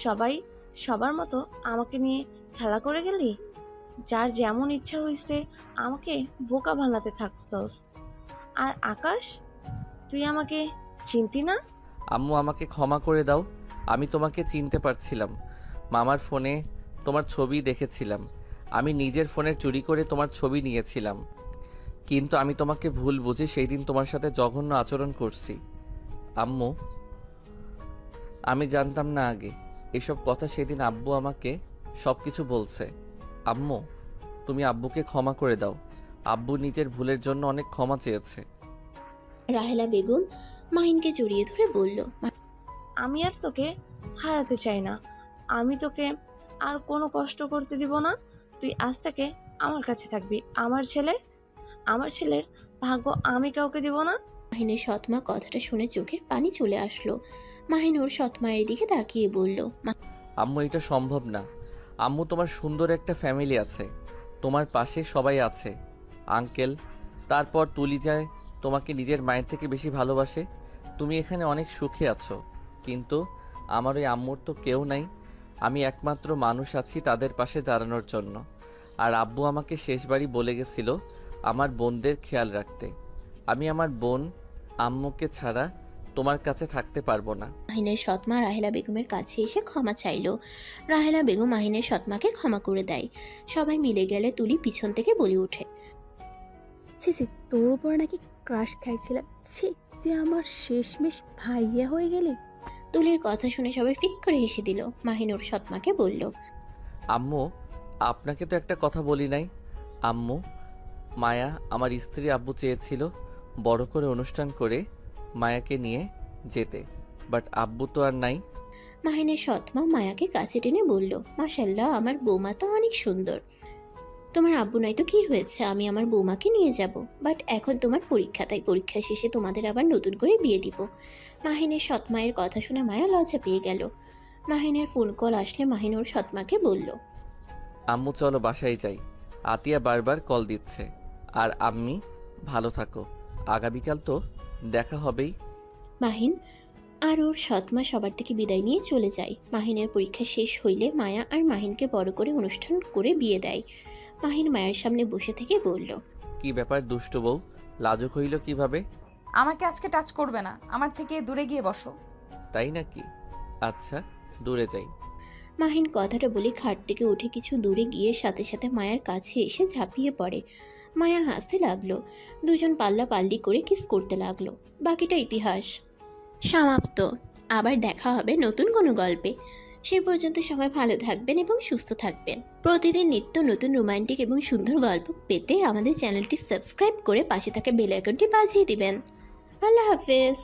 [SPEAKER 9] সবাই সবার মতো আমাকে নিয়ে খেলা করে গেলি। যার যেমন ইচ্ছা হইছে আমাকে বোকা বানাতে থাকছস। আর আকাশ, তুই আমাকে চিনতি না?
[SPEAKER 2] আম্মু, আমাকে ক্ষমা করে দাও। আমি তোমাকে চিনতে পারছিলাম। মামার ফোনে তোমার ছবি দেখেছিলাম। আমি নিজের ফোনে চুরি করে তোমার ছবি নিয়েছিলাম। কিন্তু আমি তোমাকে ভুল বুঝে সেই দিন তোমার সাথে জঘন্য আচরণ করছি। আম্মু, আমি জানতাম না আগে। এসব কথা সেদিন আব্বু আমাকে সব কিছু বলছে। আম্মু, তুমি আব্বুকে ক্ষমা করে দাও। আব্বু নিজের ভুলের জন্য অনেক ক্ষমা চেয়েছে।
[SPEAKER 3] রাহেলা বেগম মাহিনকে জড়িয়ে ধরে বলল,
[SPEAKER 9] আমি আর তোকে হারাতে চাই না। আমি তোকে আর কোনো কষ্ট করতে দিব না। তুই আজ থেকে আমার কাছে থাকবি। আমার ছেলের ভাগ্য আমি কাউকে দিব না।
[SPEAKER 3] মাহিনের সৎমা কথাটা শুনে চোখের পানি চলে আসলো। মাহিন ওর সৎমায়ের দিকে তাকিয়ে বলল,
[SPEAKER 2] আম্মু, এটা সম্ভব না। আম্মু, তোমার সুন্দর একটা ফ্যামিলি আছে, তোমার পাশে সবাই আছে। আঙ্কেল, তারপর তুলি যায় তোমাকে নিজের মায়ের থেকে বেশি ভালোবাসে। তুমি এখানে অনেক সুখে আছো, কিন্তু আমার ওই আম্মুর তো কেউ নাই। আমি একমাত্র মানুষ আছি তাদের পাশে দাঁড়ানোর জন্য। আর আব্বু আমাকে শেষবারই বলে গেছিল আমার বোনদের খেয়াল রাখতে। আমি আমার বোন আম্মুকে ছাড়া তোমার কাছে থাকতে পারবো না।
[SPEAKER 3] মাহিনের সৎমা রাহেলা বেগমের কাছে এসে ক্ষমা চাইল। রাহেলা বেগম মাহিনের সৎমাকে ক্ষমা করে দেয়। সবাই মিলে গেলে তুলি পিছন থেকে বলে ওঠে,
[SPEAKER 8] ছি ছি, তোর উপর নাকি ক্রাশ খাইছিলাম। ছি, তুই আমার শেষমেশ ভাইয়া হয়ে গেলি।
[SPEAKER 3] তুলির কথা শুনে সবাই ফিক করে হেসে দিল। মাহিন ওর সৎমাকে বলল,
[SPEAKER 2] আম্মু, আপনাকে তো একটা কথা বলি নাই। আম্মু, মায়া আমার স্ত্রী আব্বু চেয়েছিল বড় করে অনুষ্ঠান করে মায়াকে নিয়ে যেতে, বাট আব্বু তো আর নাই।
[SPEAKER 3] মাহিনের সৎমা মায়াকে কাছে টেনে বলল, মাশাল্লাহ, আমার বৌমা তো অনেক সুন্দর। তোমার আব্বু নাই তো কি হয়েছে, আমি আমার বৌমাকে নিয়ে যাব। বাট এখন তোমার পরীক্ষা, তাই পরীক্ষা শেষে তোমাদের আবার নতুন করে বিয়ে দিব। মাহিনের সৎমায়ের কথা শুনে মায়া লজ্জা পেয়ে গেল। মাহিনের ফোন কল আসলে মাহিন ওর সৎমাকে বলল,
[SPEAKER 2] আম্মু চলো বাসায় যাই, আতিয়া বারবার কল দিচ্ছে। আর আম্মি ভালো থাকো, আগামীকাল তো দেখা হবেই।
[SPEAKER 3] মাহিন আর ওর সৎমা সবার থেকে বিদায় নিয়ে চলে যায়। মাহিনের পরীক্ষা শেষ হইলে মায়া আর মাহিনকে বড় করে অনুষ্ঠান করে বিয়ে দেয়। মাহিন মায়ের সামনে বসে থেকে বলল,
[SPEAKER 2] কি ব্যাপার দুষ্টু বউ, লাজুক হইল কিভাবে?
[SPEAKER 1] আমাকে আজকে টাচ করবে না, আমার থেকে দূরে গিয়ে বসো।
[SPEAKER 2] তাই নাকি? আচ্ছা, দূরে যাই।
[SPEAKER 3] মাহিন কথাটা বলে খাট থেকে উঠে কিছু দূরে গিয়ে সাথে সাথে মায়ার কাছে এসে ঝাঁপিয়ে পড়ে। মায়া হাসতে লাগলো। দুজন পাল্লা পাল্লি করে কিস করতে লাগলো। বাকিটা ইতিহাস। সমাপ্ত। আবার দেখা হবে নতুন কোনো গল্পে। সে পর্যন্ত সবাই ভালো থাকবেন এবং সুস্থ থাকবেন। প্রতিদিন নিত্য নতুন রোমান্টিক এবং সুন্দর গল্প পেতে আমাদের চ্যানেলটি সাবস্ক্রাইব করে পাশে থাকা বেল আইকনটি বাজিয়ে দিবেন। আল্লাহ হাফেজ।